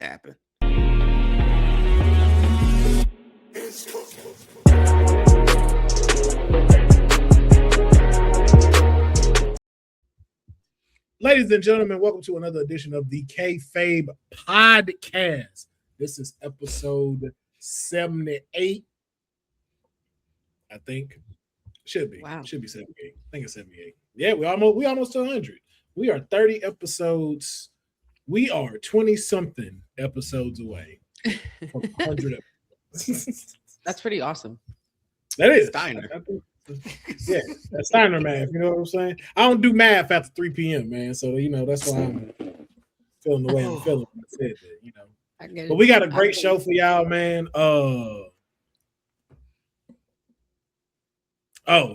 happen. Ladies and gentlemen, welcome to another edition of the Kayfabe Podcast. This is episode 78. I think should be 78. I think it's 78. Yeah, we almost to 100. We are 30 episodes. We are 20 something episodes away from 100 episodes. That's pretty awesome. That is Steiner. Yeah, that's Steiner math. You know what I'm saying? I don't do math after 3 p.m., man. So that's why I'm feeling the way I'm feeling when I said that. I get it. But we got a great show for y'all, man.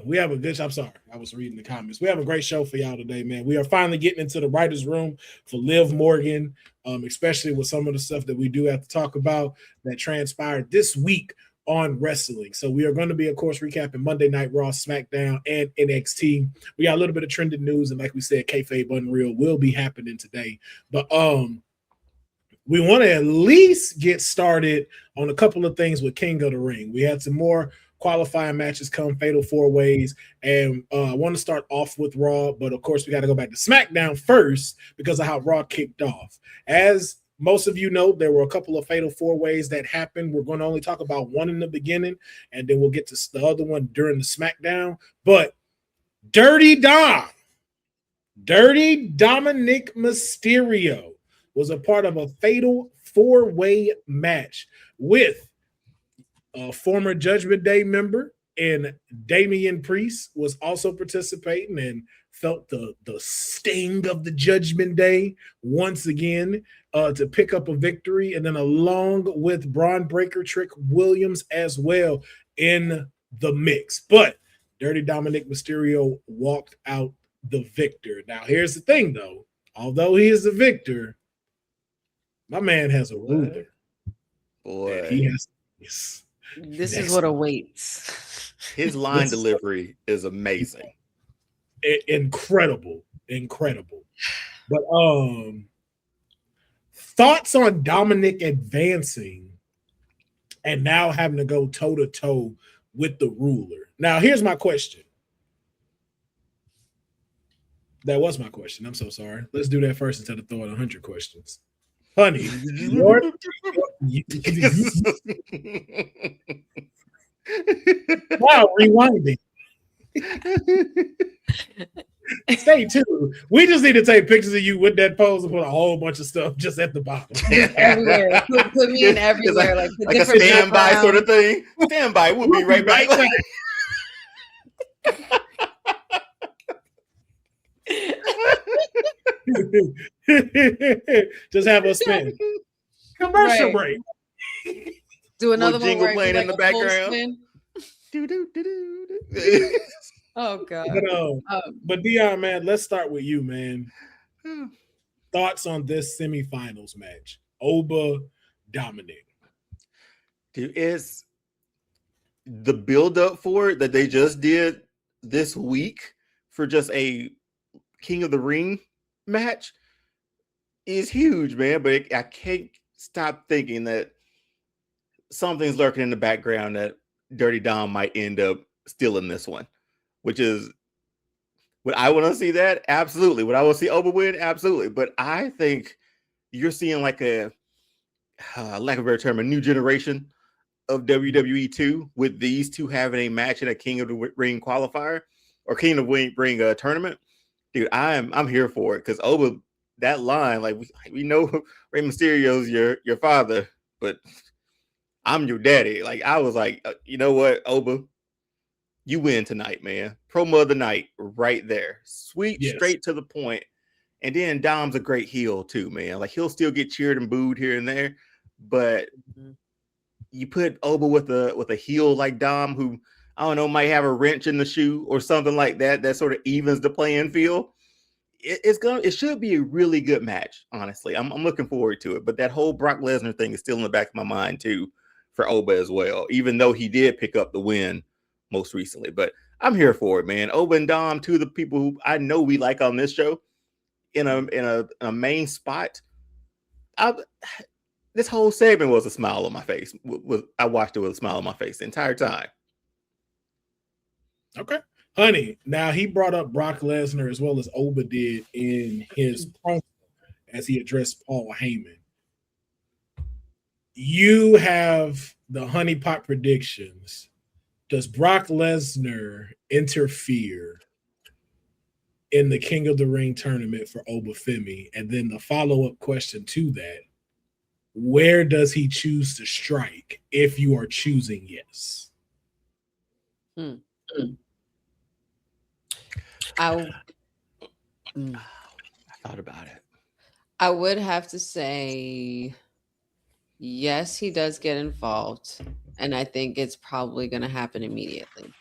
We have a good show. I'm sorry. I was reading the comments. We have a great show for y'all today, man. We are finally getting into the writer's room for Liv Morgan, especially with some of the stuff that we do have to talk about that transpired this week on wrestling. So we are going to be, of course, recapping Monday Night Raw, SmackDown, and NXT. We got a little bit of trending news, and like we said, Kayfabe Unreal will be happening today. But we want to at least get started on a couple of things with King of the Ring. We had some more qualifying matches come, fatal four ways, and I want to start off with Raw, but of course we got to go back to SmackDown first because of how Raw kicked off. As most of you know, there were a couple of fatal four ways that happened. We're going to only talk about one in the beginning, and then we'll get to the other one during the SmackDown. But Dirty Dominic Mysterio was a part of a fatal four-way match with a former Judgment Day member, and Damian Priest was also participating and felt the sting of the Judgment Day once again to pick up a victory, and then along with Braun Breaker Trick Williams as well in the mix. But Dirty Dominic Mysterio walked out the victor. Now, here's the thing, though. Although he is the victor, my man has a ruler. Boy. He has This is what awaits. His line delivery is amazing. Incredible. But thoughts on Dominic advancing and now having to go toe-to-toe with the ruler. Now, here's my question. That was my question. I'm so sorry. Let's do that first instead of throwing 100 questions. Honey, wow, rewinding. Stay tuned. We just need to take pictures of you with that pose and put a whole bunch of stuff just at the bottom. Everywhere. Put me in everywhere. Like a standby sort of thing. Standby. We'll be right back. Just have us spin. Commercial break. Do another one jingle where playing in the background. Oh God. But Dion, man, let's start with you, man. Thoughts on this semifinals match? Oba, Dominic. Dude, it's the build-up for it that they just did this week for just a King of the Ring match is huge, man. But I can't stop thinking that something's lurking in the background that Dirty Dom might end up stealing this one, which is would I want to see that? Absolutely. Would I want to see Oba win? Absolutely. But I think you're seeing like a lack of a better term, a new generation of WWE 2 with these two having a match in a King of the Ring qualifier or King of the Ring tournament. Dude, I'm here for it because Oba, that line, like we know Rey Mysterio's your father, but I'm your daddy. Like I was like, you know what, Oba, you win tonight, man. Promo of the night, right there, sweet, straight to the point. And then Dom's a great heel too, man. Like he'll still get cheered and booed here and there, but you put Oba with a heel like Dom, who I don't know, might have a wrench in the shoe or something like that. That sort of evens the playing field. It should be a really good match. Honestly, I'm looking forward to it. But that whole Brock Lesnar thing is still in the back of my mind too for Oba as well. Even though he did pick up the win most recently, but I'm here for it, man. Oba and Dom, two of the people who I know we like on this show, in a main spot. this whole segment was a smile on my face. I watched it with a smile on my face the entire time. Okay. Honey, now he brought up Brock Lesnar as well as Oba did in his promo as he addressed Paul Heyman. You have the honey pot predictions. Does Brock Lesnar interfere in the King of the Ring tournament for Obafemi? And then the follow-up question to that, where does he choose to strike if you are choosing yes? I thought about it. I would have to say yes, he does get involved, and I think it's probably going to happen immediately.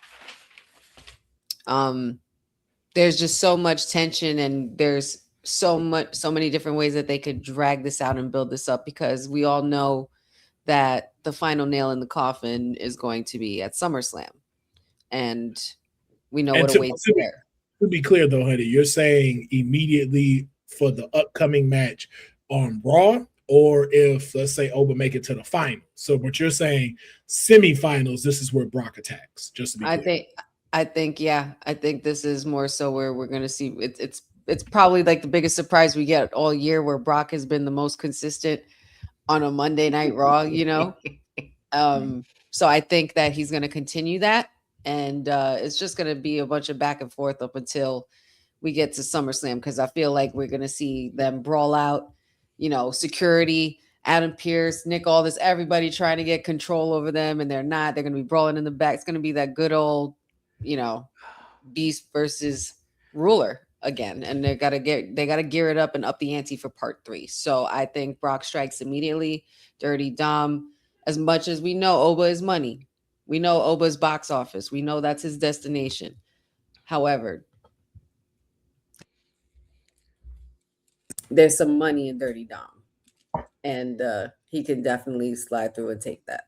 There's just so much tension, and there's so many different ways that they could drag this out and build this up, because we all know that the final nail in the coffin is going to be at SummerSlam, and we know what awaits there. To be clear, though, honey, you're saying immediately for the upcoming match on Raw, or if, let's say, Oba make it to the final. So what you're saying, semifinals, this is where Brock attacks. Just to be clear. I think this is more so where we're going to see it's probably like the biggest surprise we get all year, where Brock has been the most consistent on a Monday Night Raw, you know. So I think that he's going to continue that. And it's just going to be a bunch of back and forth up until we get to SummerSlam, because I feel like we're going to see them brawl out, you know, security, Adam Pearce, Nick Aldis, everybody trying to get control over them, and they're not. They're going to be brawling in the back. It's going to be that good old, you know, beast versus ruler again, and they got to gear it up and up the ante for part 3. So I think Brock strikes immediately. Dirty Dom, as much as we know Oba is money. We know Oba's box office. We know that's his destination. However, there's some money in Dirty Dom, and he can definitely slide through and take that.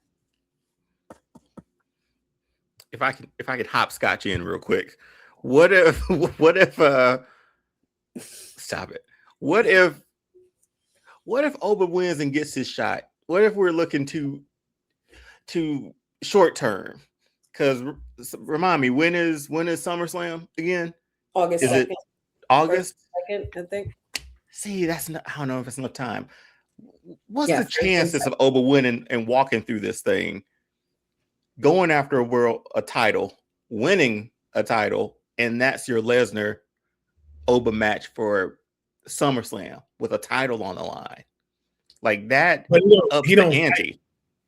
If I could hopscotch in real quick, what if stop it? What if Oba wins and gets his shot? What if we're looking to short term? Because remind me, when is SummerSlam again? August. Is 2nd. It August 2nd, I think. See, I don't know if it's enough time. What's the chances of Oba winning and walking through this thing, going after a title, winning a title, and that's your Lesnar Oba match for SummerSlam with a title on the line? Like that, but ups the ante.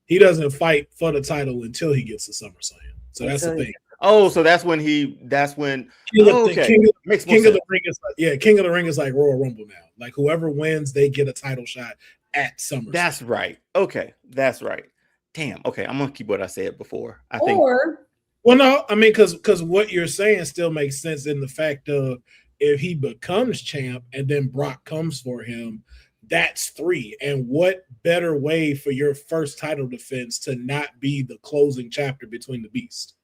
He doesn't fight for the title until he gets to SummerSlam. So that's the thing. Oh, so that's when King of the Ring is like, King of the Ring is like Royal Rumble now. Like whoever wins, they get a title shot at SummerSlam. That's right. Okay, that's right. Damn. Okay, I'm gonna keep what I said before. Well, no, I mean, because what you're saying still makes sense in the fact of if he becomes champ and then Brock comes for him, that's 3. And what better way for your first title defense to not be the closing chapter between the beasts?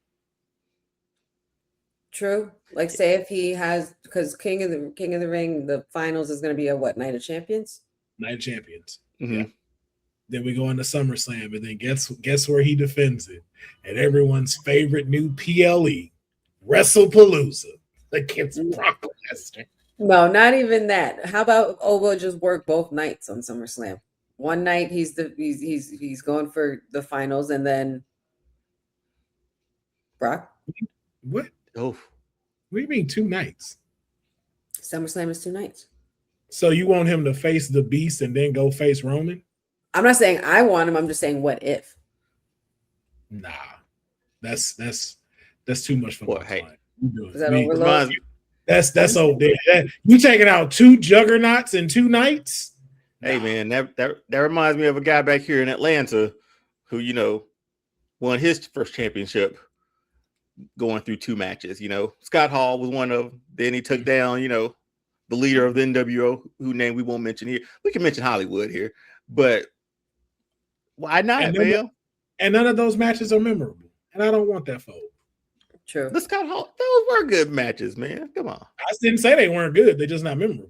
True. Like, say if he has, because King of the Ring, the finals is going to be a what, Night of Champions? Night of Champions. Mm-hmm. Yeah. Then we go into SummerSlam, and then guess where he defends it? At everyone's favorite new PLE, WrestlePalooza, against Brock Lesnar. No, not even that. How about Oba just work both nights on SummerSlam? One night he's going for the finals, and then Brock. What? Oh, what do you mean 2 nights? SummerSlam is 2 nights. So you want him to face the Beast and then go face Roman? I'm not saying I want him. I'm just saying, what if? Nah, that's too much for what? Hey, is that overload? That's old. You taking out 2 juggernauts in 2 nights? Hey man, that reminds me of a guy back here in Atlanta who, you know, won his first championship going through 2 matches. You know, Scott Hall was one of them. Then he took down, you know, the leader of the NWO, whose name we won't mention here. We can mention Hollywood here, but why not, man? And none of those matches are memorable, and I don't want that for. True. The Scott Hall, those were good matches, man. Come on. I didn't say they weren't good. They're just not memorable.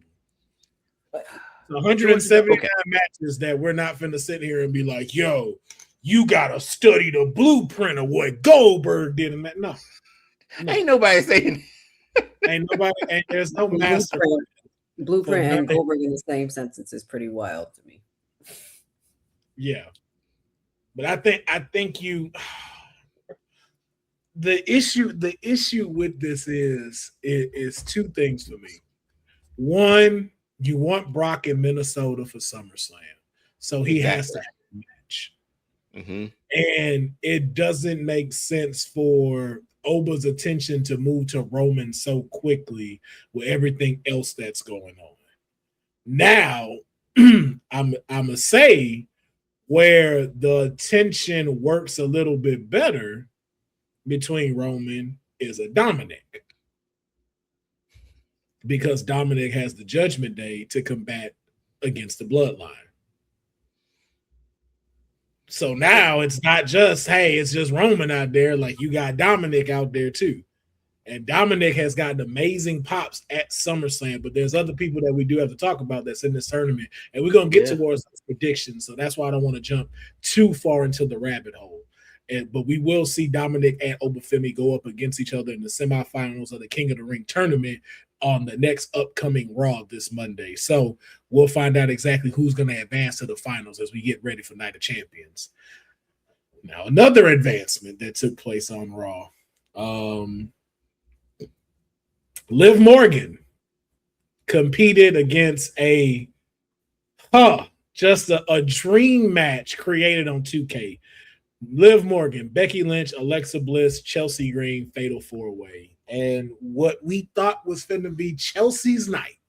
179 matches that we're not finna sit here and be like, yo, you gotta study the blueprint of what Goldberg did in that. No. Ain't nobody saying. Ain't nobody. And there's no master. Blueprint and Goldberg in the same sentence is pretty wild to me. Yeah, but I think you. The issue with this is two things for me. One, you want Brock in Minnesota for SummerSlam, so he has to have a match. Mm-hmm. And it doesn't make sense for Oba's attention to move to Roman so quickly with everything else that's going on. Now, I'm gonna say where the tension works a little bit better between Roman is a Dominic, because Dominic has the Judgment Day to combat against the Bloodline. So now it's not just, hey, it's just Roman out there. Like, you got Dominic out there too. And Dominic has gotten amazing pops at SummerSlam, but there's other people that we do have to talk about that's in this tournament. And we're going to get towards those predictions. So that's why I don't want to jump too far into the rabbit hole. But we will see Dominic and Obafemi go up against each other in the semifinals of the King of the Ring tournament on the next upcoming Raw this Monday. So we'll find out exactly who's going to advance to the finals as we get ready for Night of Champions. Now, another advancement that took place on Raw. Liv Morgan competed against just a dream match created on 2K. Liv Morgan, Becky Lynch, Alexa Bliss, Chelsea Green, Fatal 4-Way. And what we thought was finna be Chelsea's night,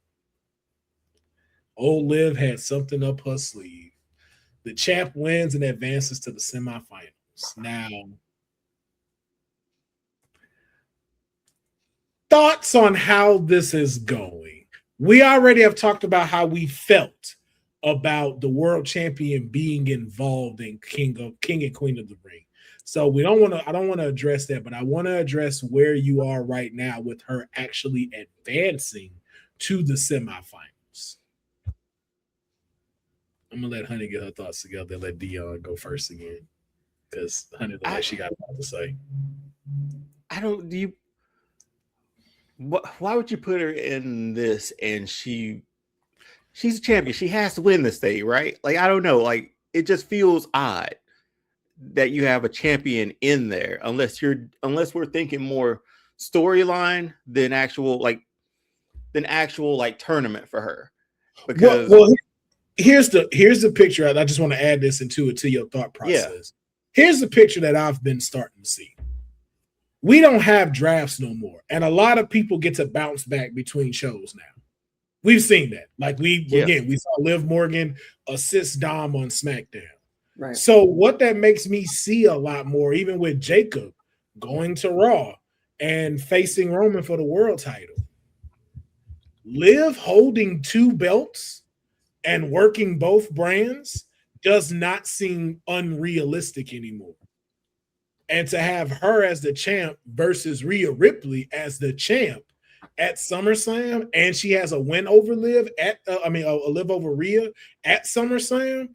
old Liv had something up her sleeve. The champ wins and advances to the semifinals. Now, thoughts on how this is going. We already have talked about how we felt about the world champion being involved in King and Queen of the Ring. So I don't want to address that, but I want to address where you are right now with her actually advancing to the semifinals. I'm gonna let Honey get her thoughts together and let Dion go first again, because Honey, she got a lot to say. Why would you put her in this? And she's a champion. She has to win this thing, right? Like, I don't know. Like, it just feels odd that you have a champion in there, unless we're thinking more storyline than actual tournament for her. Because here's the picture. I just want to add this into your thought process. Yeah. Here's the picture that I've been starting to see. We don't have drafts no more, and a lot of people get to bounce back between shows now. We've seen that. Like, we saw Liv Morgan assist Dom on SmackDown. Right. So what that makes me see a lot more, even with Jacob going to Raw and facing Roman for the world title, Liv holding two belts and working both brands does not seem unrealistic anymore. And to have her as the champ versus Rhea Ripley as the champ at SummerSlam, and she has a win over Liv a Liv over Rhea at SummerSlam,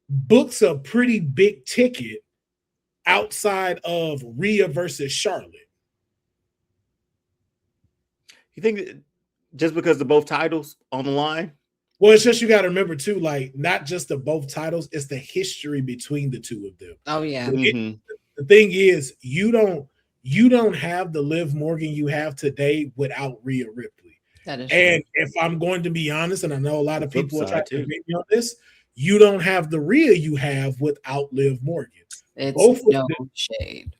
books a pretty big ticket outside of Rhea versus Charlotte. You think that just because of both titles on the line? Well, it's just, you got to remember too, like, not just the both titles, it's the history between the two of them. Oh yeah. The thing is, you don't have the Liv Morgan you have today without Rhea Ripley. That is and true. If I'm going to be honest, and I know a lot of people are trying to debate me on this, you don't have the Rhea you have without Liv Morgan. It's no shade.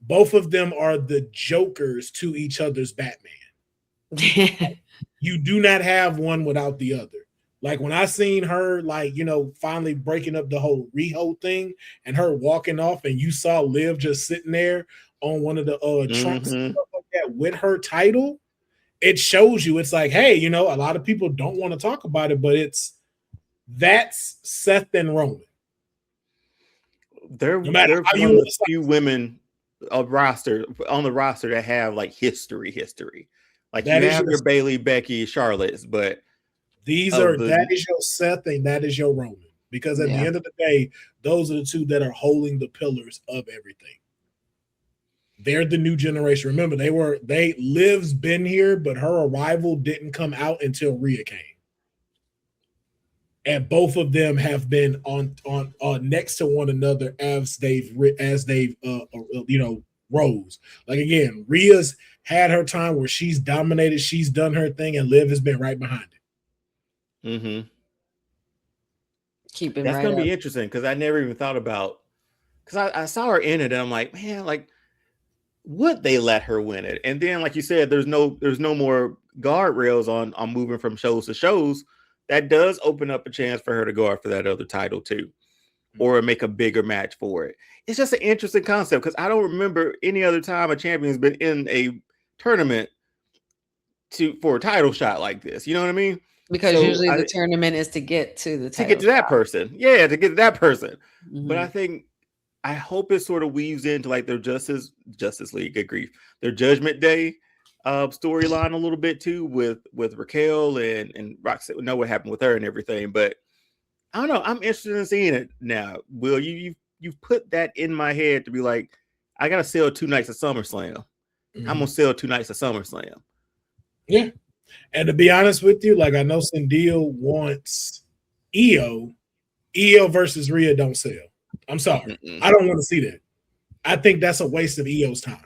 Both of them are the jokers to each other's Batman. You do not have one without the other. Like, when I seen her, finally breaking up the whole Riho thing and her walking off, and you saw Liv just sitting there on one of the trunks and stuff like that with her title, it shows you, it's like, hey, a lot of people don't want to talk about it, but that's Seth and Roman. There are a few women on the roster that have like history. Like, you have your Bailey, Becky, Charlotte's, but That is your Seth and that is your Roman. Because at the end of the day, those are the two that are holding the pillars of everything. They're the new generation. Remember, Liv's been here, but her arrival didn't come out until Rhea came. And both of them have been on next to one another as they've rose. Like again, Rhea's had her time where she's dominated, she's done her thing, and Liv has been right behind it. Mm-hmm. That's gonna be interesting because I never even thought about, because I saw her in it and I'm like, man, like, would they let her win it? And then, like you said, there's no more guardrails on moving from shows to shows. That does open up a chance for her to go after that other title too, or make a bigger match for it. It's just an interesting concept because I don't remember any other time a champion's been in a tournament for a title shot like this. You know what I mean? Because usually the tournament is to get to the title, to get to that person. Yeah, to get to that person. Mm-hmm. But I hope it sort of weaves into like their Justice League, good grief, their Judgment Day storyline a little bit too with Raquel and Roxanne. Know what happened with her and everything, but I don't know. I'm interested in seeing it now. Will, you've put that in my head to be like, I gotta sell 2 nights of SummerSlam. Mm-hmm. I'm gonna sell 2 nights of SummerSlam. Yeah, and to be honest with you, like I know Sandil wants Io versus Rhea don't sell. I'm sorry. I don't want to see that. I think that's a waste of Io's time.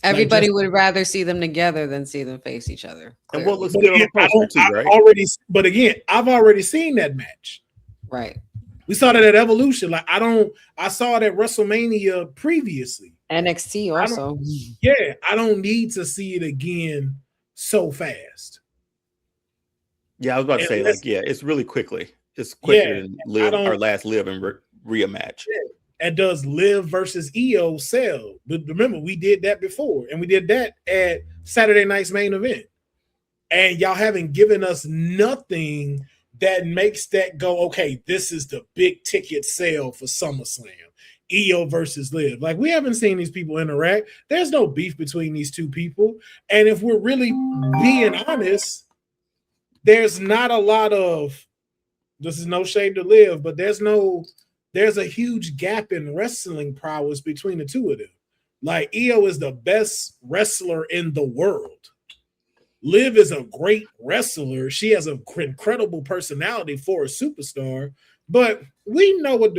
Everybody would rather see them together than see them face each other. Clearly. And what looks good on the poster too, right? I've already seen that match. Right. We saw that at Evolution. Like I saw it at WrestleMania previously. NXT also. I don't need to see it again so fast. Yeah, I was about to say, it's really quickly. It's quicker than our last Liv and Rhea match. Yeah. And does Liv versus Io sell? But remember, we did that before, and we did that at Saturday night's main event. And y'all haven't given us nothing that makes that go, okay, this is the big ticket sale for SummerSlam. Io versus Liv. Like, we haven't seen these people interact. There's no beef between these two people. And if we're really being honest, there's not a lot of, this is no shade to Liv, but there's a huge gap in wrestling prowess between the two of them. Like, Io is the best wrestler in the world. Liv is a great wrestler. She has an incredible personality for a superstar, but we know what's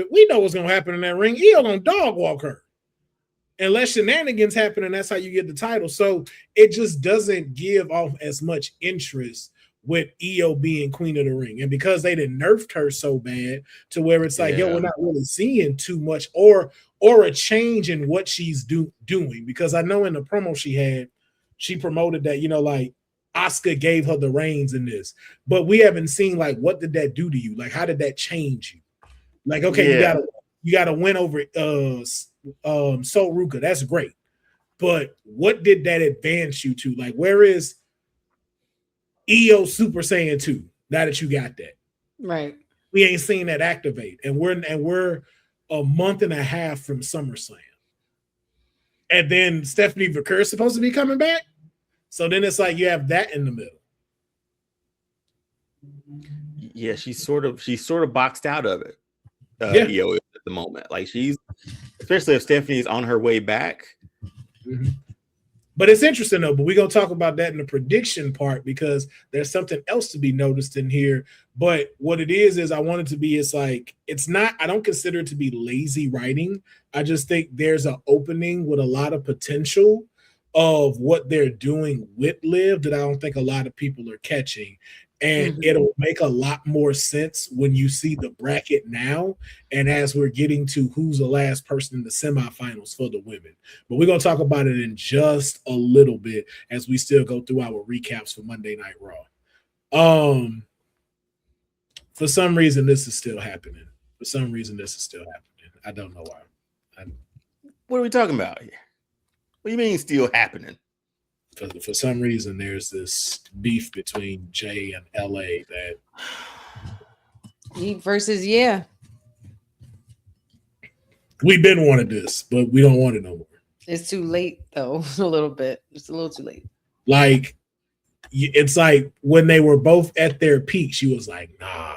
going to happen in that ring. Io gonna dog walk her. Unless shenanigans happen, and that's how you get the title. So it just doesn't give off as much interest with Io being queen of the ring. And because they done nerfed her so bad to where it's like, we're not really seeing too much or a change in what she's doing. Because I know in the promo she promoted that, like Asuka gave her the reins in this. But we haven't seen, like, what did that do to you? Like, how did that change you? Like, okay, you gotta win over Sol Ruka. That's great. But what did that advance you to? Like, where is Io Super Saiyan 2 now that you got that? Right. We ain't seen that activate. And we're a month and a half from SummerSlam. And then Stephanie Vaquer is supposed to be coming back. So then it's like you have that in the middle. Yeah, she's sort of boxed out of it. Io at the moment. Like, she's, especially if Stephanie's on her way back. Mm-hmm. But it's interesting though, but we're going to talk about that in the prediction part because there's something else to be noticed in here. But what it is I want it to be, it's not, I don't consider it to be lazy writing. I just think there's an opening with a lot of potential of what they're doing with Liv that I don't think a lot of people are catching. And it'll make a lot more sense when you see the bracket now and as we're getting to who's the last person in the semifinals for the women. But we're going to talk about it in just a little bit as we still go through our recaps for Monday Night Raw. For some reason, this is still happening. I don't know why. What are we talking about here? What do you mean still happening? For some reason, there's this beef between Jay and LA that versus we've been wanting this, but we don't want it no more. It's too late though. A little bit. It's a little too late. Like, it's like when they were both at their peak, she was like, nah,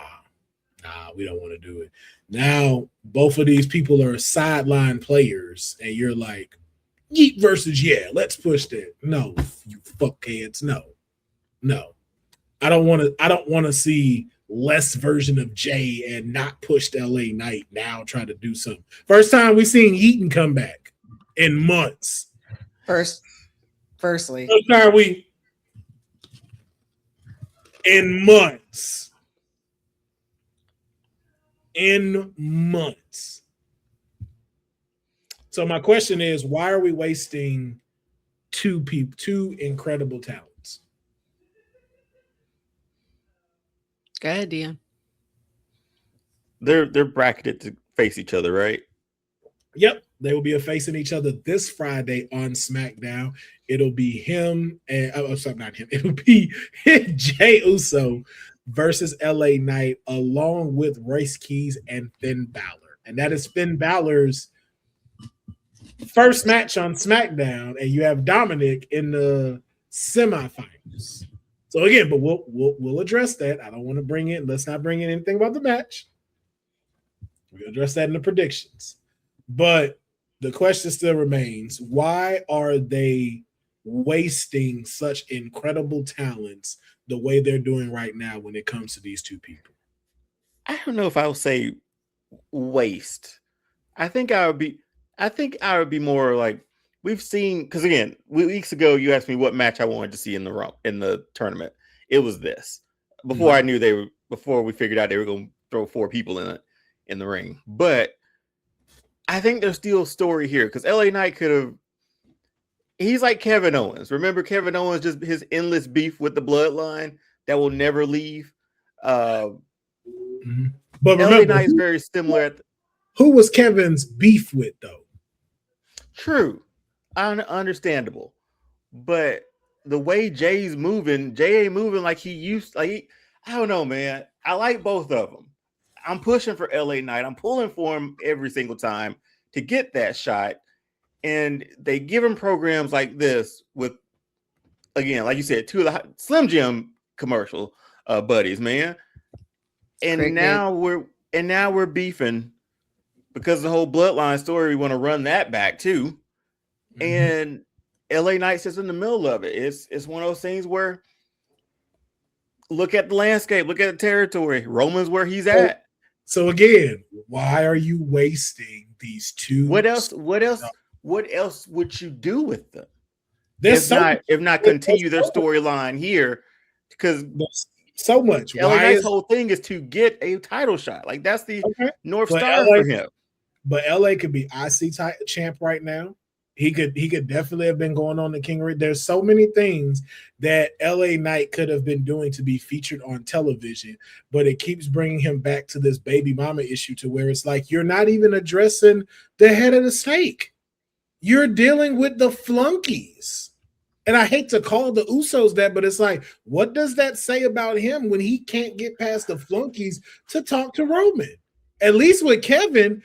we don't want to do it. Now, both of these people are sideline players, and you're like, yeet versus yeah, let's push that. No, you fuckheads, no. I don't want to see less version of Jay and not pushed LA Knight now try to do something. First time we seen Eaton come back in months. Firstly. First time we in months. So my question is, why are we wasting two incredible talents? Go ahead, Dion. They're bracketed to face each other, right? Yep, they will be facing each other this Friday on SmackDown. It'll be him and not him. It'll be Jey Uso versus LA Knight, along with Royce Keys and Finn Balor, and that is Finn Balor's first match on SmackDown, and you have Dominic in the semifinals. So again, but we'll address that. I don't want to bring in. Let's not bring in anything about the match. We'll address that in the predictions. But the question still remains: why are they wasting such incredible talents the way they're doing right now when it comes to these two people? I don't know if I would say waste. I think I would be more like, we've seen, because again, weeks ago you asked me what match I wanted to see in the tournament. It was this. Before I knew before we figured out they were going to throw 4 people in the ring. But I think there's still a story here, because LA Knight he's like Kevin Owens. Remember Kevin Owens, just his endless beef with the bloodline that will never leave. But remember, LA Knight is very similar. Who was Kevin's beef with, though? True. Understandable. But the way Jay ain't moving like he used. I don't know, man. I like both of them. I'm pushing for LA Knight. I'm pulling for him every single time to get that shot. And they give him programs like this with, again, like you said, 2 of the Slim Jim commercial buddies, man. And now we're beefing because of the whole bloodline story. We want to run that back too. Mm-hmm. And LA Knight sits in the middle of it. It's one of those things where, look at the landscape, look at the territory. Roman's where he's at. So again, why are you wasting these two? What else would you do with them? If not continue their storyline here, because so much. LA Knight's whole thing is to get a title shot. Like, that's the North Star for him. But LA could be IC champ right now. He could definitely have been going on the King of Ring. There's so many things that LA Knight could have been doing to be featured on television, but it keeps bringing him back to this baby mama issue, to where it's like, you're not even addressing the head of the snake. You're dealing with the flunkies. And I hate to call the Usos that, but it's like, what does that say about him when he can't get past the flunkies to talk to Roman? At least with Kevin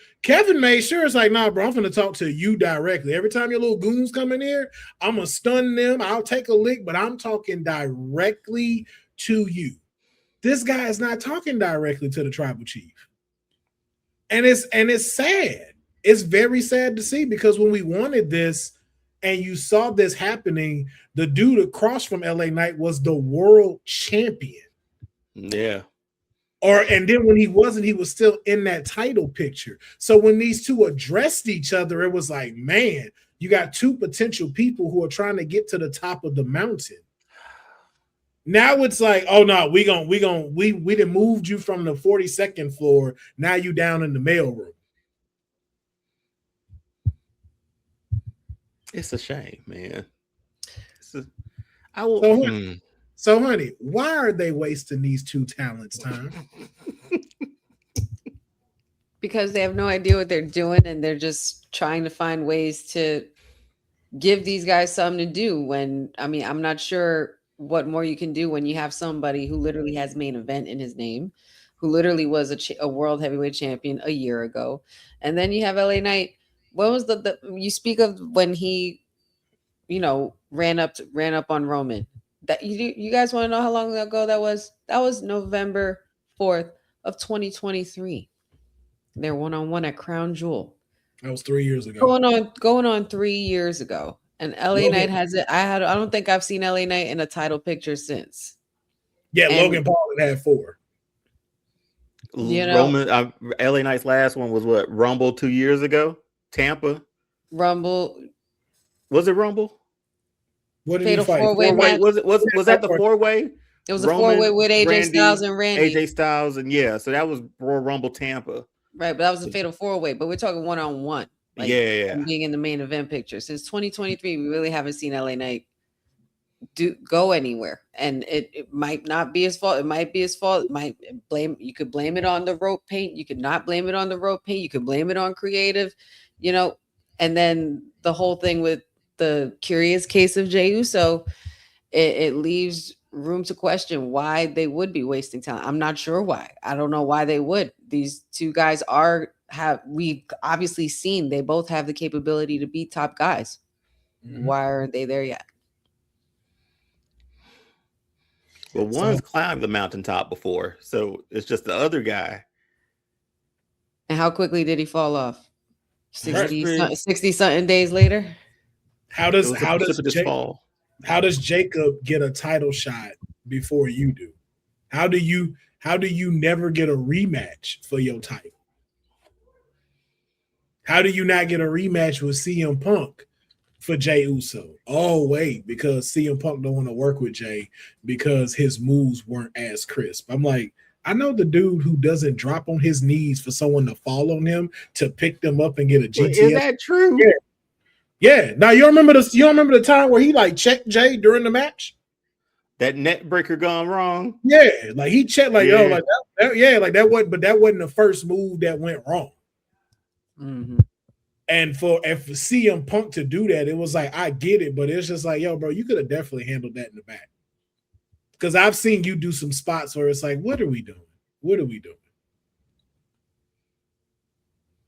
made sure it's like, nah, bro, I'm going to talk to you directly. Every time your little goons come in here, I'm going to stun them. I'll take a lick, but I'm talking directly to you. This guy is not talking directly to the tribal chief. And it's sad. It's very sad to see, because when we wanted this and you saw this happening, the dude across from LA Knight was the world champion. Yeah. And then when he wasn't, he was still in that title picture. So when these two addressed each other, it was like, man, you got 2 potential people who are trying to get to the top of the mountain. Now it's like, oh no, we done moved you from the 42nd floor. Now you down in the mailroom. It's a shame, man. So, honey, why are they wasting these 2 talents' time? Because they have no idea what they're doing, and they're just trying to find ways to give these guys something to do. I'm not sure what more you can do when you have somebody who literally has main event in his name, who literally was a world heavyweight champion a year ago. And then you have LA Knight. When was you speak of when he, ran up on Roman? That you guys want to know how long ago that was? That was November 4th of 2023. They're one-on-one at Crown Jewel. That was 3 years ago. Going on 3 years ago. And LA Knight has it. I don't think I've seen LA Knight in a title picture since. Yeah, Logan Paul had 4. Roman, LA Knight's last one was what? Rumble 2 years ago? Tampa? Rumble. Was it Rumble? What did he fight? Was that the 4-way? It was a 4-way with AJ Styles and Randy. AJ Styles and so that was Royal Rumble Tampa. Right, but that was a fatal 4-way. But we're talking one-on-one. Like, being in the main event picture. Since 2023, we really haven't seen LA Knight go anywhere. And it might not be his fault. It might be his fault. You could blame it on the rope paint. You could not blame it on the rope paint. You could blame it on creative, and then the whole thing with the curious case of Jey Uso, it leaves room to question why they would be wasting talent. I'm not sure why. I don't know why they would. These two guys we've obviously seen they both have the capability to be top guys. Mm-hmm. Why aren't they there yet? Well, one's climbed the mountaintop before, so it's just the other guy. And how quickly did he fall off? 60 something days later. How does Jacob get a title shot before you do? How do you never get a rematch for your title? How do you not get a rematch with CM Punk for Jey Uso? Oh, wait, because CM Punk don't want to work with Jey because his moves weren't as crisp. I'm like, I know the dude who doesn't drop on his knees for someone to fall on him to pick them up and get a GTS. Is that true? Yeah. Now you remember this? You don't remember the time where he checked Jey during the match? That neck breaker gone wrong. Yeah, he checked that wasn't. But that wasn't the first move that went wrong. Mm-hmm. And for CM Punk to do that, it was like, I get it, but it's just like, yo, bro, you could have definitely handled that in the back. Because I've seen you do some spots where it's like, what are we doing? What are we doing?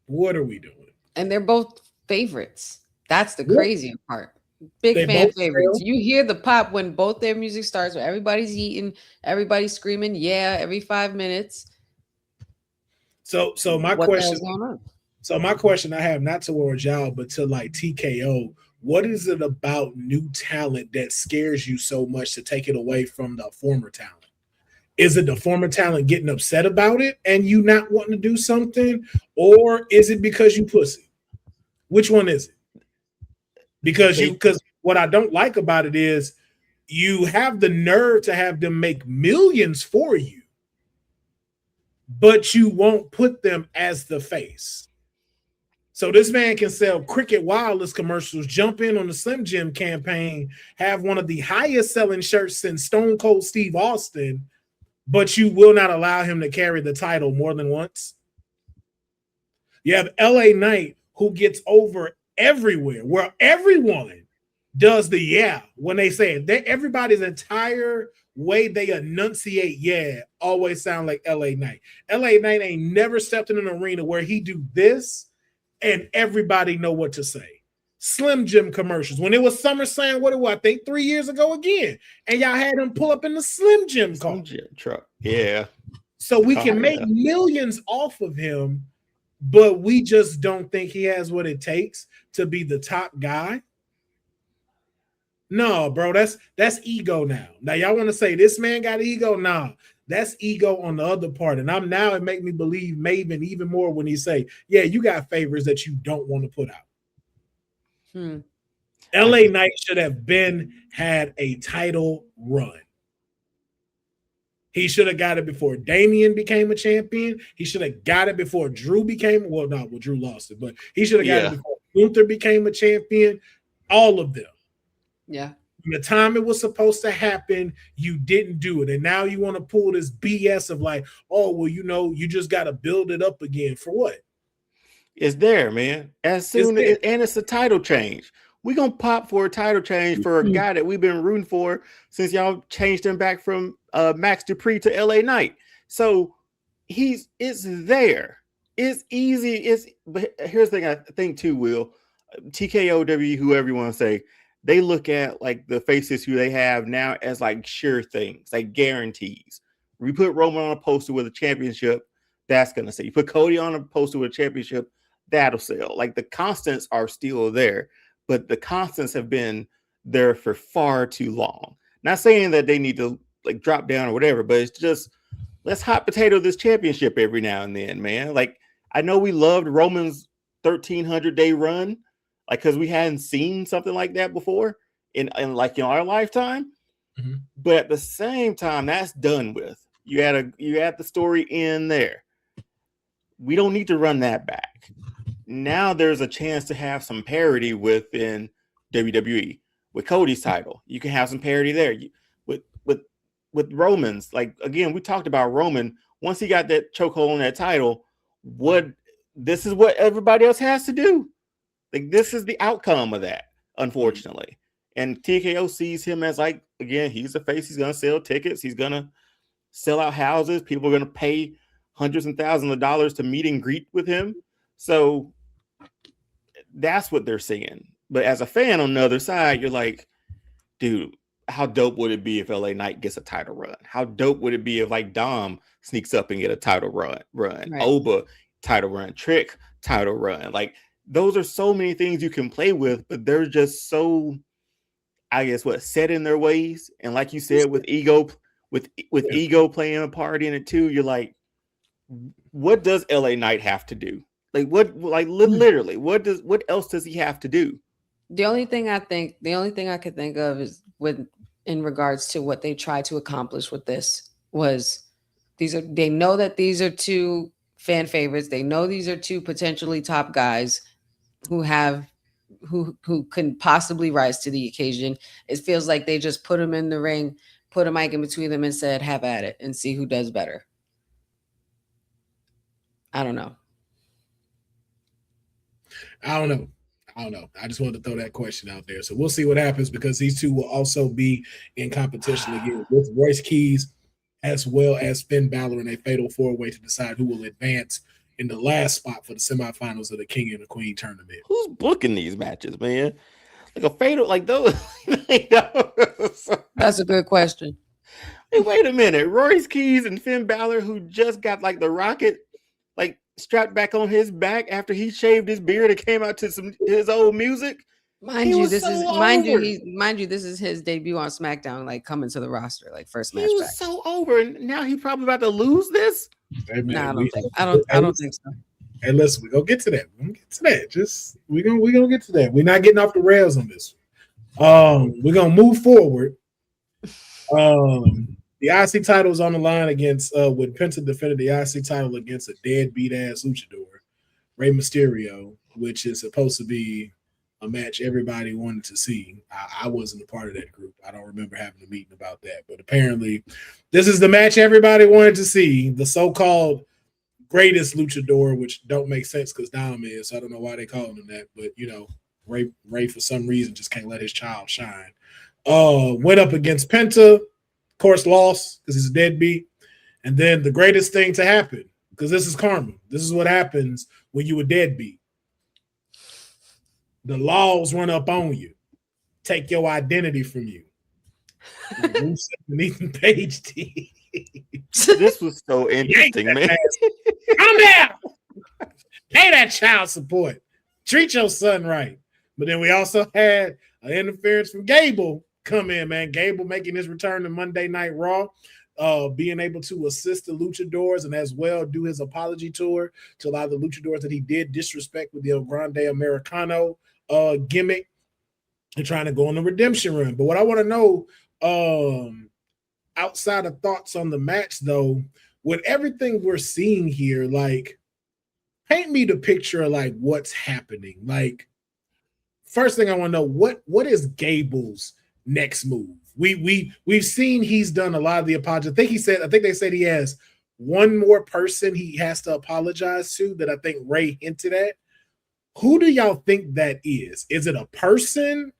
What are we doing? And they're both favorites. That's the crazy part. Big fan favorites. You hear the pop when both their music starts, where everybody's eating, everybody's screaming, every 5 minutes. So my question I have, not towards y'all, but to TKO, what is it about new talent that scares you so much to take it away from the former talent? Is it the former talent getting upset about it and you not wanting to do something? Or is it because you pussy? Which one is it? Because what I don't like about it is you have the nerve to have them make millions for you, but you won't put them as the face. So this man can sell Cricket Wireless commercials, jump in on the Slim Jim campaign, have one of the highest selling shirts since Stone Cold Steve Austin, but you will not allow him to carry the title more than once. You have LA Knight, who gets over everywhere, where everyone does the when they say it. Everybody's entire way they enunciate always sound like LA Knight. LA Knight ain't never stepped in an arena where he do this and everybody know what to say. Slim Jim commercials. When it was SummerSlam, I think 3 years ago again, and y'all had him pull up in the Slim Jim car. Slim Jim truck. Yeah. So we can make millions off of him, but we just don't think he has what it takes to be the top guy. No, bro, that's ego now. Now y'all want to say this man got ego? Nah, that's ego on the other part. And it make me believe Maven even more when he say, you got favors that you don't want to put out. LA Knight should have had a title run. He should have got it before Damian became a champion. He should have got it before Drew became, Drew lost it, but he should have got it before Gunter became a champion. All of them. Yeah. The time it was supposed to happen, you didn't do it. And now you want to pull this BS of you just got to build it up again. For what? It's there, man. And it's a title change. We're going to pop for a title change for a guy that we've been rooting for since y'all changed him back from Max Dupree to LA Knight. So it's there. It's easy. But here's the thing I think too, Will. TKOW, whoever you want to say, they look at like the faces who they have now as like sure things, like guarantees. We put Roman on a poster with a championship, that's gonna sell. You put Cody on a poster with a championship, that'll sell. Like the constants are still there, but the constants have been there for far too long. Not saying that they need to like drop down or whatever, but it's just let's hot potato this championship every now and then, man. Like I know we loved Roman's 1,300-day run, like because we hadn't seen something like that before in like in our lifetime. Mm-hmm. But at the same time, that's done with. You had the story in there. We don't need to run that back. Now there's a chance to have some parity within WWE with Cody's title. You can have some parity there. With Roman's, like again, we talked about Roman. Once he got that chokehold on that title, this is what everybody else has to do. Like this is the outcome of that, unfortunately. And TKO sees him as like, again, he's the face. He's gonna sell tickets. He's gonna sell out houses. People are gonna pay hundreds and thousands of dollars to meet and greet with him. So that's what they're seeing. But as a fan on the other side, you're like, dude, how dope would it be if LA Knight gets a title run? How dope would it be if like Dom sneaks up and get a title run? Right. Oba title run, Trick title run. Like those are so many things you can play with, but they're just so, I guess, set in their ways. And like you said, with ego playing a part in it too, you're like, what does LA Knight have to do? Like what? Like literally, what else does he have to do? The only thing I could think of is in regards to what they tried to accomplish with this was they know that these are two fan favorites. They know these are two potentially top guys who can possibly rise to the occasion. It feels like they just put them in the ring, put a mic in between them and said, have at it and see who does better. I don't know. I just wanted to throw that question out there. So we'll see what happens because these two will also be in competition again with Royce Keys as well as Finn Balor in a fatal four-way to decide who will advance in the last spot for the semifinals of the King and the Queen tournament. Who's booking these matches, man? Like a fatal, like those. That's a good question. Hey, wait a minute. Royce Keys and Finn Balor, who just got like the rocket, like strapped back on his back after he shaved his beard and came out to his old music. Mind you, this is his debut on SmackDown, like coming to the roster, like first match. He was back. so over, and now he's probably about to lose this. Hey, man, I don't think so. Hey, listen, we're gonna get to that. We're gonna get to that. We're not getting off the rails on this. We're gonna move forward. The IC title is on the line against when Penta defended the IC title against a deadbeat ass luchador, Rey Mysterio, which is supposed to be a match everybody wanted to see. I wasn't a part of that group. I don't remember having a meeting about that, but apparently this is the match everybody wanted to see. The so-called greatest luchador, which don't make sense because Dom is. So I don't know why they call him that, but you know, Ray for some reason just can't let his child shine. Went up against Penta, of course lost because he's a deadbeat. And then the greatest thing to happen, because this is karma. This is what happens when you a deadbeat. The laws run up on you, take your identity from you. Ethan Page did. This was so interesting, man. Calm down. Pay that child support. Treat your son right. But then we also had an interference from Gable come in, man. Gable making his return to Monday Night Raw, being able to assist the luchadors and as well do his apology tour to allow the luchadors that he did disrespect with the El Grande Americano gimmick and trying to go on the redemption run. But what I want to know, outside of thoughts on the match, though, with everything we're seeing here, like, paint me the picture of like what's happening. Like, first thing I want to know, what is Gable's next move? We've seen he's done a lot of the apology. I think they said he has one more person he has to apologize to that I think Ray hinted at. Who do y'all think that is? Is it a person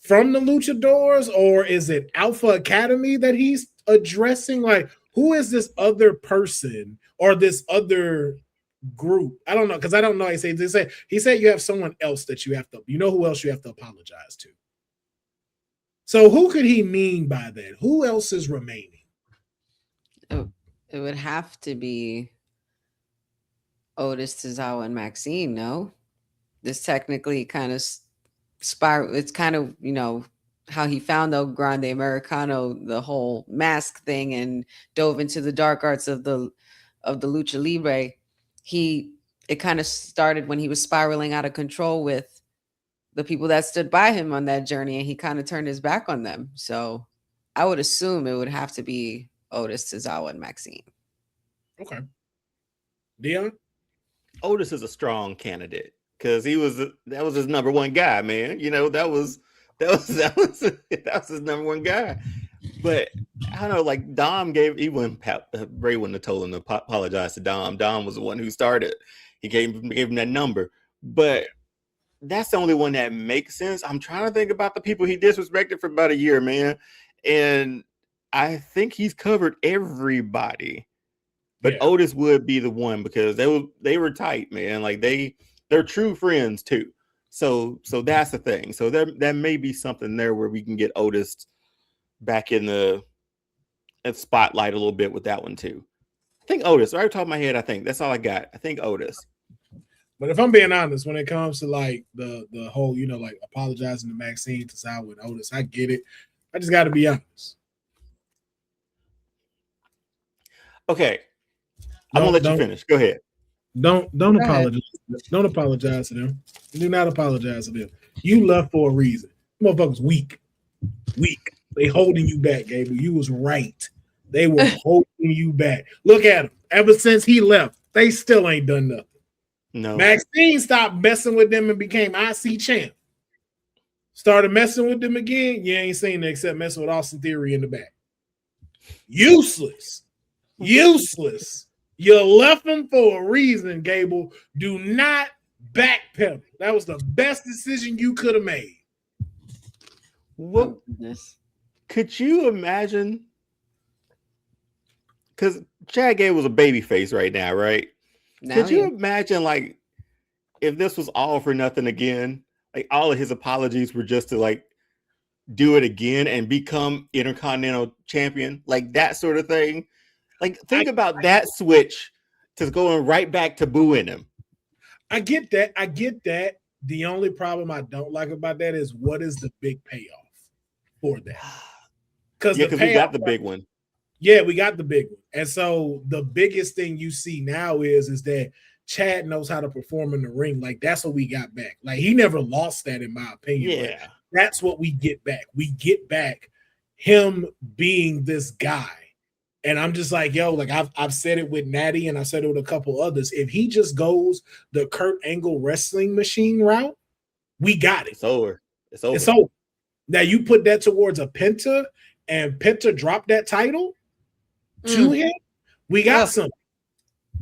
from the Luchadors or is it Alpha Academy that he's addressing? Like, who is this other person or this other group? I don't know, because I don't know. He said you have someone else that you have to, you know who else you have to apologize to? So who could he mean by that? Who else is remaining? It would have to be Otis, Tozawa, and Maxine. No, this technically kind of spiral. It's kind of, you know, how he found El Grande Americano, the whole mask thing, and dove into the dark arts of the lucha libre. It kind of started when he was spiraling out of control with the people that stood by him on that journey, and he kind of turned his back on them. So I would assume it would have to be Otis, Tozawa, and Maxine. Okay. Dion? Otis is a strong candidate because that was his number one guy, man. You know, that was his number one guy. But I don't know, like Rey wouldn't have told him to apologize to Dom. Dom was the one who started. He gave him that number. But that's the only one that makes sense. I'm trying to think about the people he disrespected for about a year, man. And I think he's covered everybody. But Otis would be the one because they were tight, man. Like they're true friends too. So that's the thing. So that may be something there where we can get Otis back in the spotlight a little bit with that one too. I think Otis. Right off the top of my head, I think that's all I got. I think Otis. But if I'm being honest, when it comes to like the whole, you know, like apologizing to Maxine, Tozawa, and Otis, I get it. I just got to be honest. Okay, I'm gonna let you finish. Go ahead. Don't apologize. Don't apologize to them. Do not apologize to them. You left for a reason. Motherfuckers weak. They holding you back, Gable. You was right. They were holding you back. Look at them. Ever since he left, they still ain't done nothing. No. Maxine stopped messing with them and became IC champ. Started messing with them again. You ain't seen it except messing with Austin Theory in the back. Useless. You left them for a reason, Gable. Do not backpedal. That was the best decision you could have made. What? Could you imagine? Because Chad Gable was a baby face right now, right? Could you imagine, like, if this was all for nothing again? Like, all of his apologies were just to, like, do it again and become Intercontinental Champion? Like, that sort of thing? Like, think about that switch to going right back to booing him. I get that. The only problem I don't like about that is what is the big payoff for that? Because we got the big one. Yeah, we got the big one. And so the biggest thing you see now is that Chad knows how to perform in the ring. Like, that's what we got back. Like, he never lost that, in my opinion. Yeah. Like, that's what we get back. We get back him being this guy. And I'm just like, yo, like I've said it with Natty and I've said it with a couple others. If he just goes the Kurt Angle wrestling machine route, we got it. It's over. Now you put that towards a Penta and Penta dropped that title to him, we got something.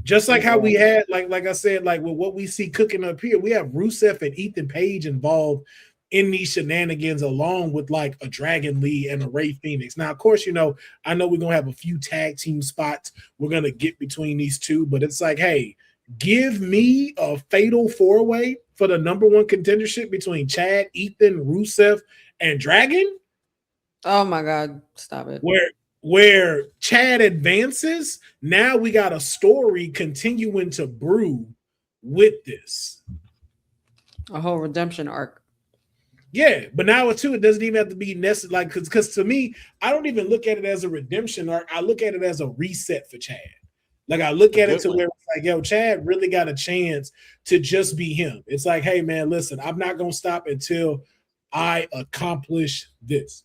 Just like how we had, like I said, like with what we see cooking up here, we have Rusev and Ethan Page involved in these shenanigans, along with like a Dragon Lee and a Rey Fenix. Now, of course, you know, I know we're gonna have a few tag team spots we're gonna get between these two, but it's like, hey, give me a fatal four-way for the number one contendership between Chad, Ethan, Rusev, and Dragon. Oh my God, stop it. Where Chad advances, now we got a story continuing to brew with this. A whole redemption arc. Yeah, but now too, it doesn't even have to be necessary. Like, because to me, I don't even look at it as a redemption arc. I look at it as a reset for Chad. Like, I look at it to where it's like, yo, Chad really got a chance to just be him. It's like, hey, man, listen, I'm not going to stop until I accomplish this.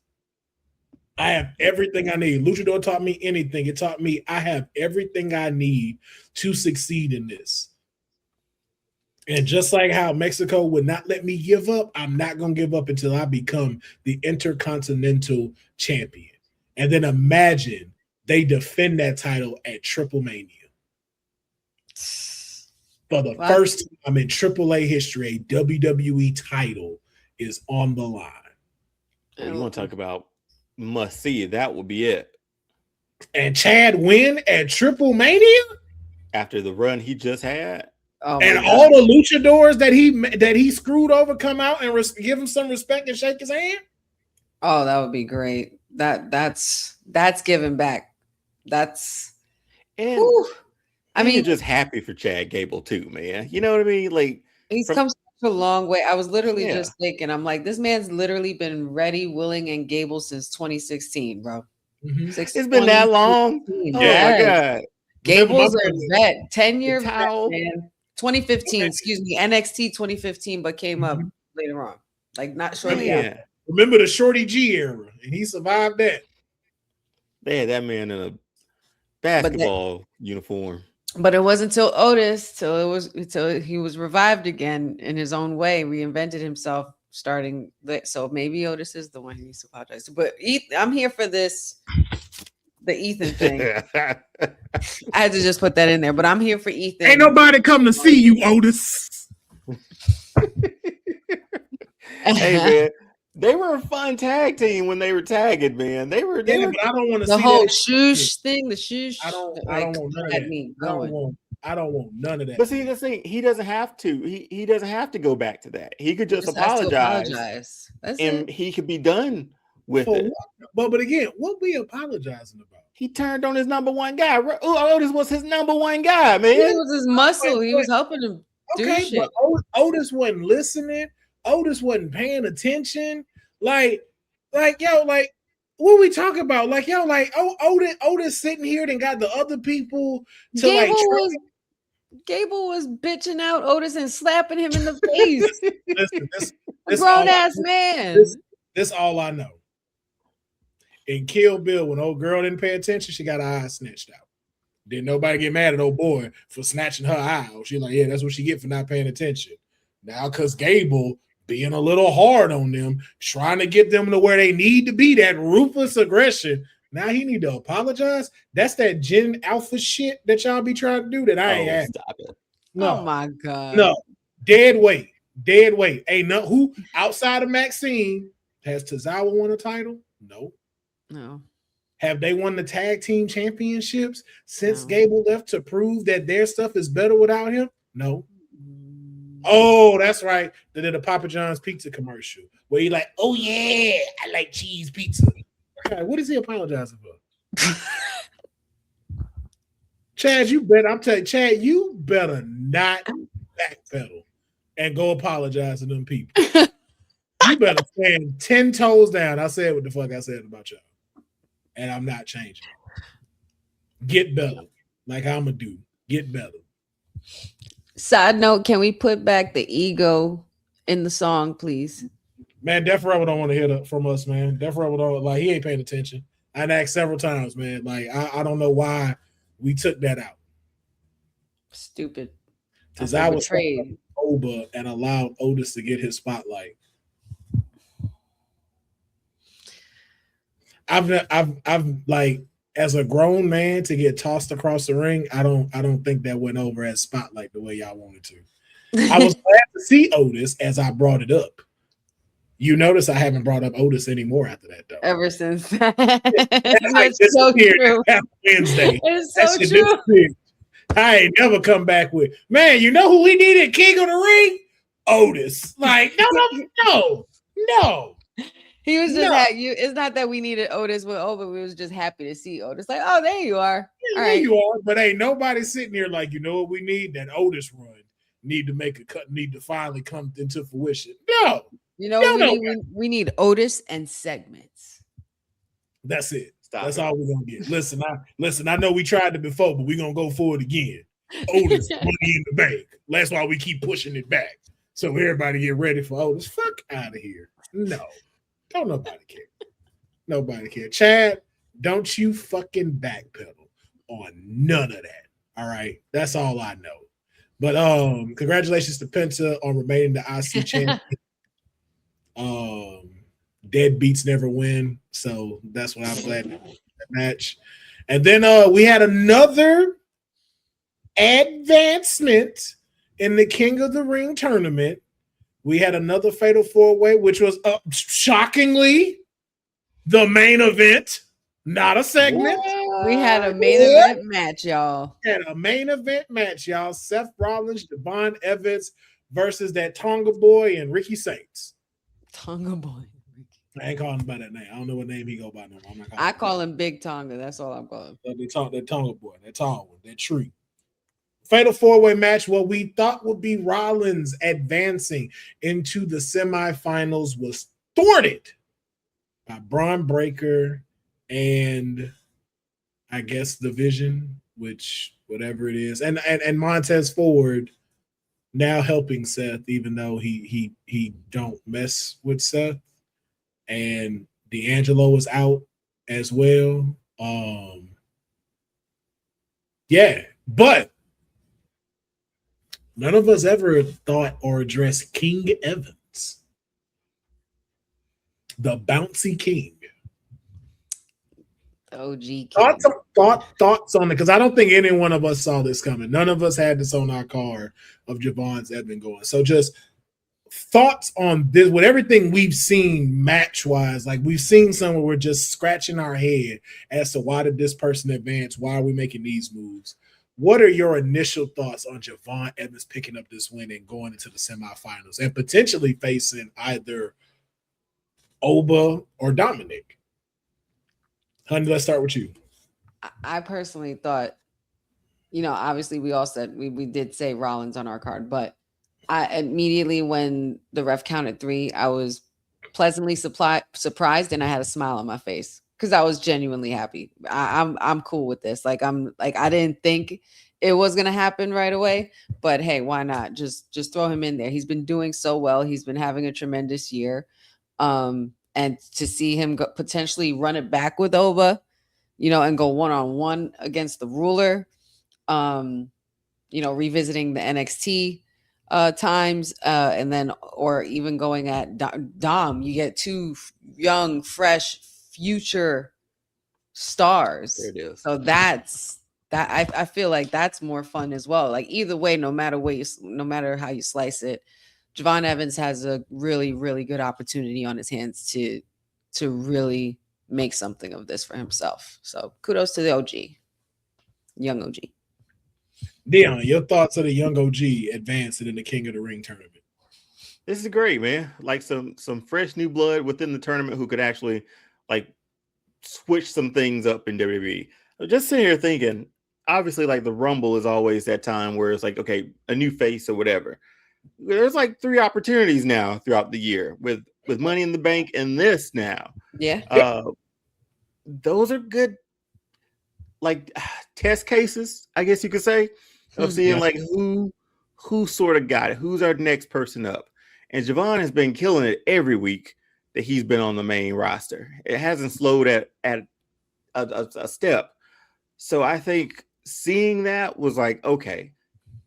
I have everything I need. Luchador taught me anything. It taught me I have everything I need to succeed in this. And just like how Mexico would not let me give up, I'm not going to give up until I become the Intercontinental Champion. And then imagine they defend that title at Triple Mania. For the first time in AAA history, a WWE title is on the line. You want to talk about must see? That will be it. And Chad win at Triple Mania? After the run he just had? Oh, and all the luchadors that he screwed over come out and give him some respect and shake his hand? Oh, that would be great. That's giving back. That's And whew. I mean, you're just happy for Chad Gable too, man. You know what I mean? Like he's come such a long way. I was literally Yeah. just thinking, I'm like, this man's literally been ready, willing, and Gable since 2016, bro. It's been that long. Oh my god. Gable's a vet, 10-year vet, towel. man. 2015, excuse me, NXT 2015, but came up later on. Like not shortly after. Remember the Shorty G era, and he survived that. They had that man in a basketball uniform. But it wasn't until Otis, till he was revived again in his own way, reinvented himself, starting. So maybe Otis is the one he needs to apologize to. But I'm here for this, the Ethan thing. I had to just put that in there, but I'm here for Ethan. Ain't nobody come to see you, Otis. Hey man, they were a fun tag team when they were tagging, man. They were. But I don't want to the see whole that shoosh thing. The shoosh. I don't want none of that. I don't want none of that. But see, the thing, he doesn't have to. He doesn't have to go back to that. He could just apologize. That's and it. he could be done with it. But again, what we apologizing about? He turned on his number one guy. Otis was his number one guy, man. He was his muscle. He was helping him do shit. But Otis wasn't listening. Otis wasn't paying attention. Like, what we talking about? Like, Otis sitting here and got the other people to Gable was bitching out Otis and slapping him in the face. Listen, this grown ass man. This all I know. In Kill Bill, when old girl didn't pay attention, she got her eye snatched out. Didn't nobody get mad at old boy for snatching her eye out. She's like, yeah, that's what she get for not paying attention. Now, because Gable being a little hard on them, trying to get them to where they need to be, that ruthless aggression. Now he need to apologize. That's that Gen Alpha shit that y'all be trying to do that I ain't at. Stop it. No. Oh my god. No. Dead weight. Ain't no who outside of Maxine has Tozawa won a title? No. Have they won the tag team championships since Gable left to prove that their stuff is better without him? No. Oh, that's right. They did a Papa John's pizza commercial where he like, oh yeah, I like cheese pizza. What is he apologizing for? Chad, you better not backpedal and go apologize to them people. You better stand 10 toes down. I said what the fuck I said about y'all. And I'm not changing. Get better. Like I'm going to do. Get better. Side note, can we put back the ego in the song, please? Man, Def Rebel don't want to hear that from us, man. Def Rebel don't, like, he ain't paying attention. I asked several times, man. Like, I don't know why we took that out. Stupid. Because I was over and allowed Otis to get his spotlight. I've like, as a grown man to get tossed across the ring, I don't think that went over as spotlight the way y'all wanted to. I was glad to see Otis as I brought it up. You notice I haven't brought up Otis anymore after that, though. Ever since. It's so true. Wednesday. It's so true. I ain't never come back with, man, you know who we needed King of the Ring? Otis. Like, no. He was just it's not that we needed Otis with over. We was just happy to see Otis. Like, oh, there you are. Yeah, there you are. But ain't nobody sitting here like, you know what we need? That Otis run need to make a cut, need to finally come into fruition. No. You know, we need Otis and segments. That's it. That's all we're gonna get. Listen, I know we tried it before, but we're gonna go for it again. Otis, money in the bank. That's why we keep pushing it back. So everybody get ready for Otis. Fuck out of here. No. Don't nobody care. Nobody care. Chad, don't you fucking backpedal on none of that. All right. That's all I know. But congratulations to Penta on remaining the IC champion. Deadbeats never win, so that's what I'm glad to that match. And then we had another advancement in the King of the Ring tournament. We had another fatal four-way, which was shockingly the main event, not a segment. We had a main event match, y'all. Seth Rollins, Devon Evans versus that Tonga boy and Ricky Saints. Tonga boy. I ain't calling him by that name. I don't know what name he go by no more. I'm not calling I him. call him Big Tonga. That's all I'm calling. That Tonga boy, that tall one, that tree. Fatal four-way match. What we thought would be Rollins advancing into the semifinals was thwarted by Braun Breaker and I guess the Vision, which whatever it is, and Montez Ford now helping Seth, even though he don't mess with Seth, and D'Angelo was out as well. Yeah, but none of us ever thought or addressed King Evans, the bouncy king. OG King. Thoughts on it, because I don't think any one of us saw this coming. None of us had this on our card of Javon's Edmund going. So just thoughts on this, with everything we've seen match-wise. Like, we've seen some where we're just scratching our head as to why did this person advance? Why are we making these moves? What are your initial thoughts on Javon Evans picking up this win and going into the semifinals and potentially facing either Oba or Dominic? Honey, let's start with you. I personally thought, obviously we all said we did say Rollins on our card, but I immediately, when the ref counted 3, I was pleasantly surprised and I had a smile on my face because I was genuinely happy. I'm cool with this. I didn't think it was gonna happen right away, but hey, why not? Just throw him in there. He's been doing so well. He's been having a tremendous year. And to see him potentially run it back with Oba, and go one-on-one against the ruler, revisiting the NXT times, and then, or even going at Dom, you get 2 young, fresh, future stars. There it is. So that's that. I feel like that's more fun as well. Like, either way, no matter how you slice it, Javon Evans has a really, really good opportunity on his hands to really make something of this for himself. So kudos to the OG, young OG. Dion, your thoughts of the young OG advancing in the King of the Ring tournament? This is great, man. Like some fresh new blood within the tournament who could actually switch some things up in WWE. I'm just sitting here thinking, obviously, the Rumble is always that time where it's okay, a new face or whatever. There's 3 opportunities now throughout the year with Money in the Bank and this now. Yeah. Those are good test cases, I guess you could say, of seeing who sort of got it, who's our next person up. And Javon has been killing it every week that he's been on the main roster. It hasn't slowed at a step. So I think seeing that was okay,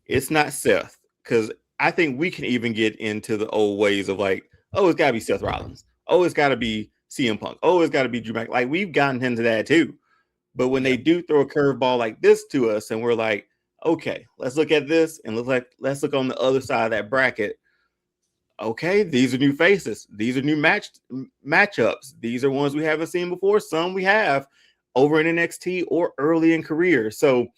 it's not Seth, because I think we can even get into the old ways of it's got to be Seth Rollins. Oh, it's got to be CM Punk. Oh, it's got to be Drew McIntyre. We've gotten into that too. But when they do throw a curveball like this to us and we're okay, let's look at this and let's look on the other side of that bracket. Okay, these are new faces. These are new matchups. These are ones we haven't seen before. Some we have over in NXT or early in career. So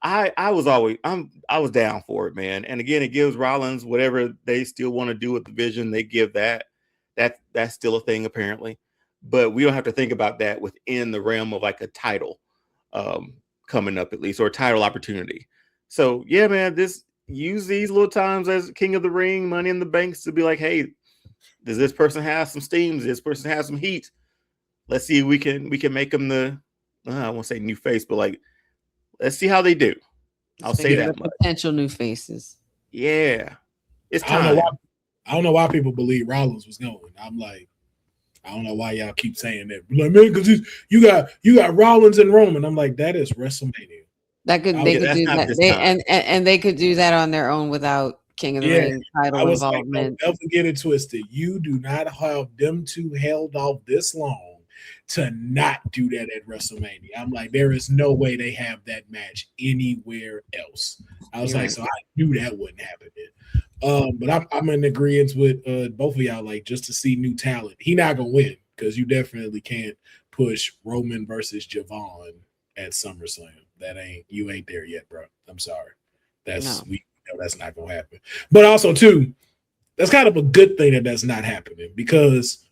I was down for it, man. And again, it gives Rollins whatever they still want to do with the Vision. They give that. That's still a thing apparently, but we don't have to think about that within the realm of a title coming up, at least, or a title opportunity. So yeah, man, use these little times as King of the Ring, Money in the Banks to be hey, does this person have some steam? Does this person have some heat? Let's see if we can make them I won't say new face, but let's see how they do. I'll say that much. Potential new faces. Yeah. It's time. I don't know why people believe Rollins was going. I'm I don't know why y'all keep saying that. Man, because you got Rollins and Roman. I'm that is WrestleMania. They could do that. And they could do that on their own without King of the Ring title involvement. Don't get it twisted. You do not have them 2 held off this long to not do that at WrestleMania. I'm there is no way they have that match anywhere else. I was so I knew that wouldn't happen. But I'm in agreement with both of y'all. Just to see new talent, he not gonna win because you definitely can't push Roman versus Javon at SummerSlam. You ain't there yet, bro. I'm sorry. We know that's not gonna happen. But also too, that's kind of a good thing that that's not happening because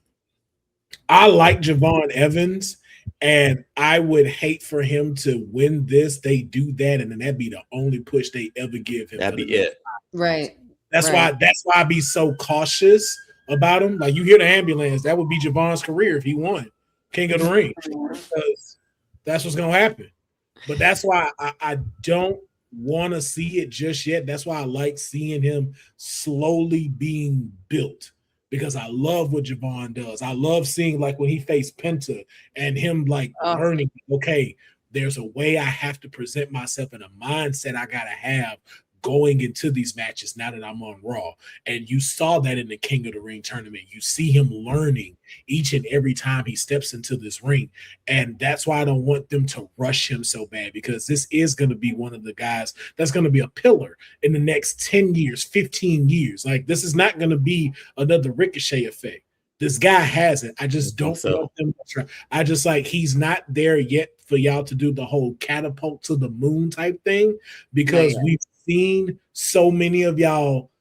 I like Javon Evans, and I would hate for him to win this. They do that, and then that'd be the only push they ever give him. That'd be it. Right. That's why I be so cautious about him. Like, you hear the ambulance, that would be Javon's career if he won King of the Ring. Because that's what's gonna happen. But that's why I don't want to see it just yet. That's why I like seeing him slowly being built, because I love what Javon does. I love seeing, like, when he faced Penta and him like learning, okay, there's a way I have to present myself in a mindset I gotta have going into these matches now that I'm on Raw. And you saw that in the King of the Ring tournament. You see him learning each and every time he steps into this ring. And that's why I don't want them to rush him so bad, because this is going to be one of the guys that's going to be a pillar in the next 10 years, 15 years. Like, this is not going to be another Ricochet effect. This guy has it. I just don't want them to try. I just, like, he's not there yet for y'all to do the whole catapult to the moon type thing, because we've seen so many of y'all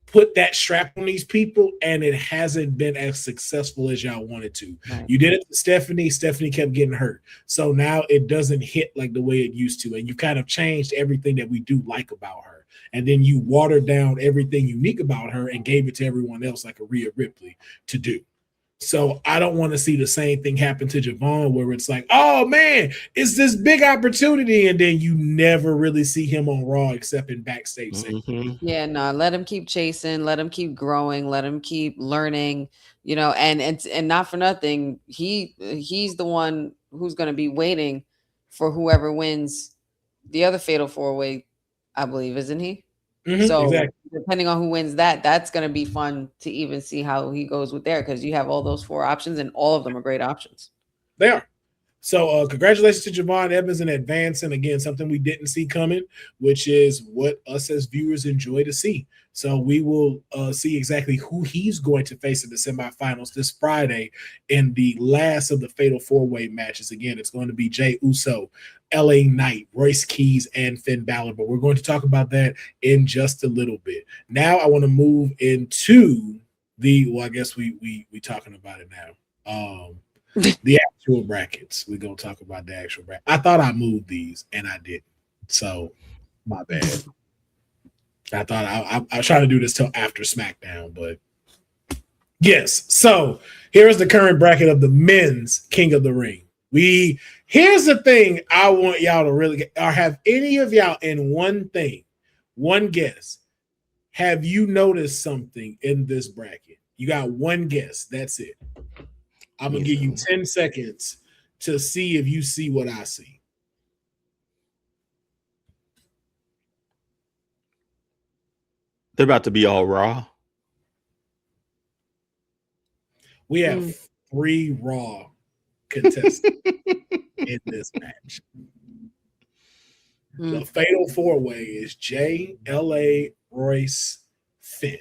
put that strap on these people, and it hasn't been as successful as y'all wanted to. Right. You did it to Stephanie. Stephanie kept getting hurt. So now it doesn't hit like the way it used to. And you kind of changed everything that we do like about her. And then you watered down everything unique about her and gave it to everyone else, like a Rhea Ripley, to do. So I don't want to see the same thing happen to Javon, where it's like, oh man, it's this big opportunity, and then you never really see him on Raw except in backstage. Mm-hmm. Yeah, no, let him keep chasing, let him keep growing, let him keep learning, you know, and not for nothing, he's the one who's going to be waiting for whoever wins the other Fatal 4-Way, I believe, isn't he? Mm-hmm, so exactly. Depending on who wins that, that's going to be fun to even see how he goes with there, because you have all those 4 options, and all of them are great options. They are. So congratulations to Javon Evans in advance. And again, something we didn't see coming, which is what us as viewers enjoy to see. So we will see exactly who he's going to face in the semifinals this Friday in the last of the Fatal 4-Way matches. Again, it's going to be Jey Uso, LA Knight, Royce Keys, and Finn Balor. But we're going to talk about that in just a little bit. Now I want to move into I guess we talking about it now. The actual brackets. We're going to talk about the actual bracket. I thought I moved these, and I didn't. So, my bad. I thought I was trying to do this till after SmackDown, but yes. So, here's the current bracket of the men's King of the Ring. Here's the thing I want y'all to really get, or have any of y'all in one guess. Have you noticed something in this bracket? You got one guess. That's it. I'm going to give you 10 seconds to see if you see what I see. They're about to be all Raw. We have 3 Raw contestants in this match. The Fatal 4-Way is Jey, LA, Royce, Finn.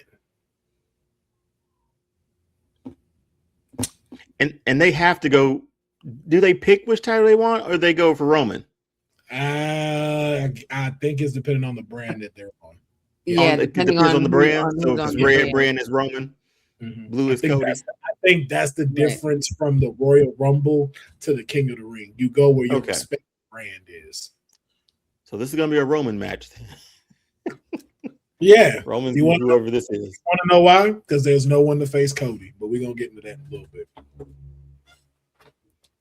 And they have to go. Do they pick which title they want, or they go for Roman? I think it's depending on the brand that they're on. Yeah, it depends on the brand. So if it's red brand is Roman, blue is Cody. I think that's the difference from the Royal Rumble to the King of the Ring. You go where your respective brand is. So this is gonna be a Roman match. Yeah, Roman's whoever this is. You want to know why? Because there's no one to face Cody, but we're gonna get into that in a little bit.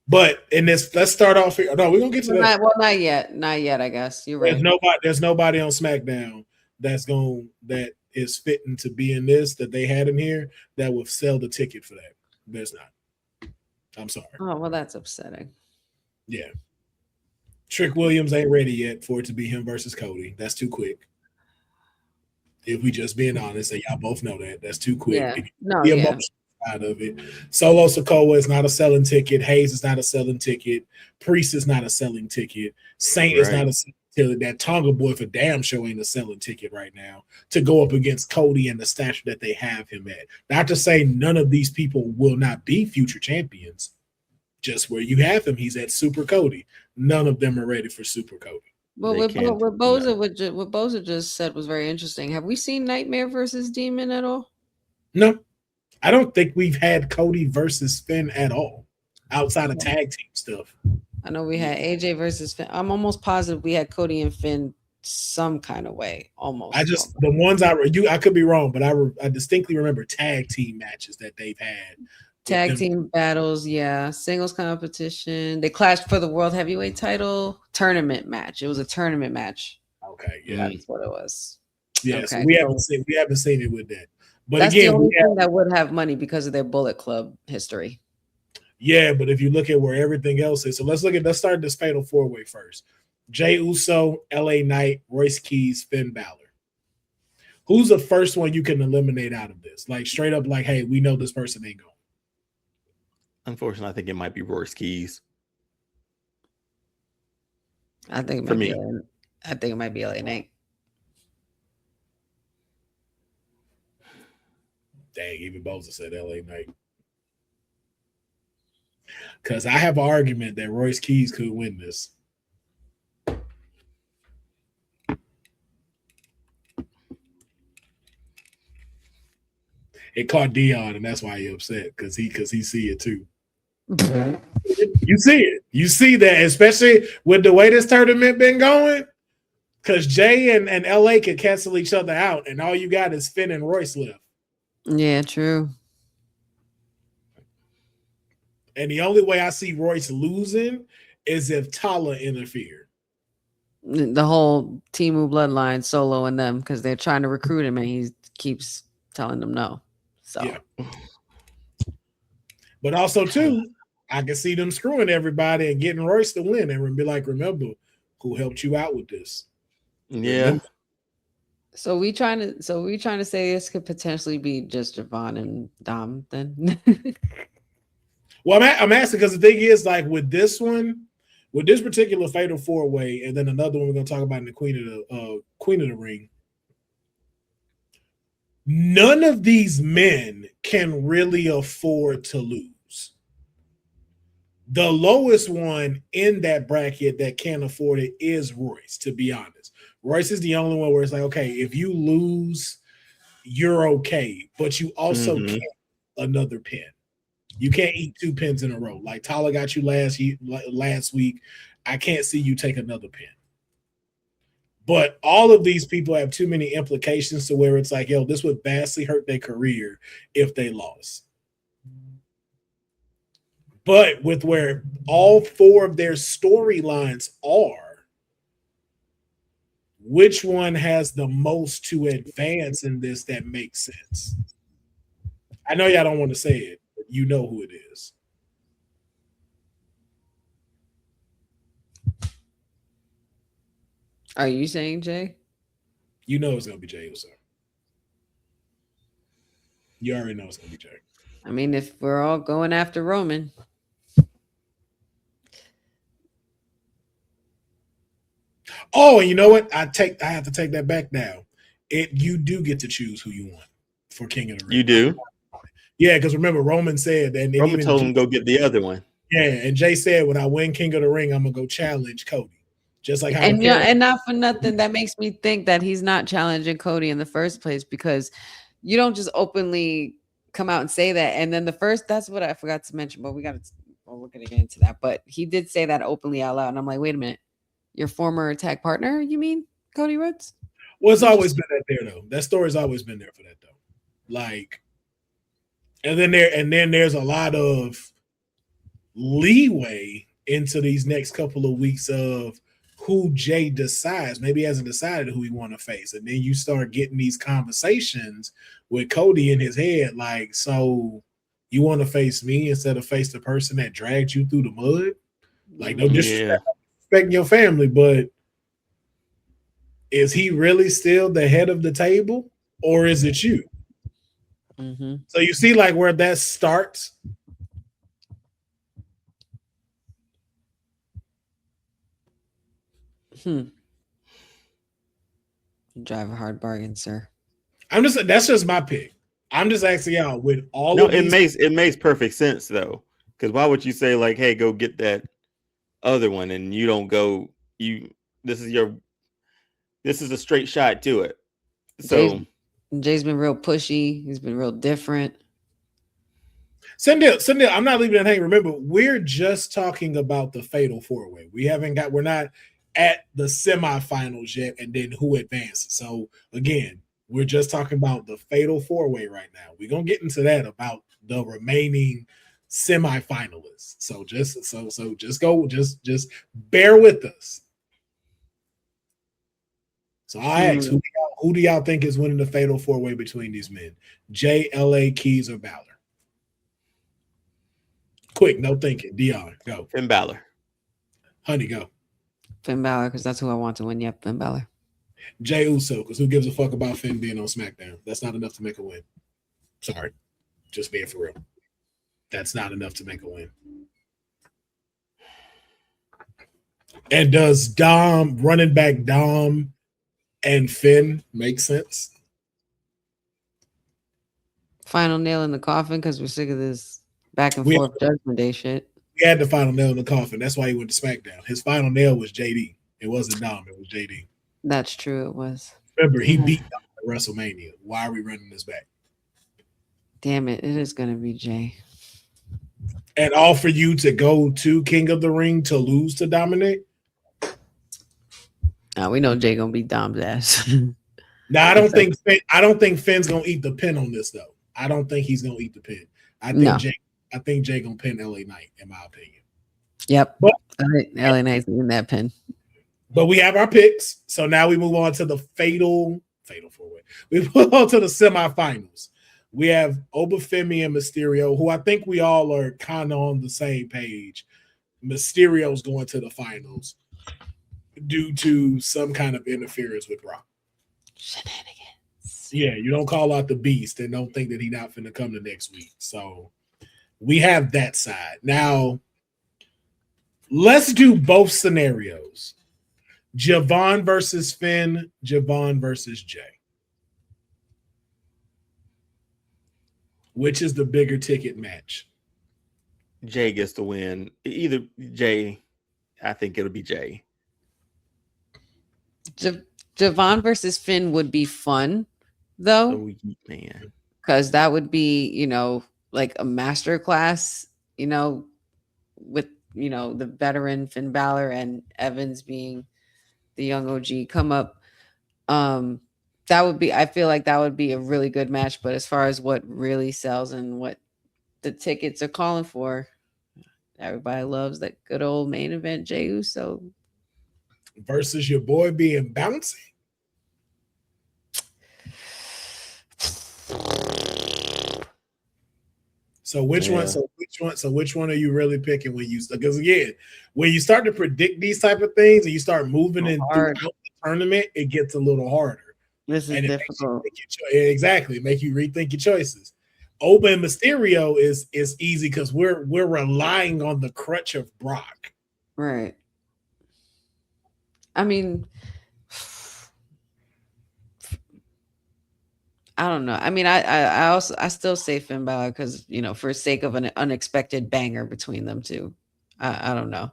But in this, let's start off here. No, we're gonna get to that. Well, not yet. Not yet, I guess. You're right. There's nobody on SmackDown that is fitting to be in this that they had in here that will sell the ticket for that. There's not. I'm sorry. Oh, well, that's upsetting. Yeah. Trick Williams ain't ready yet for it to be him versus Cody. That's too quick. If we just being honest, and y'all both know that's too quick. Yeah. The emotional side of it. Solo Sikoa is not a selling ticket. Hayes is not a selling ticket. Priest is not a selling ticket. Saint is not a selling ticket. That Tonga boy for damn sure ain't a selling ticket right now to go up against Cody and the stature that they have him at. Not to say none of these people will not be future champions. Just where you have him, he's at Super Cody. None of them are ready for Super Cody. Well, what Boza just said was very interesting. Have we seen Nightmare versus Demon at all? No. I don't think we've had Cody versus Finn at all outside of tag team stuff. I know we had AJ versus Finn. I'm almost positive we had Cody and Finn some kind of way. Almost. The ones I could be wrong, but I distinctly remember tag team matches that they've had. Tag team battles, yeah. Singles competition. They clashed for the World Heavyweight title. Tournament match. It was a tournament match. Okay, yeah, that's what it was. Yeah, okay, so we haven't seen it with that. But that's again, the only thing that would have money because of their Bullet Club history. Yeah, but if you look at where everything else is, so let's start this fatal 4-way first. Jey Uso, LA Knight, Royce Keys, Finn Balor. Who's the first one you can eliminate out of this? Like straight up, like, hey, we know this person ain't going. Unfortunately, I think it might be Royce Keys. I think it might be LA Knight. Dang, even Boza said LA Knight. Because I have an argument that Royce Keys could win this. It caught Dion, and that's why he upset, because he see it too. You see it. You see that, especially with the way this tournament been going, because Jay and LA can cancel each other out, and all you got is Finn and Royce left. Yeah, true. And the only way I see Royce losing is if Tala interfered. The whole Temu bloodline, Solo and them, because they're trying to recruit him, and he keeps telling them no. So, yeah. But also too, I can see them screwing everybody and getting Royce to win, and be like, "Remember who helped you out with this?" Yeah. Remember? So we trying to say this could potentially be just Javon and Dom then. Well, I'm asking because the thing is, like with this particular fatal 4-way, and then another one we're gonna talk about in the Queen of the Ring. None of these men can really afford to lose. The lowest one in that bracket that can't afford it is Royce, to be honest. Royce is the only one where it's like, okay, if you lose, you're okay, but you also can't another pin. You can't eat 2 pins in a row. Like Tyler got you last week. I can't see you take another pin. But all of these people have too many implications to where it's like, yo, this would vastly hurt their career if they lost. But with where all 4 of their storylines are, which one has the most to advance in this that makes sense? I know y'all don't want to say it, but you know who it is. Are you saying Jay? You know it's going to be Jey Uso. You already know it's going to be Jay. I mean, if we're all going after Roman. Oh, and you know what? I have to take that back now. You do get to choose who you want for King of the Ring. You do? Yeah, because remember, Roman said, and Roman told him go get the other one. Yeah, and Jay said, when I win King of the Ring, I'm gonna go challenge Cody. Just like how and not for nothing, that makes me think that he's not challenging Cody in the first place, because you don't just openly come out and say that. And then that's what I forgot to mention, but we're gonna get into that. But he did say that openly out loud, and I'm like, wait a minute, your former tag partner, you mean Cody Rhodes? Well, it's always been that there though. That story's always been there for that though. Like, and then there's a lot of leeway into these next couple of weeks of who Jay decides. Maybe he hasn't decided who he want to face, and then you start getting these conversations with Cody in his head, like, so you want to face me instead of face the person that dragged you through the mud? Like, no disrespect, respecting your family, but is he really still the head of the table, or is it you? Mm-hmm. So you see, like, where that starts. You drive a hard bargain, sir. That's just my pick. I'm just asking y'all with all. No, of these, it makes perfect sense though, because why would you say like, hey, go get that other one, and you don't go? This is a straight shot to it. So Jay's been real pushy. He's been real different. Sendil, I'm not leaving it hanging. Remember, we're just talking about the fatal four-way. We're not at the semifinals yet, and then who advances. So again, we're just talking about the fatal four-way right now. We're gonna get into that about the remaining semifinalists. So just bear with us. So I ask, who do y'all think is winning the fatal four-way between these men? Jay, LA, Keys, or Balor? Quick, no thinking. Dion, go. Finn Balor. Honey, go. Finn Balor, because that's who I want to win. Yep, Finn Balor. Jay Uso, because who gives a fuck about Finn being on SmackDown? That's not enough to make a win. Sorry. Just being for real. That's not enough to make a win. And does running back Dom and Finn make sense? Final nail in the coffin, because we're sick of this back and forth Judgment Day shit. He had the final nail in the coffin. That's why he went to SmackDown. His final nail was JD. It wasn't Dom. It was JD. That's true. It was. Remember, he beat Dom at WrestleMania. Why are we running this back? Damn it. It is going to be Jay. And all for you to go to King of the Ring to lose to Dominic? We know Jay going to beat Dom's ass. Now, I don't think Finn's going to eat the pin on this, though. I don't think he's going to eat the pin. I think Jay going to pin LA Knight, in my opinion. Yep. But LA Knight's in that pin. But we have our picks. So now we move on to the fatal four-way. We move on to the semifinals. We have Obafemi and Mysterio, who I think we all are kind of on the same page. Mysterio's going to the finals due to some kind of interference with Brock. Shenanigans. Yeah, you don't call out the beast and don't think that he's not finna come the next week. So we have that side. Now, let's do both scenarios. Javon versus Finn, Javon versus Jay. Which is the bigger ticket match? Jay gets the win. Either Jay, I think it'll be Jay. Javon versus Finn would be fun, though. Oh, man. Because that would be, like a master class, with, the veteran Finn Balor and Evans being the young OG come up. I feel like that would be a really good match. But as far as what really sells and what the tickets are calling for, everybody loves that good old main event Jey Uso versus your boy being bouncy. So which one are you really picking when you, because again, when you start to predict these type of things and you start moving in throughout the tournament, it gets a little harder. This is difficult. Make you rethink your choices. Oba and Mysterio is easy because we're relying on the crutch of Brock. Right. I mean, I don't know. I mean, I still say Finn Balor because, for sake of an unexpected banger between them two. I don't know.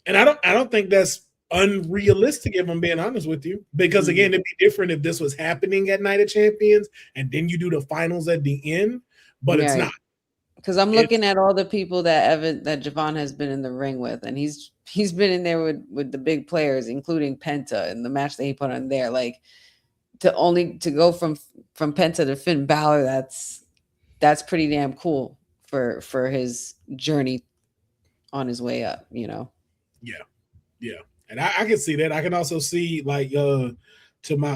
And I don't think that's unrealistic, if I'm being honest with you, because again, it'd be different if this was happening at Night of Champions and then you do the finals at the end, but it's not. Because I'm looking at all the people that Javon has been in the ring with, and he's been in there with the big players, including Penta, and the match that he put on there. Like to go from Penta to Finn Balor, that's pretty damn cool for his journey on his way up, Yeah. And I can see that. I can also see to my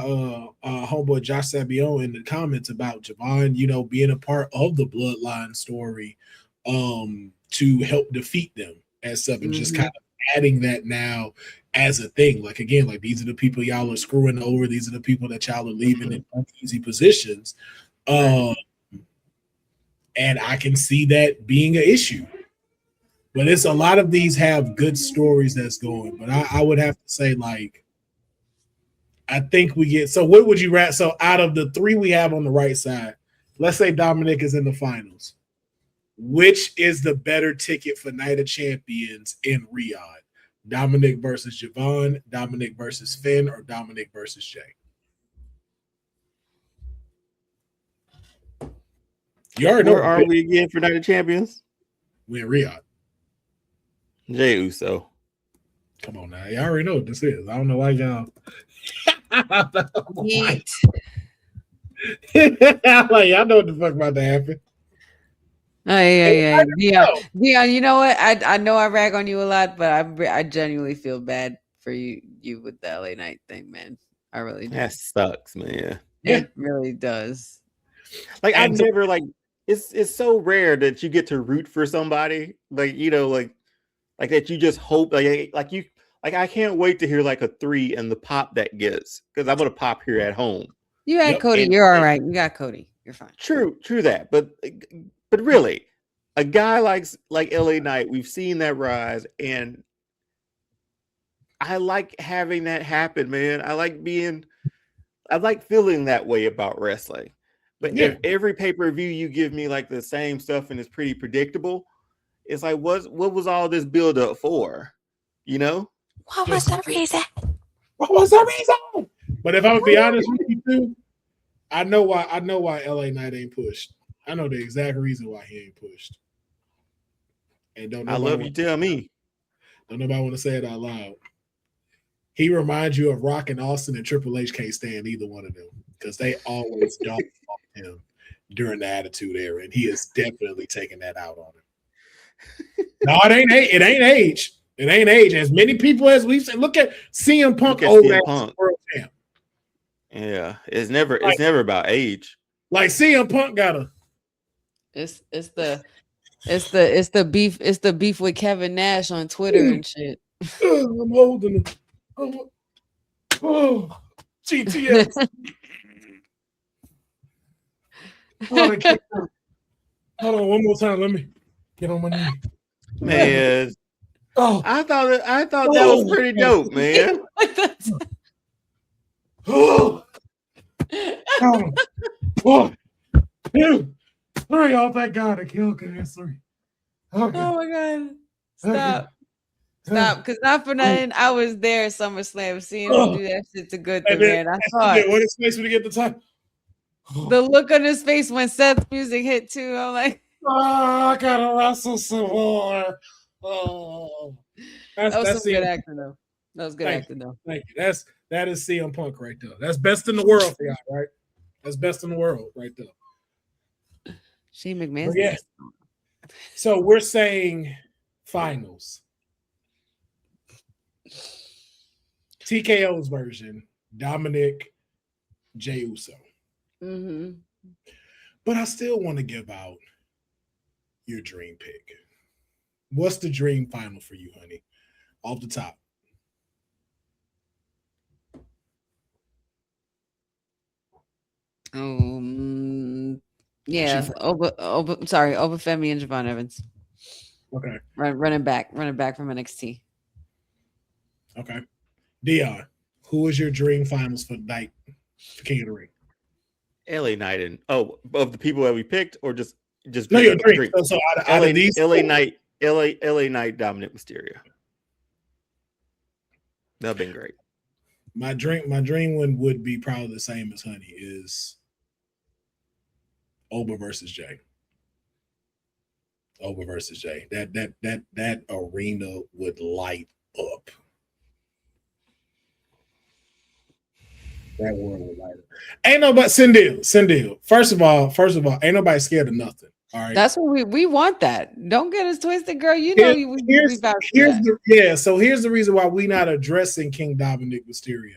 homeboy Josh Sabion in the comments about Javon, being a part of the bloodline story to help defeat them as such, and just kind of adding that now as a thing. Like again, like these are the people y'all are screwing over, these are the people that y'all are leaving in uneasy positions. And I can see that being an issue. But it's a lot of these have good stories that's going. But I would have to say, I think we get. So what would you rather? So out of the three we have on the right side, let's say Dominic is in the finals. Which is the better ticket for Night of Champions in Riyadh? Dominic versus Javon, Dominic versus Finn, or Dominic versus Jay? You already know Where are we again for Night of Champions? We're in Riyadh. Jey Uso. Come on now. You already know what this is. I don't know why y'all. Yeet. Like, y'all know what the fuck about to happen. Oh, yeah. Dion, you know what? I know I rag on you a lot, but I genuinely feel bad for you with the LA Knight thing, man. I really do. That sucks, man. It really does. Like, I've never, like, it's so rare that you get to root for somebody, like, you know, like that you just hope, like I can't wait to hear like a 3 and the pop that gets, because I'm gonna pop here at home. You had Cody, you're all right. You got Cody, you're fine. True that, but really, a guy like LA Knight, we've seen that rise, and I like having that happen, man. I like feeling that way about wrestling. But if every pay-per-view you give me like the same stuff and it's pretty predictable, it's like, what was all this build up for? You know? What was the reason? But if I would be honest with you too, I know why LA Knight ain't pushed. I know the exact reason why he ain't pushed. And don't I love you tell me. Don't nobody want to say it out loud. He reminds you of Rock and Austin, and Triple H can't stand either one of them because they always dog him during the Attitude Era, and he is definitely taking that out on him. No, it ain't age. It ain't age. As many people as we've said, look at CM Punk old ass world champ. Yeah, it's never about age. Like CM Punk got a. It's the beef with Kevin Nash on Twitter and shit. I'm holding it. Oh, GTS. Hold on, one more time. Let me get on my knee. Man. Oh, I thought that was pretty dope, man. Oh, 1, 2, 3. Oh, thank God, I killed cancer. Okay. Oh my God. Stop. Because not for nothing, I was there at SummerSlam seeing him do that shit to Gunter, man. I saw it. What is space when you get the time? The look on his face when Seth's music hit too. I'm like, I gotta wrestle some more. Oh, that was some good acting though. That was good acting though. Thank you. That is CM Punk right there. That's best in the world for y'all, right? That's best in the world right there. Shane McMahon. Yeah. So we're saying finals. TKO's version, Dominic, Jey Uso. Mm-hmm. But I still want to give out your dream pick. What's the dream final for you, honey? Off the top. Yeah. Over Femi and Javon Evans. Okay. Running back from NXT. Okay. Dion, who is your dream finals for night for King of the Ring? LA Knight and of the people that we picked, or just no, your dream. So out of these, LA Knight, Dominic Mysterio. That'd been great. My dream one would be probably the same as honey, is Oba versus Jay. Oba versus Jay. That arena would light up. That world would light up. Ain't nobody Sindil. First of all, ain't nobody scared of nothing. All right. That's what we want. That. Don't get us twisted, girl. You know So here's the reason why we're not addressing King Dominic Mysterio.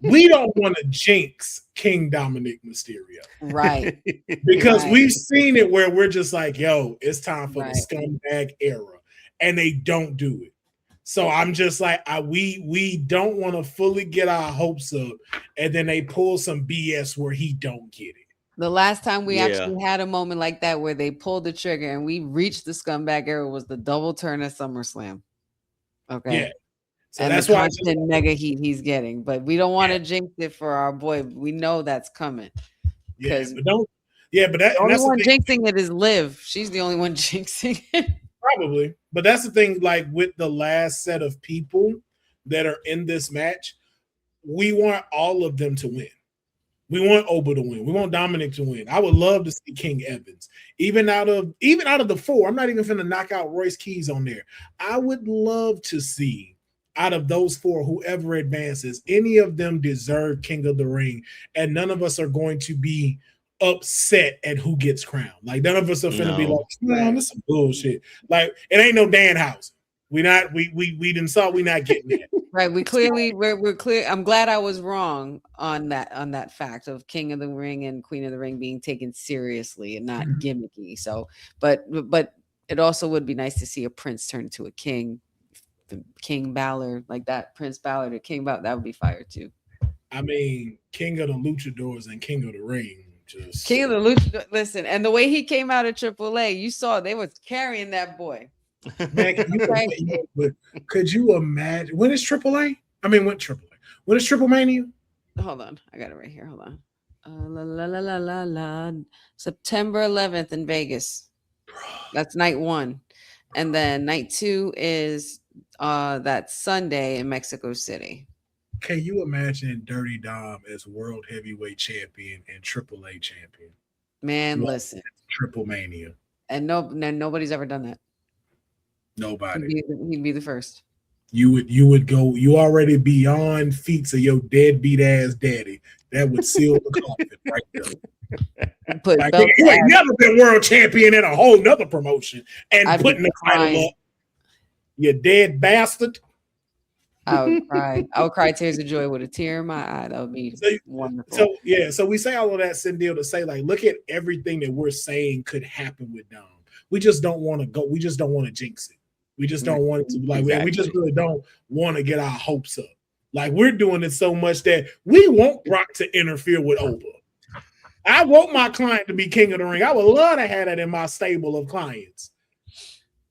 We don't want to jinx King Dominic Mysterio. Right. Because we've seen it where we're just like, yo, it's time for the scumbag era. And they don't do it. So I'm just like, we don't want to fully get our hopes up, and then they pull some BS where he don't get it. The last time we actually had a moment like that where they pulled the trigger and we reached the scumbag era was the double turn at SummerSlam. Okay. Yeah. So and that's the why constant mega heat he's getting, but we don't want to jinx it for our boy. We know that's coming. The only one jinxing it is Liv. She's the only one jinxing it. Probably. But that's the thing, like with the last set of people that are in this match, we want all of them to win. We want Oba to win. We want Dominic to win. I would love to see King Evans. Even out of the 4, I'm not even finna knock out Royce Keys on there. I would love to see out of those 4, whoever advances, any of them deserve King of the Ring, and none of us are going to be upset at who gets crowned. Like none of us are finna be like, man, this is some bullshit. Like it ain't no Danhausen. We didn't saw we not getting that. Right. We're clear. I'm glad I was wrong on that fact of King of the Ring and Queen of the Ring being taken seriously and not gimmicky. So, but it also would be nice to see a prince turn into a king, King Balor, like that Prince Balor to King Balor. That would be fire too. I mean, King of the Luchadors and King of the Ring. Just King of the Luchadors. Listen, and the way he came out of AAA, you saw they was carrying that boy. Man, could you imagine when is AAA? I mean, when AAA? When is Triple Mania? Hold on, I got it right here. Hold on. September 11th in Vegas. That's night 1, and then night 2 is that Sunday in Mexico City. Can you imagine Dirty Dom as World Heavyweight Champion and AAA Champion? Man, listen, Triple Mania, and nobody's ever done that. Nobody. He'd be the first. You would go. You already beyond feats of your deadbeat ass daddy. That would seal the coffin right there. Like, you ain't never been world champion in a whole nother promotion and putting the title up. You dead bastard. I would cry. I would cry tears of joy with a tear in my eye. That would be wonderful. So we say all of that, Cynthia, to say like, look at everything that we're saying could happen with Dom. We just don't want to go. We just don't want to jinx it. We just don't want it to be like, we just really don't want to get our hopes up. Like we're doing it so much that we want Brock to interfere with Oba. I want my client to be King of the Ring. I would love to have that in my stable of clients.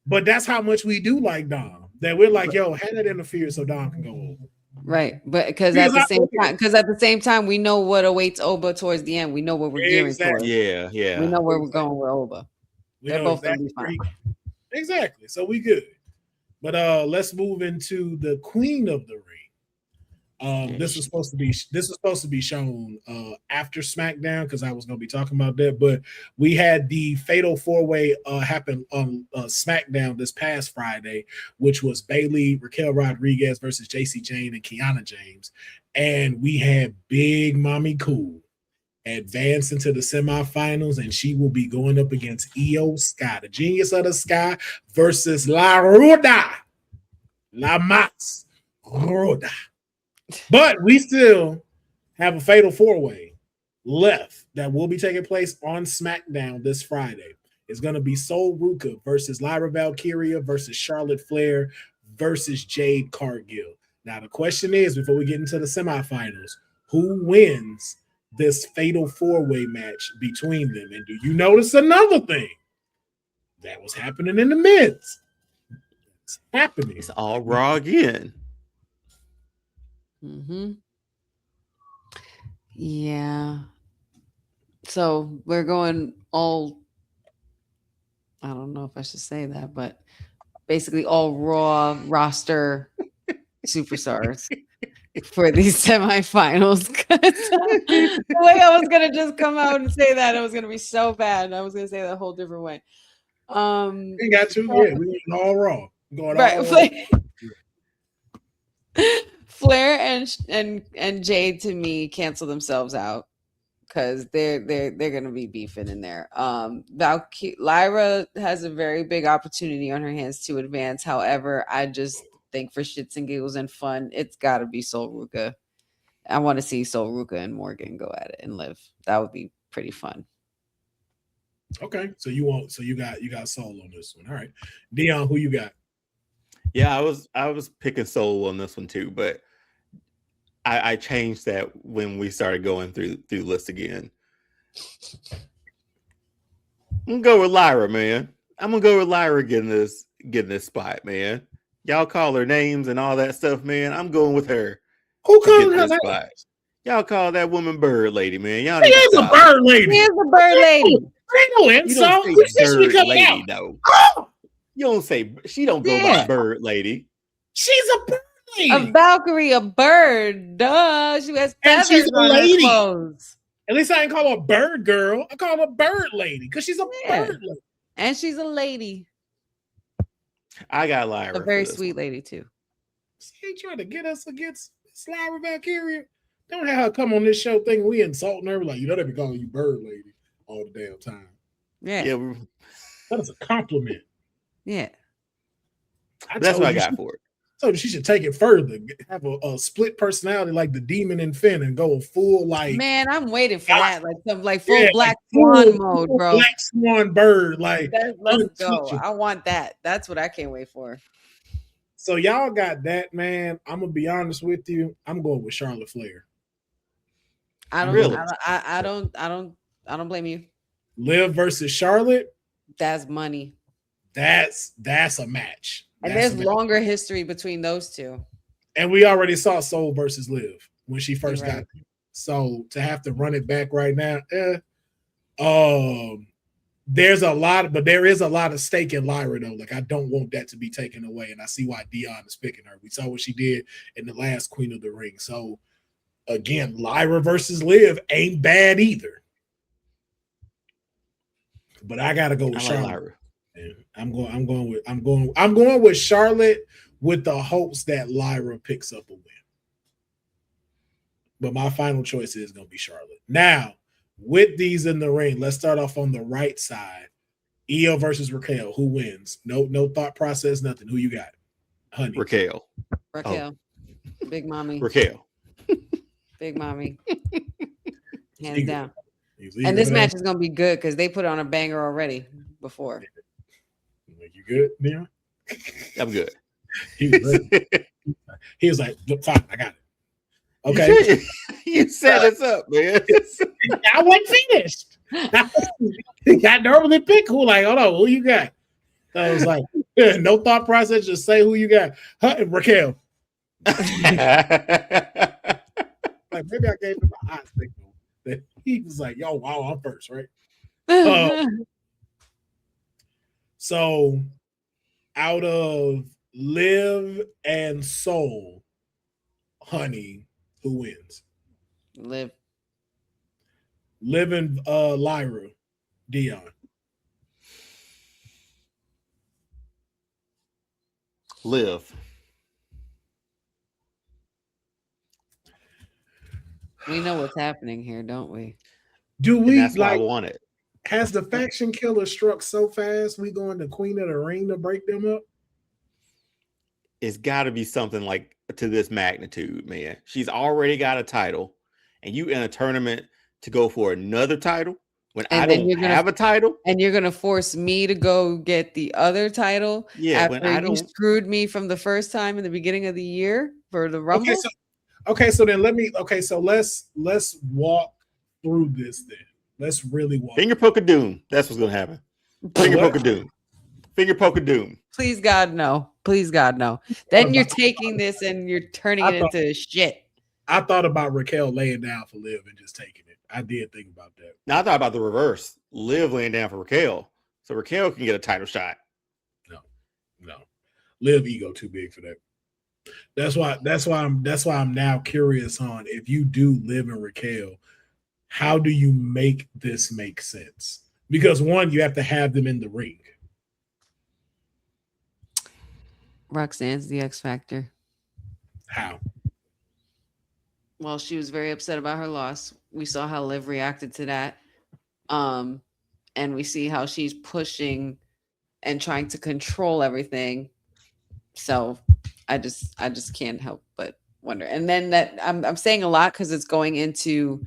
But that's how much we do like Dom. That we're like, yo, have that interfere so Dom can go over. Right, but because at the same time, we know what awaits Oba towards the end. We know what we're gearing towards. Yeah. We know where we're going with Oba. They're both gonna be fine. Exactly. So we good. But let's move into the Queen of the Ring. This was supposed to be shown after SmackDown because I was going to be talking about that. But we had the Fatal 4-Way happen on SmackDown this past Friday, which was Bayley, Raquel Rodriguez versus JC Jane and Kiana James, and we had Big Mommy Cool advance into the semifinals, and she will be going up against Io Sky, the Genius of the Sky, versus La Ruda, La Mas Ruda. But we still have a Fatal 4-Way left that will be taking place on SmackDown this Friday. It's going to be Sol Ruka versus Lyra Valkyria versus Charlotte Flair versus Jade Cargill. Now, the question is, before we get into the semifinals, who wins this Fatal 4-Way match between them? And do you notice another thing that was happening in the midst? It's happening. It's all Raw again. Yeah. So we're going all, I don't know if I should say that, but basically all Raw roster superstars for these semifinals. The way I was gonna just come out and say that, it was gonna be so bad. I was gonna say that a whole different way. We got to, yeah, we went all Raw. Going all Flair and Jade to me cancel themselves out because they're gonna be beefing in there. Lyra has a very big opportunity on her hands to advance. However, I just think for shits and giggles and fun, it's got to be Sol Ruka. I want to see Sol Ruka and Morgan go at it and live. That would be pretty fun. Okay, so you got Sol on this one. All right, Dion, who you got? Yeah, I was picking Sol on this one too, but I changed that when we started going through lists again. I'm gonna go with Lyra, man. I'm gonna go with Lyra getting this spot, man. Y'all call her names and all that stuff, man. I'm going with her. Who called her that? Y'all call that woman Bird Lady, man. Y'all she is a bird lady. She is a bird lady. You don't say Bird Lady, though. You don't say, she don't go by Bird Lady. She's a bird lady. A Valkyrie, a bird. Duh. She has feathers on her clothes. At least I didn't call her a bird girl. I call her a bird lady because she's a bird lady. And she's a lady. I got Lyra. A very sweet lady, too. She ain't trying to get us against Lyra Valkyria. Don't have her come on this show thinking we insulting her. Like, they be calling you bird lady all the damn time. Yeah. That is a compliment. Yeah. That's what I got for it. So she should take it further, have a split personality like the demon in Finn and go full like. Man, I'm waiting for that, like some full Black Swan mode, bro. Black Swan bird, like let's go. I want that. That's what I can't wait for. So y'all got that, man. I'm gonna be honest with you. I'm going with Charlotte Flair. I don't blame you. Liv versus Charlotte. That's money. That's a match. And there's longer history between those two. And we already saw Soul versus Liv when she first got there. So to have to run it back right now, there is a lot of stake in Lyra though. Like I don't want that to be taken away, and I see why Dion is picking her. We saw what she did in the last Queen of the Ring. So again, Lyra versus Liv ain't bad either. But I gotta go with Charlotte. I'm going with Charlotte with the hopes that Lyra picks up a win. But my final choice is going to be Charlotte. Now, with these in the ring, let's start off on the right side. Io versus Raquel. Who wins? No thought process, nothing. Who you got? Honey. Raquel. Big mommy. Raquel. Big mommy. Hands down. And this match is going to be good because they put on a banger already before. You good, Neon? I'm good. He was like, fine, I got it. Okay. You set us up, man. I wasn't finished. I normally pick who, like, hold on, who you got? I was like, no thought process, just say who you got. Raquel. Like, maybe I gave him a hot signal that he was like, yo, wow, I'm first, right? So out of Liv and Soul, Honey, who wins? Liv and Lyra, Dion. Liv. We know what's happening here, don't we? Do we? And that's why I want it. Has the faction killer struck so fast we going to Queen of the Ring to break them up? It's got to be something like to this magnitude, man. She's already got a title, and you in a tournament to go for another title when I don't have a title, and you're gonna force me to go get the other title. Yeah, after you screwed me from the first time in the beginning of the year for the Rumble. So then let's walk through this then. Let's really walk. Finger poke of doom. That's what's gonna happen. Finger poke of doom. Finger poke of doom. Please God, no. Please God, no. Then you're taking this and you're turning it into shit. I thought about Raquel laying down for Liv and just taking it. I did think about that. Now I thought about the reverse. Liv laying down for Raquel, so Raquel can get a title shot. No. Liv ego too big for that. That's why I'm now curious on if you do Liv and Raquel, how do you make this make sense? Because one, you have to have them in the ring. Roxanne's the X Factor. How? Well, she was very upset about her loss. We saw how Liv reacted to that. And we see how she's pushing and trying to control everything. So I just can't help but wonder. And then that I'm saying a lot because it's going into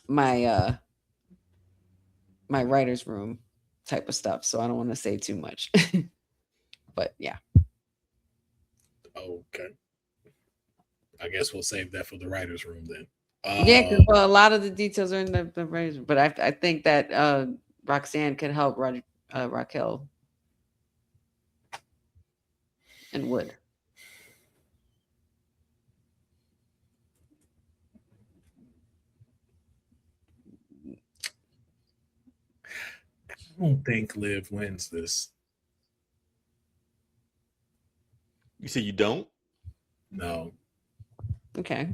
my my writer's room type of stuff. So I don't want to say too much. But yeah. Okay. I guess we'll save that for the writer's room then. Yeah, because a lot of the details are in the writer's room. But I think that Roxanne could help Raquel and would. I don't think Liv wins this. You said you don't? No. Okay.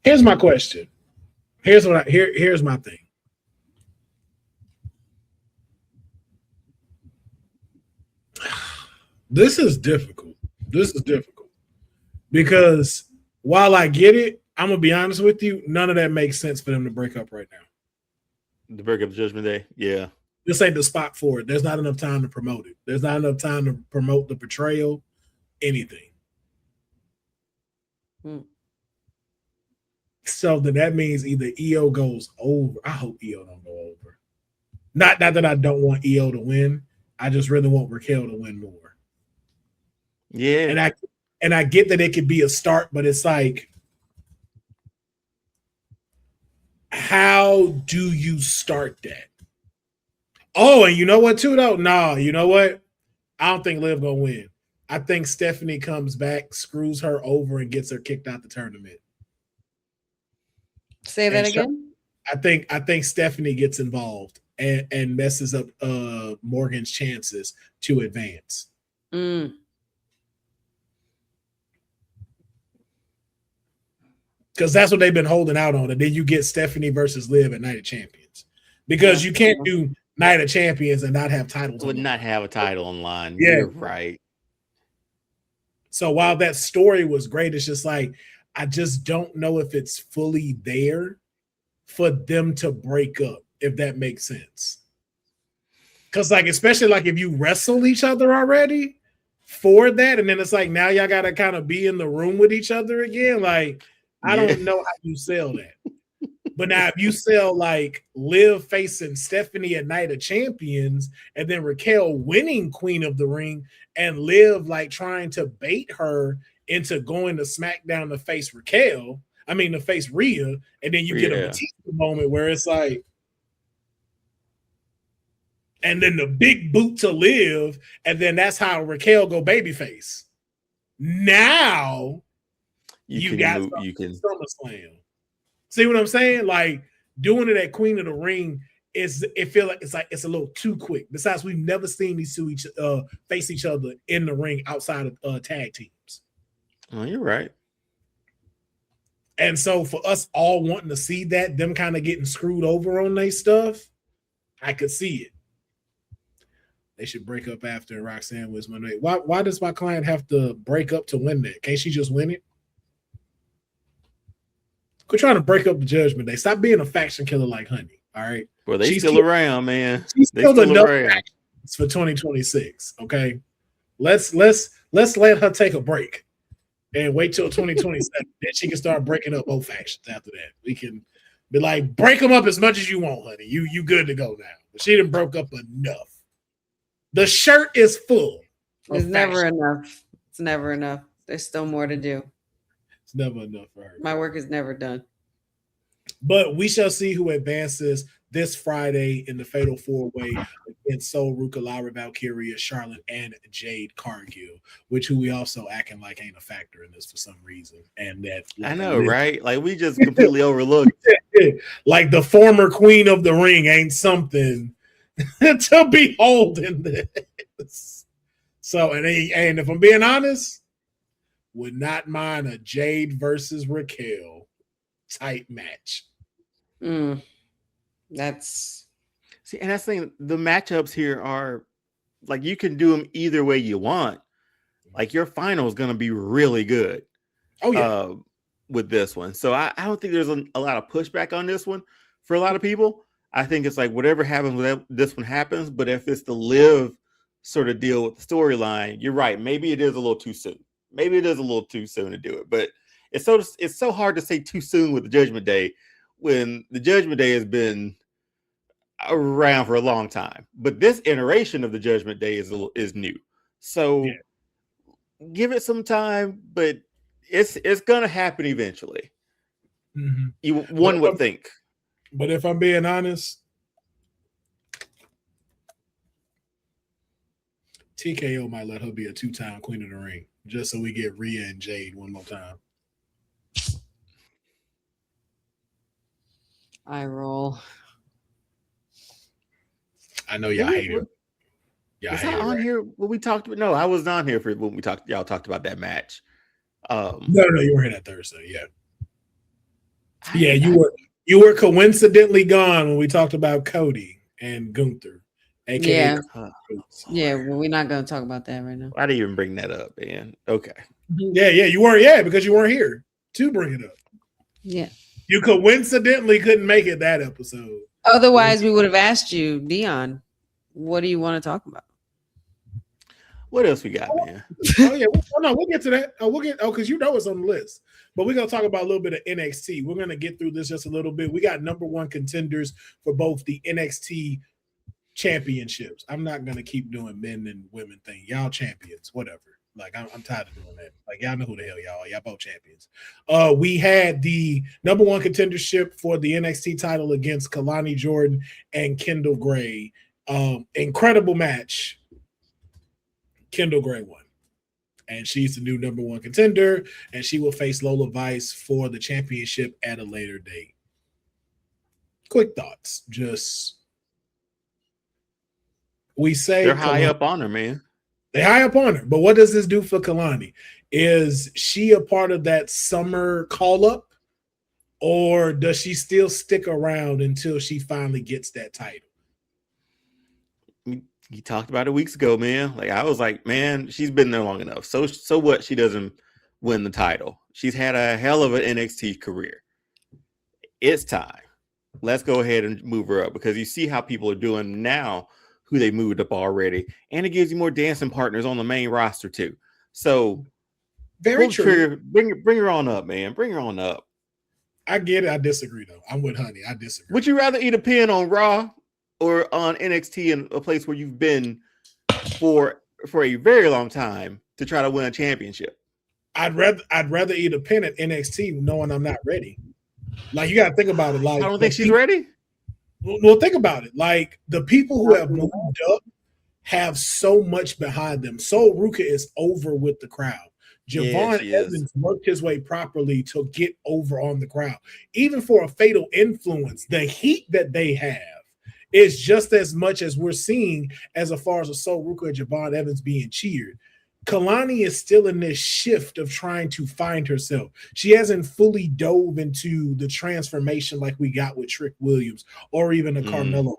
Here's my question. Here's my thing. This is difficult. Because while I get it, I'm gonna be honest with you, none of that makes sense for them to break up right now. The break up Judgment Day, yeah. This ain't the spot for it. There's not enough time to promote it. There's not enough time to promote the betrayal, anything. So then that means either EO goes over. I hope EO don't go over. Not that I don't want EO to win. I just really want Raquel to win more. Yeah. And I get that it could be a start, but it's like, how do you start that? Oh, and you know what, too, though? Nah, you know what? I don't think Liv gonna win. I think Stephanie comes back, screws her over, and gets her kicked out the tournament. Say that again? I think Stephanie gets involved and messes up Morgan's chances to advance. Because that's what they've been holding out on. And then you get Stephanie versus Liv at Night of Champions. Because you can't do Night of Champions and not have titles. Would not have a title online. Yeah. You're right. So while that story was great, it's just like, I just don't know if it's fully there for them to break up, if that makes sense. Because, like, especially like if you wrestle each other already for that, and then it's like now y'all got to kind of be in the room with each other again. Like, I don't know how you sell that. But now if you sell like Liv facing Stephanie at Night of Champions and then Raquel winning Queen of the Ring and Liv like trying to bait her into going to SmackDown to face to face Rhea, and then you get a Batista moment where it's like, and then the big boot to Liv, and then that's how Raquel go babyface. Now you got SummerSlam. See what I'm saying? Like doing it at Queen of the Ring it feel like it's a little too quick. Besides, we've never seen these two face each other in the ring outside of tag teams. Oh, you're right. And so for us all wanting to see that, them kind of getting screwed over on their stuff, I could see it. They should break up after Roxanne was Monday. Why does my client have to break up to win that? Can't she just win it? Quit trying to break up the Judgment Day. Stop being a faction killer like Honey. All right. Well, she's still around, man. She's still enough factions for 2026. Okay. Let's let her take a break and wait till 2027. Then she can start breaking up both factions after that. We can be like, break them up as much as you want, honey. You good to go now. But she done broke up enough. The shirt is full. It's never enough. It's never enough. There's still more to do. It's never enough for her. My work is never done. But we shall see who advances this Friday in the Fatal 4-Way against Sol Ruka, Lara Valkyria, Charlotte, and Jade Cargill, who we also acting like ain't a factor in this for some reason. And that I know, right? Like we just completely overlooked. Like the former Queen of the Ring ain't something to behold in this. So, and if I'm being honest, would not mind a Jade versus Raquel type match. That's and that's the thing. The matchups here are like you can do them either way you want. Like your final is going to be really good. Oh yeah, with this one. So I don't think there's a lot of pushback on this one for a lot of people. I think it's like whatever happens with this one happens. But if it's the Liv sort of deal with the storyline, you're right. Maybe it is a little too soon. Maybe it is a little too soon to do it. But it's so hard to say too soon with the Judgment Day when the Judgment Day has been around for a long time. But this iteration of the Judgment Day is new. So give it some time, but it's gonna happen eventually. Mm-hmm. One would think. But if I'm being honest, TKO might let her be a 2-time Queen of the Ring just so we get Rhea and Jade one more time. I roll. I know y'all hate it. Was I on here when we talked about? No, I was on here for when y'all talked about that match. No, you were here that Thursday. Yeah. Yeah, you were coincidentally gone when we talked about Cody and Gunter, aka Yeah, well, we're not going to talk about that right now. Why do you even bring that up, man? Okay. Yeah, you weren't. Yeah, because you weren't here to bring it up. Yeah. You coincidentally couldn't make it that episode. Otherwise, we would have asked you, Dion, what do you want to talk about? What else we got, man? We'll get to that. Because you know it's on the list. But we're going to talk about a little bit of NXT. We're going to get through this just a little bit. We got number one contenders for both the NXT championships. I'm not going to keep doing men and women thing. Y'all champions, whatever. Like, I'm tired of doing that. Like, y'all know who the hell y'all are. Y'all both champions. We had the number one contendership for the NXT title against Kalani Jordan and Kendall Gray. Incredible match. Kendall Gray won. And she's the new number one contender, and she will face Lola Vice for the championship at a later date. Quick thoughts. We say they're high up on her, man. They're high up on her. But what does this do for Kalani? Is she a part of that summer call-up, or does she still stick around until she finally gets that title? You talked about it weeks ago, man. Like, I was like, man, she's been there long enough. So what? She doesn't win the title. She's had a hell of an NXT career. It's time. Let's go ahead and move her up, because you see how people are doing now, who they moved up already, and it gives you more dancing partners on the main roster too. So, very true. Bring her on up, man. Bring her on up. I get it. I disagree though. I'm with Honey. I disagree. Would you rather eat a pin on Raw or on NXT, in a place where you've been for a very long time to try to win a championship? I'd rather eat a pin at NXT knowing I'm not ready. Like, you got to think about it. Like, I don't think she's ready. Well, think about it. Like, the people who have moved up have so much behind them. So Ruka is over with the crowd. Javon Evans worked his way properly to get over on the crowd. Even for a Fatal Influence, the heat that they have is just as much as we're seeing as far as a Sol Ruka and Javon Evans being cheered. Kalani is still in this shift of trying to find herself. She hasn't fully dove into the transformation like we got with Trick Williams or even a Carmelo.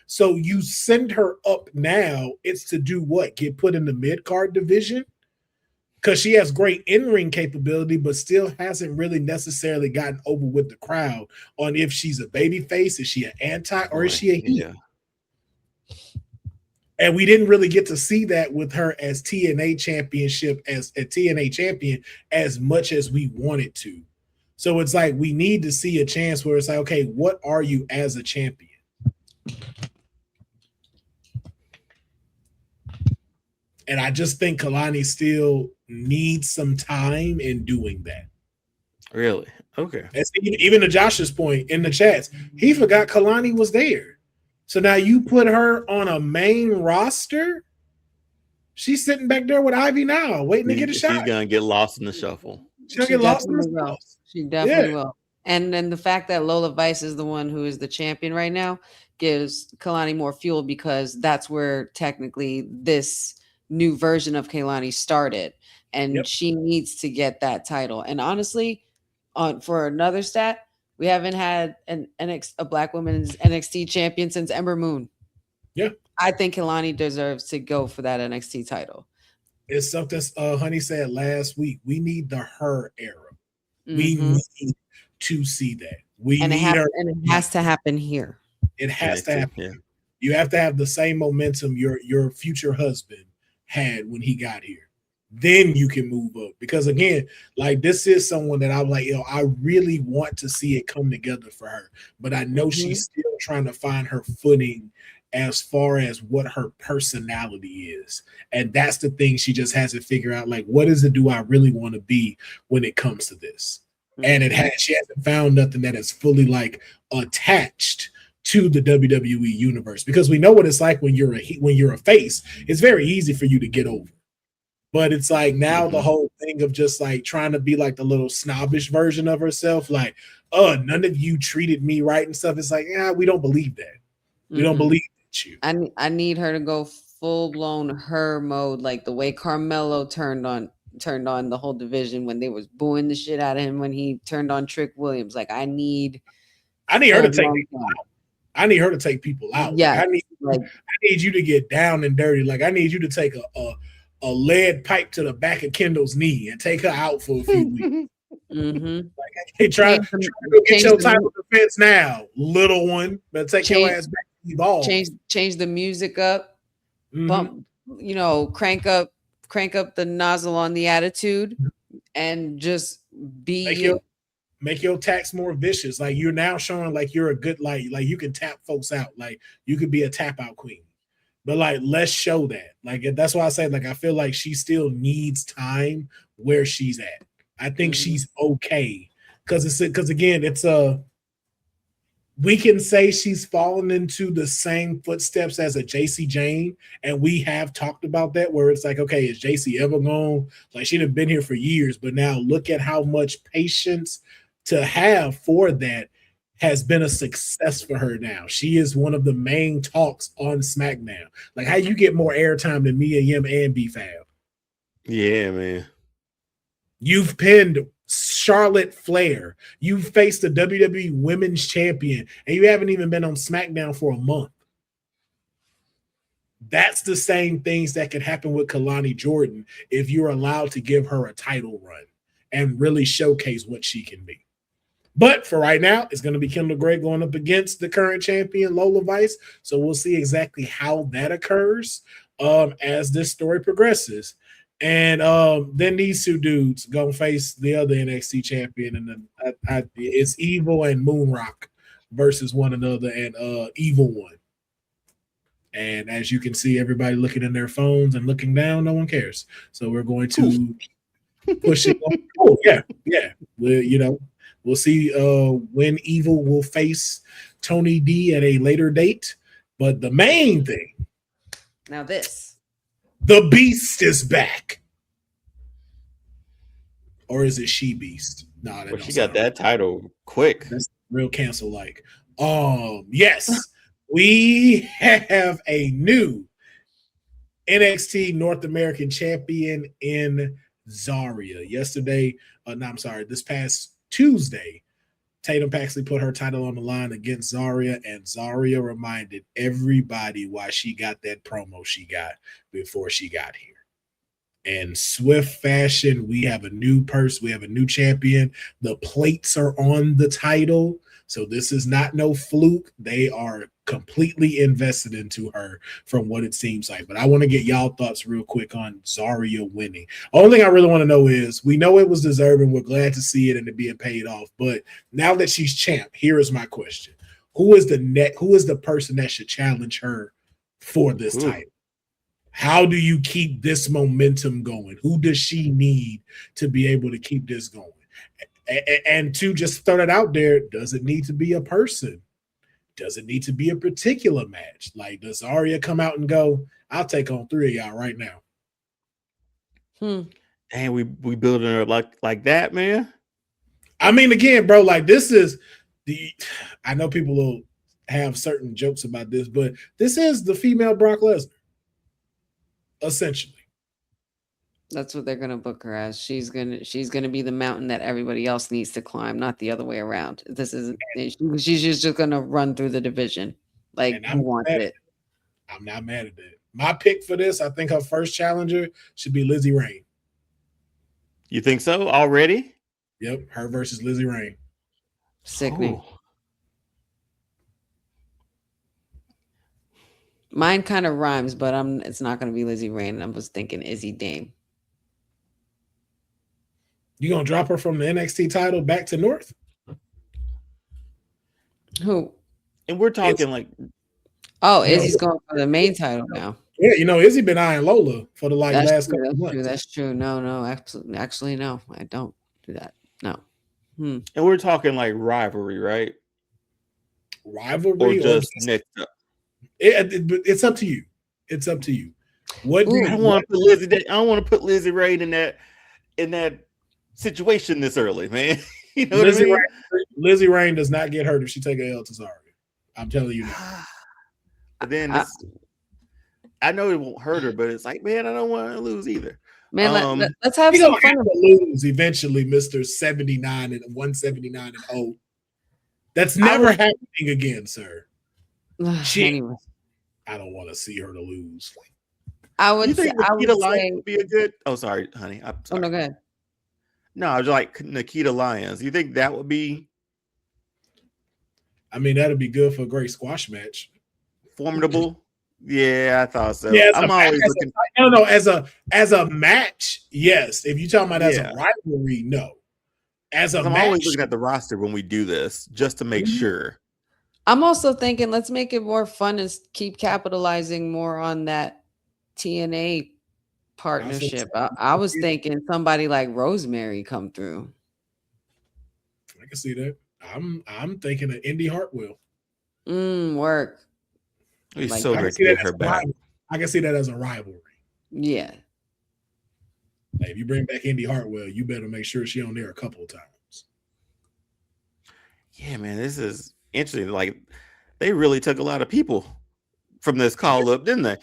So you send her up now, it's to do what? Get put in the mid-card division? Because she has great in-ring capability, but still hasn't really necessarily gotten over with the crowd on if she's a baby face, is she an anti, or is she a heel? Yeah. And we didn't really get to see that with her as TNA champion as much as we wanted to. So it's like we need to see a chance where it's like, okay, what are you as a champion? And I just think Kalani still needs some time in doing that. Really? Okay. Even to Josh's point in the chats, he forgot Kalani was there. So now you put her on a main roster. She's sitting back there with Ivy now, waiting to get a shot. She's gonna get lost in the shuffle. She definitely will. And then the fact that Lola Vice is the one who is the champion right now gives Kalani more fuel, because that's where technically this new version of Kalani started, and she needs to get that title. And honestly, for another stat, we haven't had a Black women's NXT champion since Ember Moon. Yeah, I think Kalani deserves to go for that NXT title. It's something Honey said last week. We need the her era. We need to see that. It has to happen here. It has to happen. Yeah. You have to have the same momentum your future husband had when he got here. Then you can move up, because again, like, this is someone that I'm like, I really want to see it come together for her, but I know she's still trying to find her footing as far as what her personality is, and that's the thing she just hasn't figured out. Like, what is it do I really want to be when it comes to this? And she hasn't found nothing that is fully like attached to the WWE universe, because we know what it's like when you're a face. It's very easy for you to get over. But it's like now the whole thing of just like trying to be like the little snobbish version of herself, like, none of you treated me right and stuff. It's like, we don't believe that. We don't believe that you. I need her to go full blown her mode, like the way Carmelo turned on turned on the whole division when they was booing the shit out of him when he turned on Trick Williams. Like, I need her to take people out. I need her to take people out. Yeah, I need you to get down and dirty. Like, I need you to take a lead pipe to the back of Kendall's knee and take her out for a few weeks. Like, hey, try to get your title defense now, little one. But take your ass back to the ball. Change the music up. Bump, crank up the nozzle on the attitude, and just make your attacks more vicious. Like, you're now showing like you're a good like you can tap folks out. Like, you could be a tap out queen. But like, let's show that. Like, that's why I say, like, I feel like she still needs time where she's at. I think she's okay because again, it's we can say she's fallen into the same footsteps as a JC Jane, and we have talked about that, where it's like, okay, is JC ever gone? Like, she'd have been here for years, but now look at how much patience to have for that has been a success for her now. She is one of the main talks on SmackDown. Like, how you get more airtime than Mia Yim and B-Fab? Yeah, man. You've pinned Charlotte Flair. You faced the WWE Women's Champion, and you haven't even been on SmackDown for a month. That's the same things that can happen with Kalani Jordan if you're allowed to give her a title run and really showcase what she can be. But for right now, it's going to be Kendall Gray going up against the current champion, Lola Vice. So we'll see exactly how that occurs as this story progresses. And then these two dudes gonna face the other NXT champion, and then it's Evil and Moonrock versus one another, and Evil won. And as you can see, everybody looking in their phones and looking down, no one cares. So we're going to push it on. Oh yeah. We'll see when Evil will face Tony D at a later date. But the main thing, now the Beast is back. Or is it She Beast? No, well, she got that title quick. That's real cancel like. Yes, we have a new NXT North American champion in Zaria. This past Tuesday, Tatum Paxley put her title on the line against Zaria, and Zaria reminded everybody why she got that promo she got before she got here. In swift fashion, we have a new person, we have a new champion. The plates are on the title, so this is not no fluke. They are completely invested into her from what it seems like. But I want to get y'all thoughts real quick on Zaria winning. Only thing I really want to know is, we know it was deserving. We're glad to see it and it being paid off. But now that she's champ, here is my question. Who is the person that should challenge her for this title? How do you keep this momentum going? Who does she need to be able to keep this going? And to just throw it out there, does it need to be a person? Does it need to be a particular match? Like, does Zaria come out and go, I'll take on 3 of y'all right now? And we building her like that, man. I mean, again, bro, like, this is I know people will have certain jokes about this, but this is the female Brock Lesnar. Essentially. That's what they're gonna book her as. She's gonna be the mountain that everybody else needs to climb, not the other way around. She's just gonna run through the division. Like, who wants it? I'm not mad at that. My pick for this, I think her first challenger should be Lizzie Rain. You think so already? Yep, her versus Lizzie Rain. Sickening. Oh. Mine kind of rhymes, but it's not going to be Lizzie Rain. I was thinking Izzy Dame. You gonna drop her from the NXT title back to North? Who? And we're talking Izzy's going for the main title now. Yeah, Izzy been eyeing Lola for the last couple of months. That's true. No, actually, no, I don't do that. No. And we're talking like rivalry, right? Rivalry or just next up? It's up to you. It's up to you. What do you? I don't want to put Lizzie Rain in that situation this early, man. You know what I mean? Lizzie Rain does not get hurt if she take a L to Zaria. I'm telling you now. But then I know it won't hurt her, but it's like, man, I don't want to lose either. Man, let's have some fun. Lose eventually, Mr. 79 and 179 and 0. That's never happening again, sir. Anyway, I don't want to see her to lose. I would think Nikita Lyons would be a good. Oh, sorry, honey. I'm sorry. Oh, no, go ahead. No, I was like Nikita Lyons. You think that would be? I mean, that'd be good for a great squash match. Formidable. Yeah, I thought so. Yeah, I'm always looking. No, as a match, yes. If you're talking about as a rivalry, no. As a I'm match, always looking at the roster when we do this just to make sure. I'm also thinking let's make it more fun and keep capitalizing more on that TNA partnership. I was thinking somebody like Rosemary come through. I can see that. I'm thinking of Indy Hartwell. Work. It's Like, so great to get her back. I can see that as a rivalry. Yeah. Like, if you bring back Indy Hartwell, you better make sure she's on there a couple of times. Yeah, man, this is interesting. Like, they really took a lot of people from this call up, didn't they?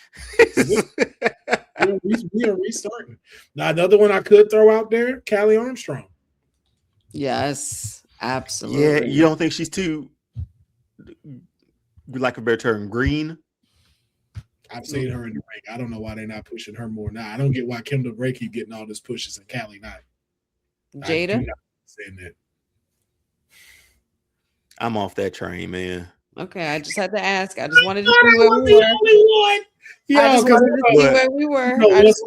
we are restarting. Now, another one I could throw out there, Callie Armstrong. Yes, absolutely. Yeah, you don't think she's too, like a better term, green? I've seen her in the ring. I don't know why they're not pushing her more now. I don't get why Kendall Gray keep getting all this pushes and Callie not. Jada? Saying that. I'm off that train, man. Okay, I just had to ask. I just wanted to see where we were. I just wanted to see where we were. I just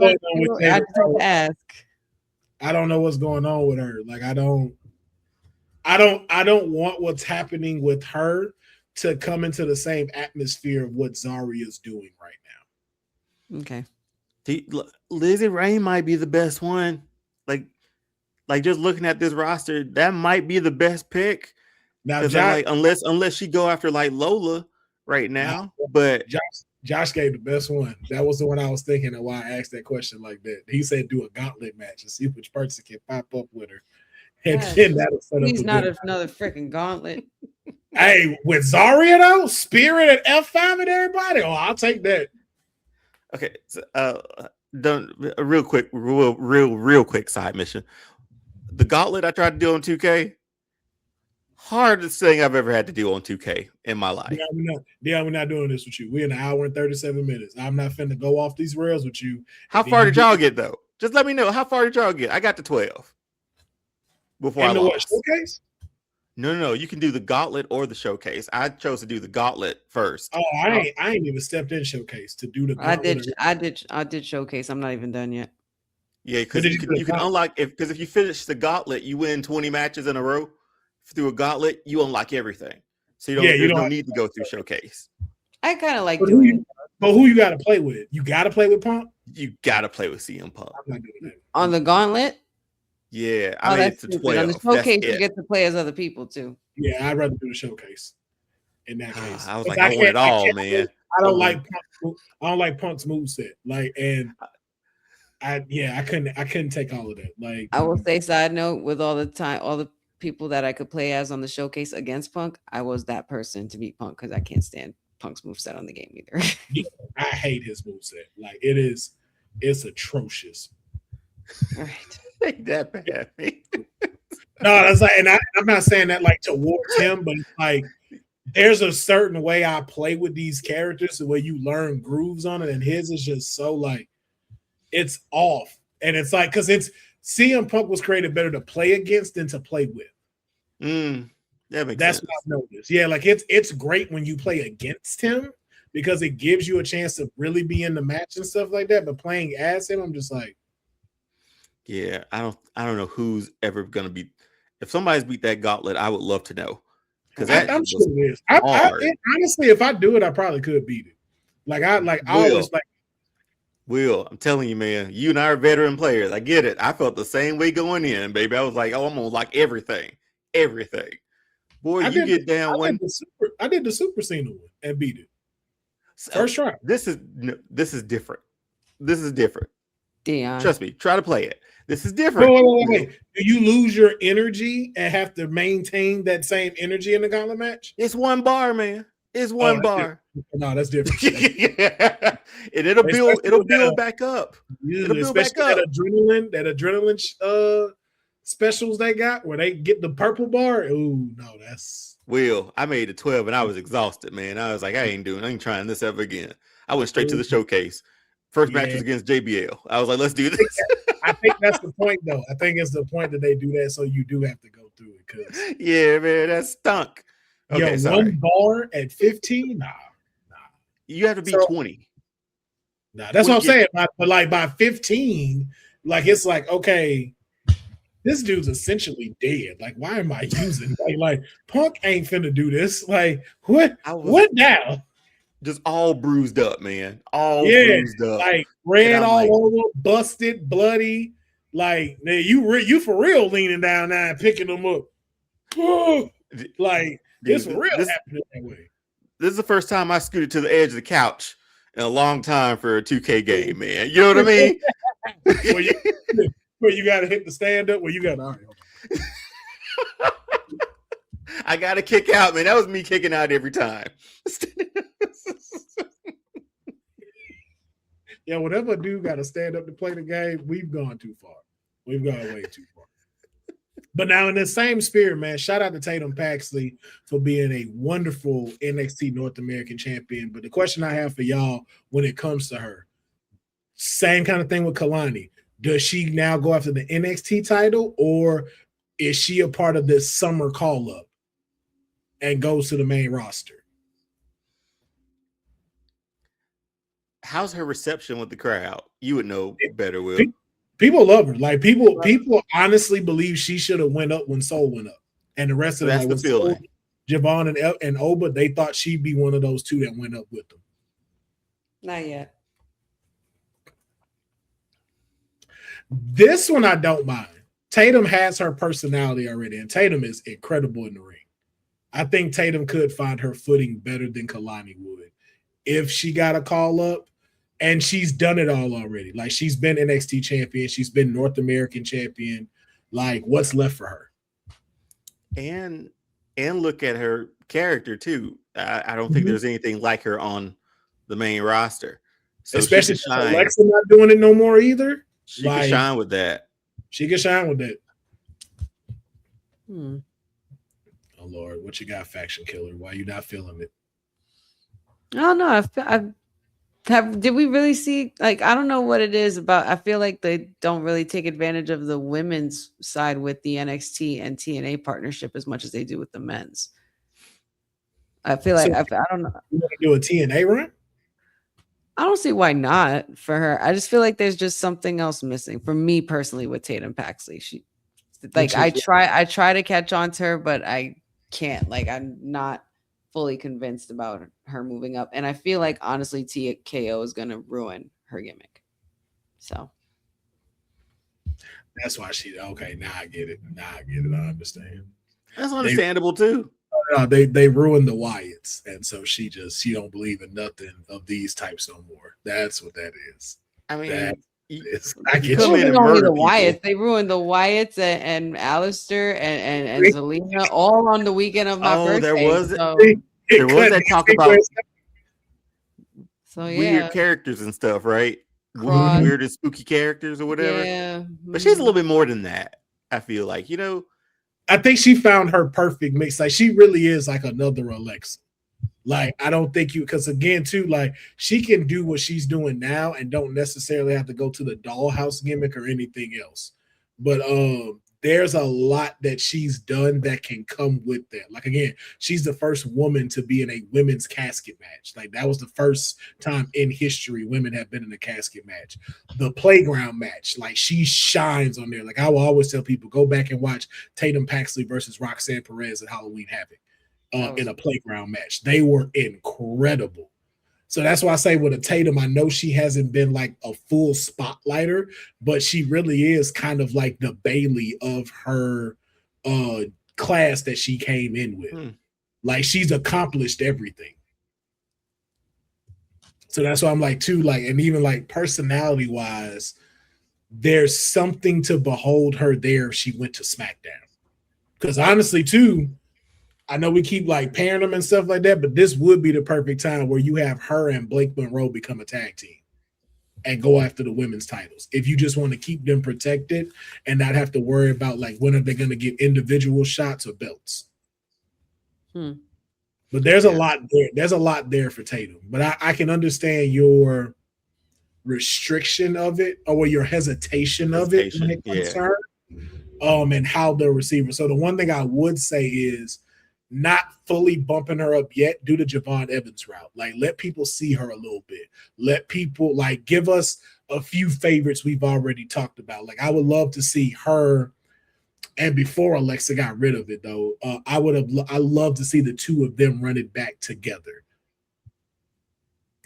had to ask. I don't know what's going on with her. Like, I don't want what's happening with her to come into the same atmosphere of what Zaria is doing right now. Okay. Lizzie Ray might be the best one. Like just looking at this roster, that might be the best pick. Now, unless she go after like Lola right now, but Josh gave the best one. That was the one I was thinking of why I asked that question like that. He said do a gauntlet match and see which person can pop up with her. And then that'll set up. He's not another freaking gauntlet. Hey, with Zaria though, Spirit and F5 and everybody, I'll take that. Okay, so, done a real quick side mission. The gauntlet I tried to do on 2K, hardest thing I've ever had to do on 2K in my life. We're not doing this with you. We're in an hour and 37 minutes. I'm not finna go off these rails with you. How far did y'all get though? Just let me know. How far did y'all get? I got to 12 before I lost. Showcase? No. You can do the gauntlet or the showcase. I chose to do the gauntlet first. Oh, I ain't even stepped in showcase to do the gauntlet. I did showcase. I'm not even done yet. Yeah, because you can unlock if you finish the gauntlet, you win 20 matches in a row. Through a gauntlet, you unlock everything. So you don't need to go through showcase. I kind of like doing it. But who you got to play with? You got to play with Punk? You got to play with CM Punk. I'm not doing that. On the gauntlet? Yeah, I mean, it's 12. On the showcase, you get to play as other people too. Yeah, I'd rather do the showcase in that case. I was like, I want it all, man. I don't like Punk's moveset. Like, and I couldn't take all of that. Like, I will say, side note, with all the people that I could play as on the showcase against Punk, I was that person to beat Punk because I can't stand Punk's moveset on the game either. I hate his moveset. Like, it's atrocious. All right. Ain't that bad. No, that's like, and I'm not saying that like towards him, but like there's a certain way I play with these characters, the way you learn grooves on it, and his is just so like it's off, and it's like because it's CM Punk was created better to play against than to play with. That's what I've noticed. Yeah, like it's great when you play against him because it gives you a chance to really be in the match and stuff like that. But playing as him, I'm just like. Yeah, I don't know who's ever gonna beat. If somebody's beat that gauntlet, I would love to know because I'm sure it is. Honestly, if I do it, I probably could beat it. I always like. Will, I'm telling you, man, you and I are veteran players. I get it. I felt the same way going in, baby. I was like, I'm gonna like everything. Boy, you get down one. I did the Super Cena one and beat it. First try. This is different. This is different. Dion. Trust me. Try to play it. This is different. Wait. Do you lose your energy and have to maintain that same energy in the gauntlet match? It's one bar, man. It's one bar. No, that's different. And it'll build back up. It'll build back up. That adrenaline specials they got where they get the purple bar. Ooh, no, that's Will. I made it 12 and I was exhausted, man. I was like, I ain't trying this ever again. I went straight to the showcase. First match was against JBL. I was like, let's do this. I think that's the point, though. I think it's the point that they do that, so you do have to go through it. Cause yeah, man, that stunk. Okay, one bar at 15? Nah. You have to be 20. Nah, that's what I'm saying. But like by 15, like it's like, okay, this dude's essentially dead. Like, why am I using like Punk ain't finna do this? Like, what now? Just all bruised up, man. All bruised up. Like red all over, busted, bloody. Like, man, you for real leaning down now and picking them up. Like, this for real happening that way. This is the first time I scooted to the edge of the couch in a long time for a 2K game, man. You know what I mean? where you got to hit the stand up, where you got to. I got to kick out, man. That was me kicking out every time. Yeah, whatever dude got to stand up to play the game, we've gone too far. We've gone way too far. But now in the same spirit, man, shout out to Tatum Paxley for being a wonderful NXT North American champion. But the question I have for y'all when it comes to her, same kind of thing with Kalani. Does she now go after the NXT title, or is she a part of this summer call-up and goes to the main roster? How's her reception with the crowd? You would know better, Will. People love her. Like people honestly believe she should have went up when Soul went up, and the rest of them, that's the feeling. Javon and Oba, they thought she'd be one of those two that went up with them. Not yet. This one I don't mind. Tatum has her personality already, and Tatum is incredible in the ring. I think Tatum could find her footing better than Kalani would if she got a call up. And she's done it all already. Like, she's been NXT champion. She's been North American champion. Like, what's left for her? And look at her character, too. I don't think there's anything like her on the main roster. So especially Alexa not doing it no more either. She can shine with that. She can shine with that. Oh, Lord. What you got, Faction Killer? Why you not feeling it? I don't know. Did we really see, like, I don't know what it is about. I feel like they don't really take advantage of the women's side with the NXT and TNA partnership as much as they do with the men's. I feel like, I don't know. You want to do a TNA run? I don't see why not for her. I just feel like there's just something else missing for me personally with Tatum Paxley. She, like, I try to catch on to her, but I can't. Like, I'm not fully convinced about her moving up, and I feel like honestly TKO is going to ruin her gimmick. So that's why now I get it. I understand. That's understandable too. They ruined the Wyatts, and so she don't believe in nothing of these types no more. That's what that is. I mean, I get only the Wyatts. They ruined the Wyatts and Alistair and Zelina all on the weekend of my birthday. There was that talk about weird characters and stuff, right? Weird and spooky characters or whatever. Yeah. But she's a little bit more than that. I feel like, I think she found her perfect mix. Like, she really is like another Alexa. Like, I don't think because again, too, like, she can do what she's doing now and don't necessarily have to go to the dollhouse gimmick or anything else. But there's a lot that she's done that can come with that. Like, again, she's the first woman to be in a women's casket match. Like, that was the first time in history women have been in a casket match. The playground match, like, she shines on there. Like, I will always tell people, go back and watch Tatum Paxley versus Roxanne Perez at Halloween Havoc in a playground match. They were incredible. So that's why I say with a Tatum, I know she hasn't been like a full spotlighter, but she really is kind of like the Bailey of her class that she came in with. Like, she's accomplished everything. So that's why I'm like, too, like, and even like personality wise, there's something to behold her there if she went to SmackDown. Because honestly, too, I know we keep like pairing them and stuff like that, but this would be the perfect time where you have her and Blake Monroe become a tag team and go after the women's titles. If you just want to keep them protected and not have to worry about like when are they going to get individual shots or belts. But there's a lot there. There's a lot there for Tatum. But I can understand your restriction of it or your hesitation of it when it comes to her, and how the receiver. So the one thing I would say is not fully bumping her up yet due to Javon Evans' route. Like, let people see her a little bit. Let people like give us a few favorites we've already talked about. Like, I would love to see her. And before Alexa got rid of it, though, I love to see the two of them run it back together.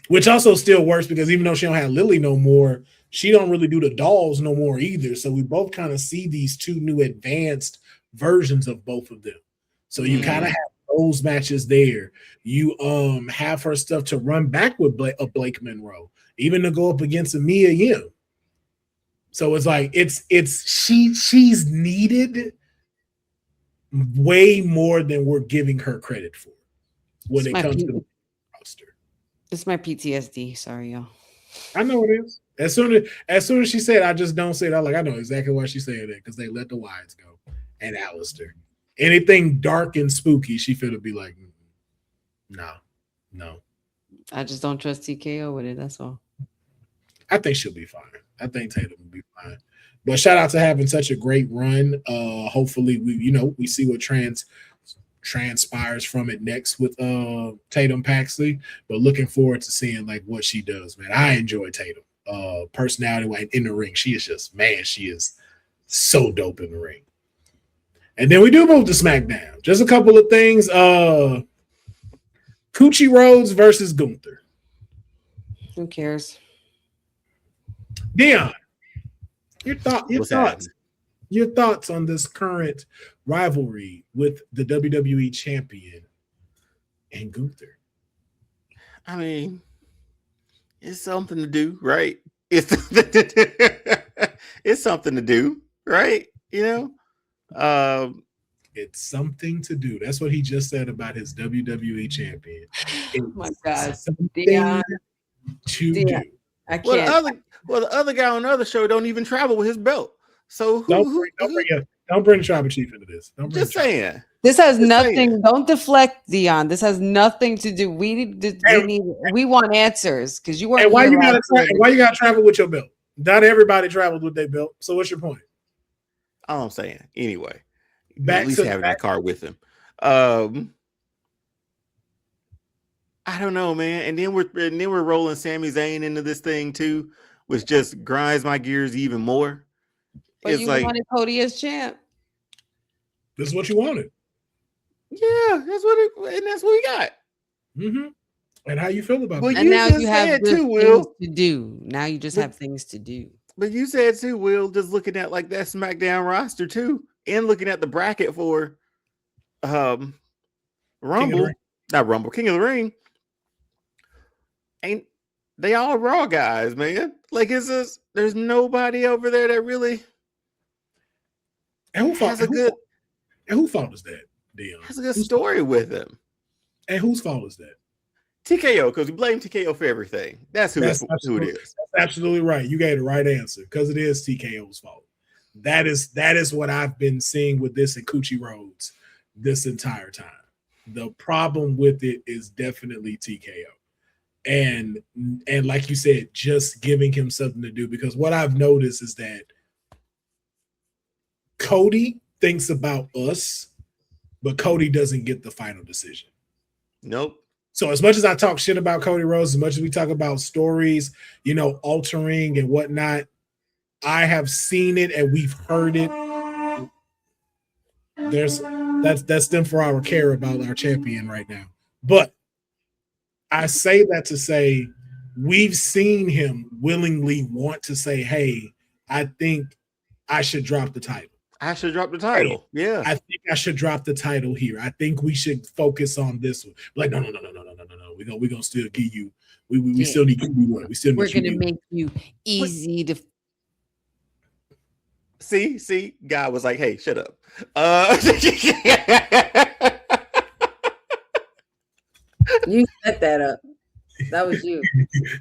Which also still works because even though she don't have Lily no more, she don't really do the dolls no more either. So we both kind of see these two new advanced versions of both of them. So you kind of have those matches there. You have her stuff to run back with Blake Monroe, even to go up against a Mia Yim. So it's like she's needed way more than we're giving her credit for when it comes to the roster. It's my PTSD. Sorry, y'all. I know it is. As soon as she said, I just don't say it. I'm like, I know exactly why she said it because they let the Wyatts go and Alistair. Anything dark and spooky, she finna be like, no. I just don't trust TKO with it. That's all. I think she'll be fine. I think Tatum will be fine. But shout out to having such a great run. Hopefully we see what transpires from it next with Tatum Paxley. But looking forward to seeing like what she does, man. I enjoy Tatum. Personality in the ring. She is so dope in the ring. And then we do move to SmackDown. Just a couple of things. Cody Rhodes versus Gunter. Who cares? Dion, your thoughts on this current rivalry with the WWE champion and Gunter? I mean, it's something to do, right? It's something to do, right? You know? It's something to do. That's what he just said about his WWE champion. Oh my God. Dion, to do. I can't. Well, the other guy on the other show don't even travel with his belt. So don't bring the tribal chief into this. Just saying. This has nothing. Don't deflect, Dion. This has nothing to do. We want answers because you weren't. And why you gotta travel with your belt? Not everybody travels with their belt. So what's your point? All I'm saying. Anyway, at least having that car with him. I don't know, man. And then we're rolling Sami Zayn into this thing too, which just grinds my gears even more. But it's you like, wanted Cody as champ. This is what you wanted. Yeah, that's what we got. Mm-hmm. And how you feel about it? And now you have things to do. Now you just have things to do. But you said too, Will, just looking at like that SmackDown roster too, and looking at the bracket for King of the Ring. Ain't they all Raw guys, man? Like, there's nobody over there that really whose fault is that, Dion? Has a good story with him. And whose fault is that? TKO, because we blame TKO for everything. That's who it is. That's absolutely right. You gave the right answer because it is TKO's fault. That is what I've been seeing with this and Cody Rhodes this entire time. The problem with it is definitely TKO. And like you said, just giving him something to do, because what I've noticed is that Cody thinks about us, but Cody doesn't get the final decision. Nope. So as much as I talk shit about Cody Rhodes, as much as we talk about stories, altering and whatnot, I have seen it and we've heard it. That's them for our care about our champion right now. But I say that to say we've seen him willingly want to say, hey, I think I should drop the title. Yeah. I think I should drop the title here. I think we should focus on this one. Like, no. We're gonna still give you. We still need QB1. We're gonna make you easy to see. God was like, hey, shut up. You set that up. That was you.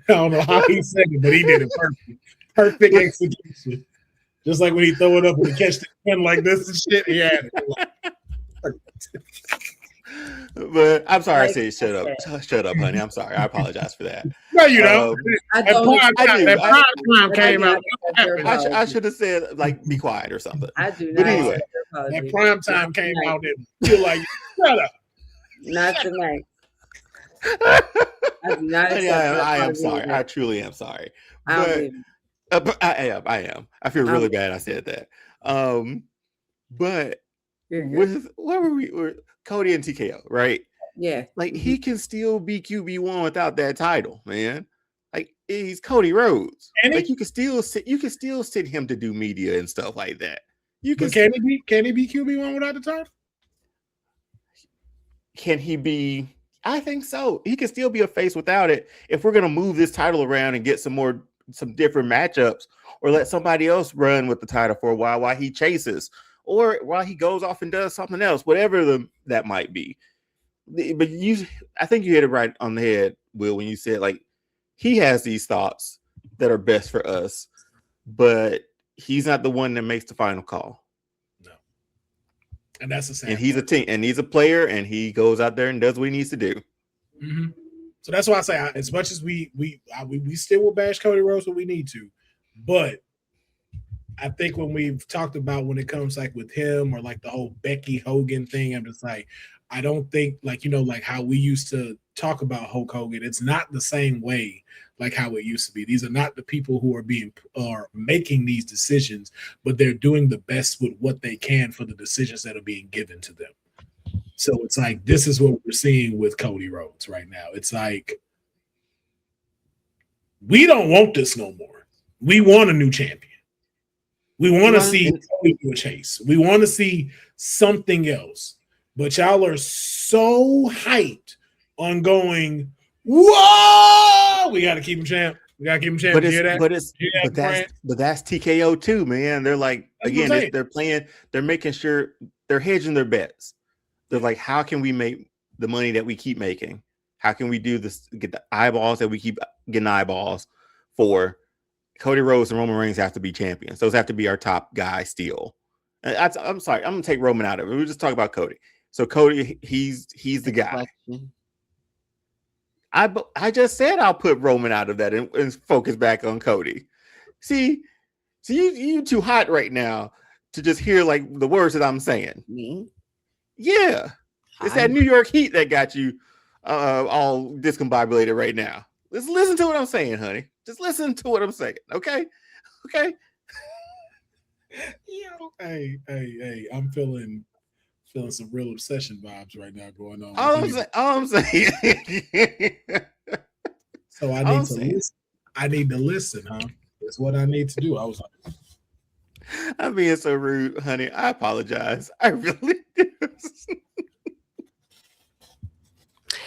I don't know how he said it, but he did it perfect. Perfect execution. Just like when he throw it up and he catch the pen like this and shit. He had it. But I'm sorry I said shut up. Shut up, honey. I'm sorry. I apologize for that. No, you don't. That prime came out. I should have said, like, be quiet or something. I do not. But anyway, that prime time came out and you're like, shut up. Not tonight. I do not accept I am sorry. I truly am sorry. But I am. I feel really bad I said that. But with what were we? Cody and TKO, right? Yeah. Like he can still be QB1 without that title, man. Like he's Cody Rhodes. Like you can still sit him to do media and stuff like that. Can he be QB1 without the title? Can he be? I think so. He can still be a face without it. If we're gonna move this title around and get some different matchups, or let somebody else run with the title for a while he chases, or while he goes off and does something else, whatever that might be. But I think you hit it right on the head, Will, when you said like he has these thoughts that are best for us, but he's not the one that makes the final call. No, and that's the same. And he's a team, and he's a player, and he goes out there and does what he needs to do. Mm-hmm. So that's why I say, as much as we still will bash Cody Rhodes when we need to, but I think when we've talked about when it comes like with him or like the whole Becky Hogan thing, I'm just like, I don't think like how we used to talk about Hulk Hogan. It's not the same way like how it used to be. These are not the people who are making these decisions, but they're doing the best with what they can for the decisions that are being given to them. So it's like this is what we're seeing with Cody Rhodes right now. It's like we don't want this no more. We want a new champion. We want to see Cody do a chase. We want to see something else. But y'all are so hyped on going, whoa! We got to keep him champ. We got to keep him champ. But that's TKO too, man. They're like, again, they're playing, they're making sure they're hedging their bets. They're like, how can we make the money that we keep making? How can we do this? Get the eyeballs that we keep getting eyeballs for? Cody Rhodes and Roman Reigns have to be champions. Those have to be our top guys still. I'm sorry. I'm going to take Roman out of it. We'll just talk about Cody. So Cody, he's the guy. I just said I'll put Roman out of that and focus back on Cody. See, you too hot right now to just hear like the words that I'm saying. Me? Yeah. It's that New York heat that got you all discombobulated right now. Let's listen to what I'm saying, honey. Just listen to what I'm saying, okay? Okay. Hey, I'm feeling some real obsession vibes right now going on. All I'm saying. So I need to listen. I need to listen, huh? That's what I need to do. I was like, I'm being so rude, honey. I apologize. I really do.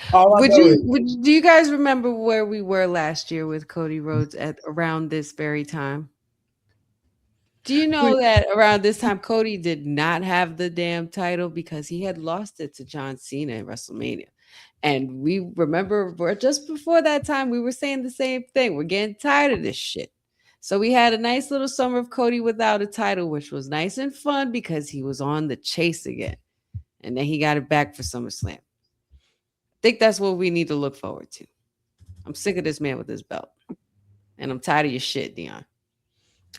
Do you guys remember where we were last year with Cody Rhodes at around this very time? Do you know that around this time Cody did not have the damn title because he had lost it to John Cena in WrestleMania? And we remember just before that time we were saying the same thing. We're getting tired of this shit. So we had a nice little summer of Cody without a title, which was nice and fun because he was on the chase again. And then he got it back for SummerSlam. I think that's what we need to look forward to. I'm sick of this man with his belt. And I'm tired of your shit, Dion.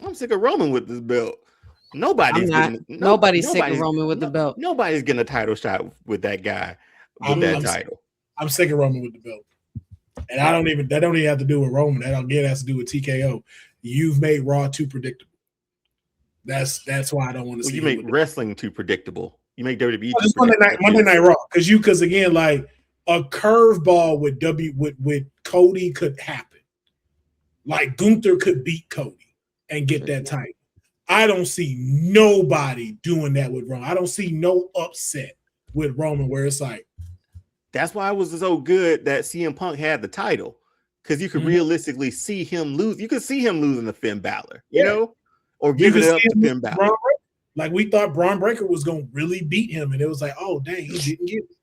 I'm sick of Roman with this belt. Nobody's sick of Roman with the belt. Nobody's getting a title shot with that guy with that title. I'm sick of Roman with the belt. And that don't even have to do with Roman. That again has to do with TKO. You've made Raw too predictable. That's why I don't want to see. You make wrestling too predictable. You make WWE just Monday Night Raw. Because again, like a curveball with Cody could happen. Like Gunter could beat Cody and get that title. I don't see nobody doing that with Roman. I don't see no upset with Roman where it's like. That's why it was so good that CM Punk had the title. Because you could realistically see him lose. You could see him losing to Finn Balor, you know? Or giving it up to Finn Balor. Like we thought Braun Breaker was going to really beat him. And it was like, oh, dang, he didn't get it.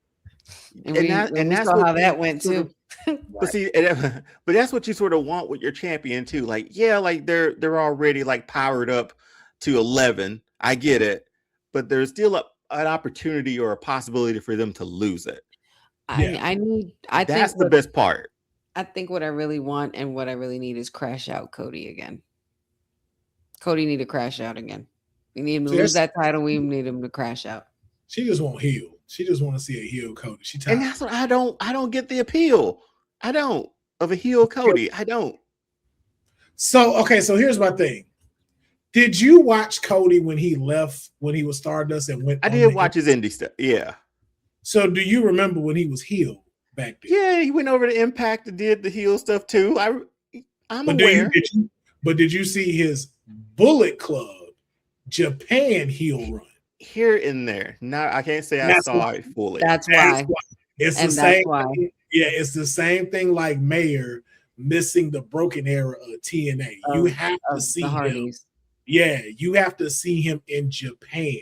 And we that's saw what how that you went sort of- too. But see, but that's what you sort of want with your champion too. Like, yeah, like they're already like powered up to 11. I get it, but there's still an opportunity or a possibility for them to lose it. That's the best part. I think what I really want and what I really need is crash out Cody again. Cody need to crash out again. We need him to lose that title. We need him to crash out. She just won't heal. She just want to see a heel Cody. She tired. And that's what I don't get the appeal. I don't of a heel Cody. I don't. So here's my thing. Did you watch Cody when he left, when he was Stardust and went? I did watch his indie stuff. Yeah. So do you remember when he was heel back then? Yeah, he went over to Impact and did the heel stuff too. I'm aware. Did you see his Bullet Club Japan heel run? Here and there. Now I can't say I saw it fully. That's why. It's the same. Yeah, it's the same thing like Mayer missing the broken era of TNA. You have to see him. Yeah, you have to see him in Japan.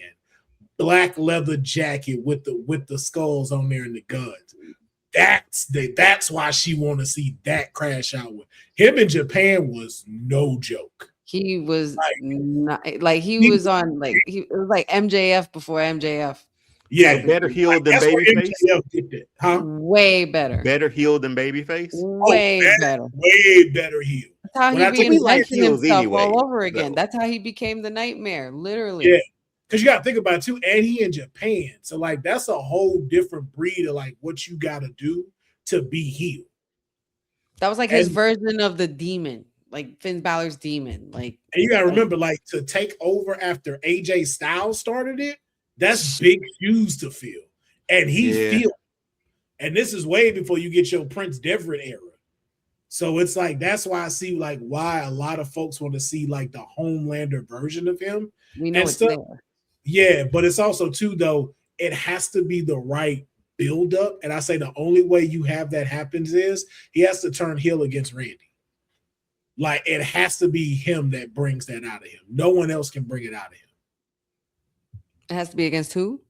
Black leather jacket with the skulls on there and the guns. That's why she want to see that crash out with him in Japan was no joke. He was he was MJF before MJF. Yeah, so better healed than babyface. Huh? Way better. Better healed than babyface. Way better. Way better healed. That's how he reinvented himself all over again. So. That's how he became the Nightmare, literally. Yeah, because you got to think about it too, and he in Japan, so like that's a whole different breed of like what you got to do to be healed. That was like his version of the demon. Like Finn Balor's demon. Like, and you gotta remember, like to take over after AJ Styles started it, that's big shoes to fill. And he filled. And this is way before you get your Prince Devitt era. So it's like that's why I see like why a lot of folks want to see like the Homelander version of him. We know it's there. Yeah, but it's also too though, it has to be the right build up. And I say the only way you have that happens is he has to turn heel against Randy. Like it has to be him that brings that out of him. No one else can bring it out of him. It has to be against who?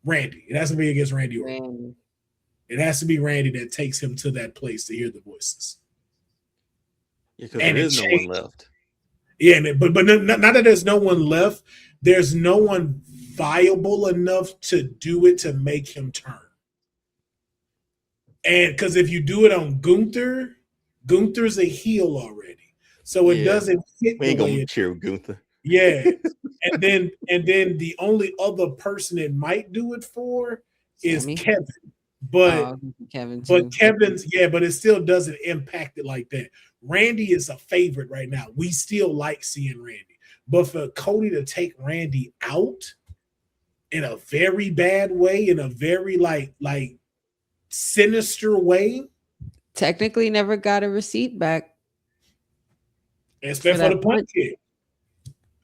Randy. It has to be against Randy Orton. It has to be Randy that takes him to that place to hear the voices. Yeah, because there is no one left. Yeah, but not that there's no one left. There's no one viable enough to do it to make him turn. And because if you do it on Gunter, Gunter's a heel already. So it doesn't fit. We ain't gonna cheer Gunter. Yeah. and then the only other person it might do it for is Kevin. But Kevin's but it still doesn't impact it like that. Randy is a favorite right now. We still like seeing Randy. But for Cody to take Randy out in a very bad way, in a very like sinister way. Technically never got a receipt back. Except for the punch kick.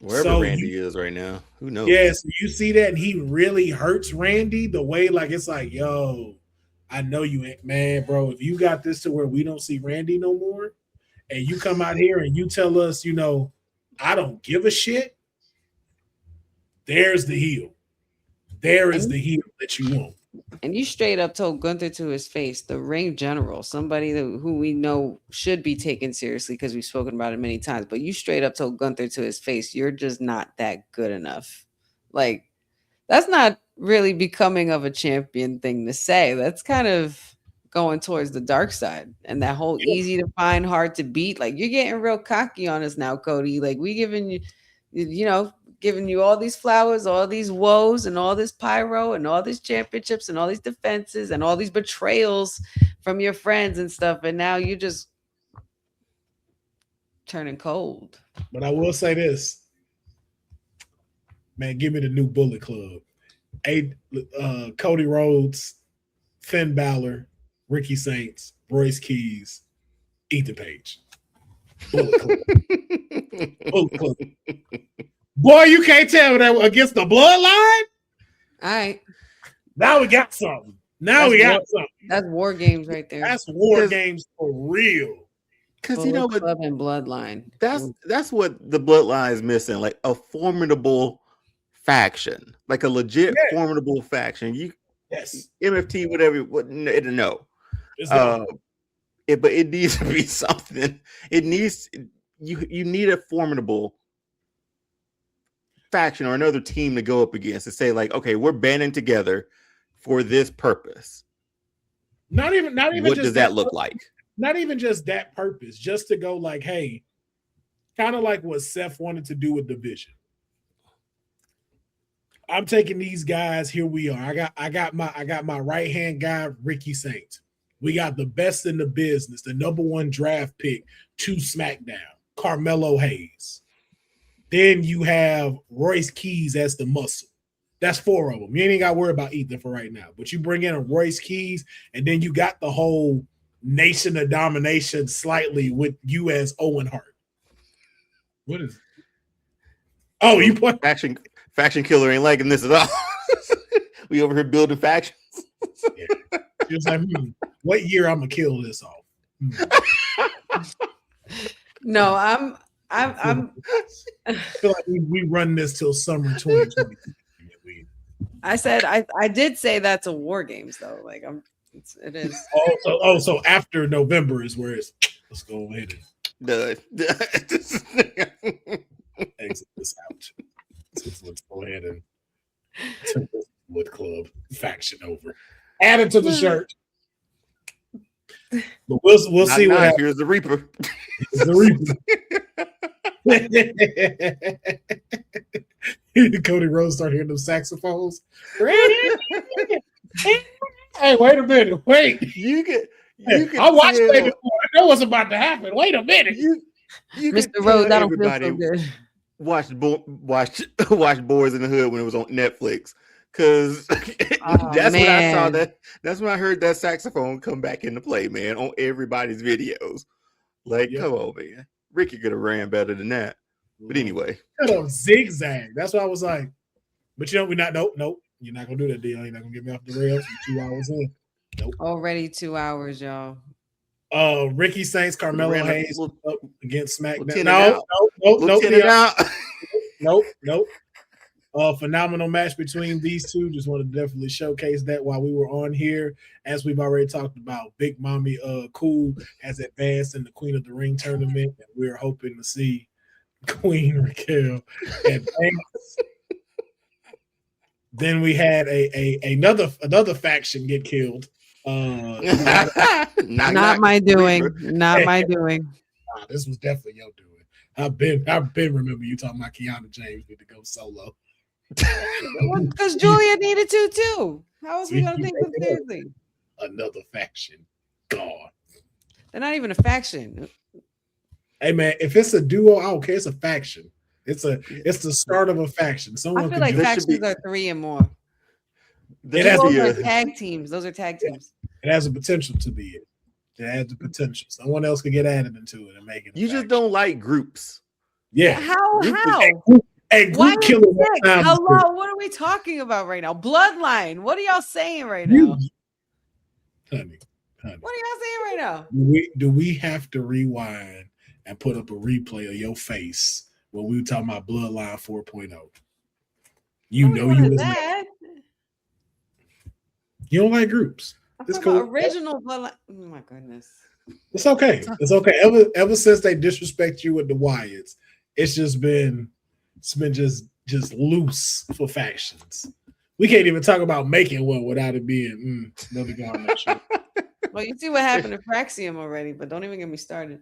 Wherever Randy is right now, who knows? Yeah, so you see that, and he really hurts Randy the way, like it's like, yo, I know you ain't, man, bro. If you got this to where we don't see Randy no more, and you come out here and you tell us, you know, I don't give a shit. There's the heel. There is the heel that you want. And you straight up told Gunter to his face, the ring general, somebody who we know should be taken seriously because we've spoken about it many times, but you straight up told Gunter to his face, you're just not that good enough. Like, that's not really becoming of a champion thing to say. That's kind of going towards the dark side and that whole easy to find, hard to beat. Like, you're getting real cocky on us now, Cody. Like, we giving you all these flowers, all these woes, and all this pyro, and all these championships, and all these defenses, and all these betrayals from your friends and stuff. And now you're just turning cold. But I will say this, man, give me the new Bullet Club. Cody Rhodes, Finn Balor, Ricky Saints, Royce Keys, Ethan Page. Bullet Club. Bullet Club. Boy, you can't tell me that against the bloodline. All right. Now we got something. That's war games right there. That's war games for real. Because you know what? Club and bloodline. That's what the bloodline is missing. Like a formidable faction, like a legit formidable faction. Yes. MFT, whatever. No. But it needs to be something. It needs you need a formidable faction or another team to go up against to say like, okay, we're banding together for this purpose. Not even. What does that look like? Not even just that purpose. Just to go like, hey, kind of like what Seth wanted to do with Division. I'm taking these guys. Here we are. I got my right hand guy, Ricky Saints. We got the best in the business, the number 1 draft pick to SmackDown, Carmelo Hayes. Then you have Royce Keys as the muscle. That's 4 of them. You ain't got to worry about Ethan for right now. But you bring in a Royce Keys, and then you got the whole Nation of Domination slightly with you as Owen Hart. What is it? Oh, you put Faction Killer ain't liking this at all. We over here building factions. Yeah. She was like, what year I'm gonna kill this off? No, I'm I feel like we run this till summer 2020. I said I did say that's a War Games though. Like it is. So after November is where it's let's go ahead and exit this out. Let's go ahead and turn this Wood Club faction over. Add it to the shirt. But we'll see what happens. Here's the Reaper. The Reaper. Cody Rhodes start hearing them saxophones. Hey, wait a minute. Wait. You can I watched that before. I know what's about to happen. Wait a minute. You Mr. Rhodes, I don't feel so good. Watch Boys in the Hood when it was on Netflix. Cause that's when I saw that. That's when I heard that saxophone come back into play, man, on everybody's videos. Like, come on, man. Ricky could have ran better than that. But anyway. Could have zigzag. That's why I was like, but we're not, nope. You're not gonna do that deal. You're not gonna get me off the rails from 2 hours in. Nope. Already 2 hours, y'all. Ricky Saints, Carmelo Hayes up against SmackDown. Nope. Phenomenal match between these two. Just want to definitely showcase that while we were on here. As we've already talked about, Big Mommy Cool has advanced in the Queen of the Ring tournament, and we're hoping to see Queen Raquel advance. Then we had another faction get killed. Not my doing. Not my doing. This was definitely your doing. I've been remember you talking about Kiana James need to go solo. Because Giulia needed to too. How was we gonna think of seriously? Another faction gone. They're not even a faction. Hey man, if it's a duo, I don't care. It's a faction. It's the start of a faction. I feel like factions are 3 and more. Those are tag teams. Those are tag teams. It has a potential to be it. It has the potential. Someone else could get added into it and make it. You just don't like groups. Yeah. How? Group killer. Hello, what are we talking about right now? Bloodline. What are y'all saying right now? Honey. What are y'all saying right now? Do we have to rewind and put up a replay of your face when we were talking about Bloodline 4.0? You know you was that. You don't like groups. It's cool. Original Bloodline. Oh my goodness. It's okay. It's okay. Ever since they disrespect you with the Wyatts, it's been just loose for factions. We can't even talk about making one without it being another guy on that show. Well, you see what happened to Fraxium already, but don't even get me started.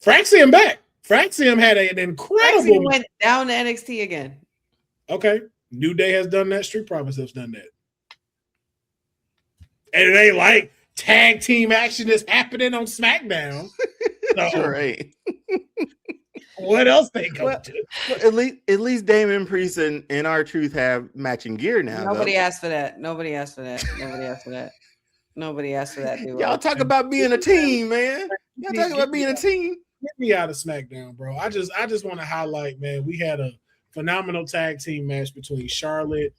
Fraxium back. Fraxium had an incredible. Fraxium went down to NXT again. Okay. New Day has done that. Street Profits has done that. And it ain't like tag team action is happening on SmackDown. So, sure ain't. What else they go to? Well, at least Damon Priest and R-Truth have matching gear now. Nobody asked for that. Dude. Y'all talk about being a team, man. Y'all talk about being a team. Get me out of SmackDown, bro. I just want to highlight, man. We had a phenomenal tag team match between Charlotte,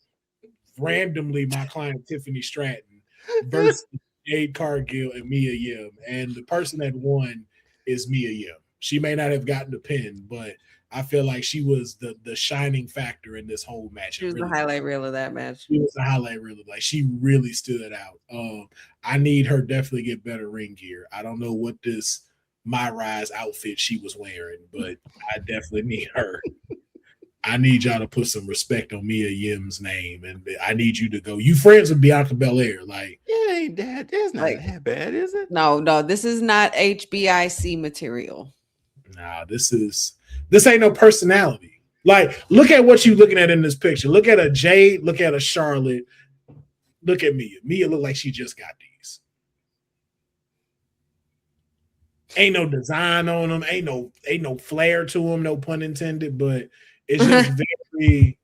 randomly my client Tiffany Stratton, versus Jade Cargill and Mia Yim. And the person that won is Mia Yim. She may not have gotten the pin, but I feel like she was the shining factor in this whole match. She was the highlight reel of that match. She was the highlight reel. Like she really stood out. I need her definitely get better ring gear. I don't know what this My Rise outfit she was wearing, but I definitely need her. I need y'all to put some respect on Mia Yim's name, and I need you to go. You friends with Bianca Belair, like it ain't that. It's not Like- that bad, is it? No, this is not HBIC material. nah, this ain't no personality. Like, look at what you looking at in this picture. Look at a Jade, look at a Charlotte, look at Mia. Mia look like she just got these. Ain't no design on them, ain't no flair to them, no pun intended, but it's just very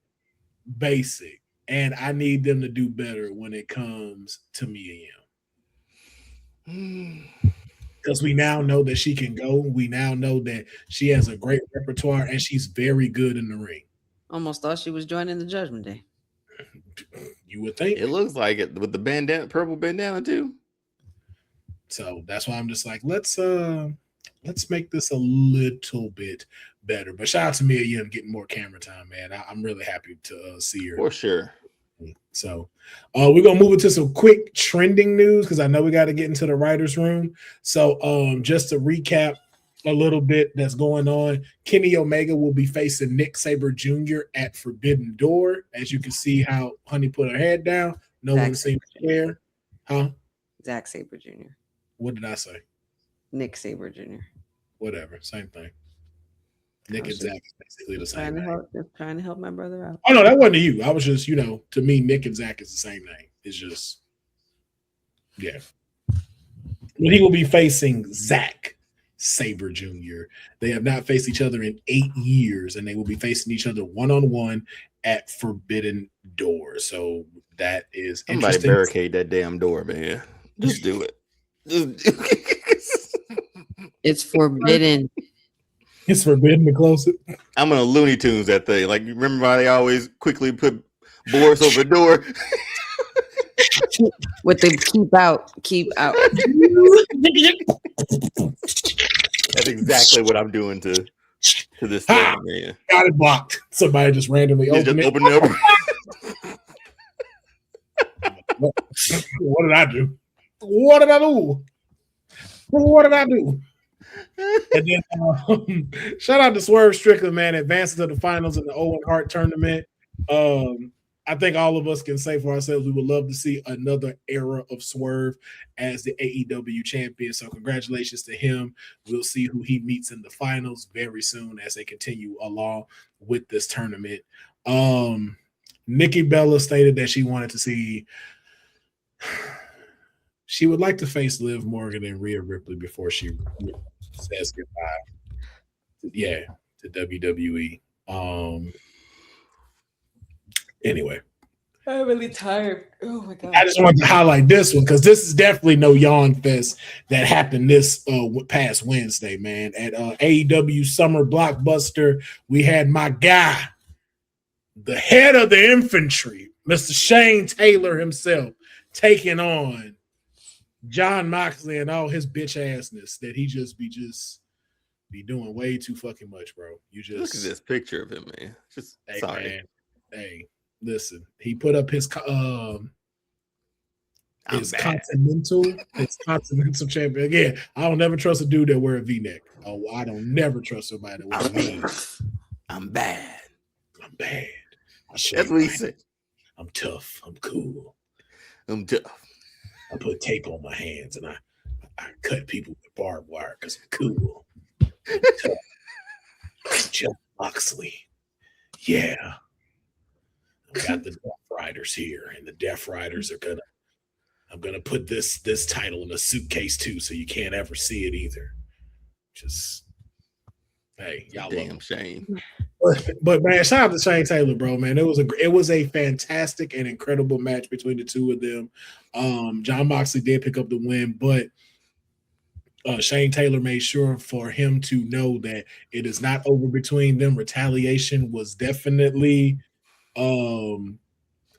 basic. And I need them to do better when it comes to Mia Yim. Because we now know that she can go. We now know that she has a great repertoire and she's very good in the ring. Almost thought she was joining the Judgment Day. You would think. It looks like it with the bandana, purple bandana too. So that's why I'm just like, let's make this a little bit better. But shout out to Mia Yim getting more camera time, man. I'm really happy to see her. For sure. So we're gonna move into some quick trending news because I know we got to get into the writers' room. So just to recap a little bit that's going on, Kenny Omega will be facing Nick Sabre Jr. at Forbidden Door. As you can see how Honey put her head down. No one seems to care. Huh? Zack Sabre Jr. What did I say? Nick Sabre Jr. Whatever, same thing. Nick and Zach is basically the same Trying to help my brother out. Oh no, that wasn't you. I was just, to me, Nick and Zach is the same name. It's just, yeah. But he will be facing Zack Sabre Jr. They have not faced each other in 8 years, and they will be facing each other one-on-one at Forbidden Door. So that is Somebody interesting. barricade that damn door, man. Just do it. It's forbidden. It's forbidden to close it. I'm gonna Looney Tunes that thing. Like, you remember how they always quickly put boards over the door? With the keep out. That's exactly what I'm doing to this thing, man. Got it blocked. Somebody just randomly Just opened it. open it up. What did I do? What did I do? What did I do? And then shout out to Swerve Strickland, man, advances to the finals in the Owen Hart tournament. I think all of us can say for ourselves we would love to see another era of Swerve as the AEW champion. So congratulations to him. We'll see who he meets in the finals very soon as they continue along with this tournament. Nikki Bella stated that she wanted to see she would like to face Liv Morgan and Rhea Ripley before she says goodbye. To WWE. Anyway, I'm really tired. Oh my god! I just wanted to highlight this one because this is definitely no yawn fest that happened this past Wednesday, man. At AEW Summer Blockbuster, we had my guy, the head of the infantry, Mr. Shane Taylor himself, taking on Jon Moxley and all his bitch assness that he just be doing way too fucking much, bro. You just Look at this picture of him, man. Just hey, sorry. man, hey, listen. He put up his continental champion. Again, I don't never trust a dude that wear a V-neck. Oh, I don't never trust somebody that wears a V-neck. I'm bad. I'm bad. That's what he said. I'm tough. I'm cool. I'm tough. I put tape on my hands and I cut people with barbed wire because I'm cool. I'm tough. Jon Moxley. Yeah. We got the Death Riders here, and the Death Riders I'm gonna put this title in a suitcase too, so you can't ever see it either. Just hey, y'all damn shame. But man, shout out to Shane Taylor, bro. Man, it was a fantastic and incredible match between the two of them. Jon Moxley did pick up the win, but Shane Taylor made sure for him to know that it is not over between them. Retaliation was definitely, I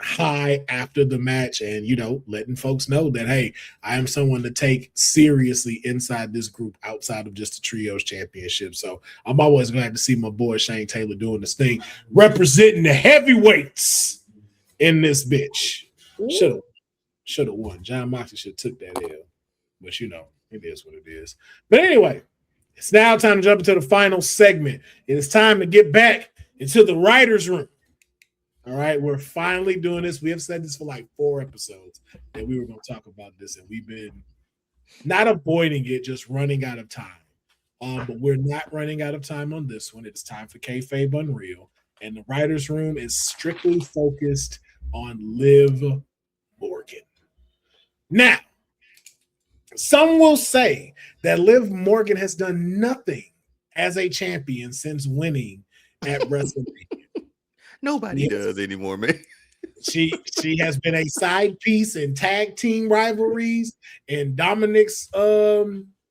high after the match and, letting folks know that, hey, I am someone to take seriously inside this group outside of just the Trios Championship. So I'm always glad to see my boy Shane Taylor doing this thing, representing the heavyweights in this bitch. Should have won. John Moxley should have took that L. But, it is what it is. But anyway, it's now time to jump into the final segment. It is time to get back into the writer's room. All right, we're finally doing this. We have said this for like 4 episodes that we were going to talk about this, and we've been not avoiding it, just running out of time. But we're not running out of time on this one. It's time for Kayfabe Unreal, and the writer's room is strictly focused on Liv Morgan. Now, some will say that Liv Morgan has done nothing as a champion since winning at WrestleMania. Nobody does anymore, man. She has been a side piece in tag team rivalries and Dominic's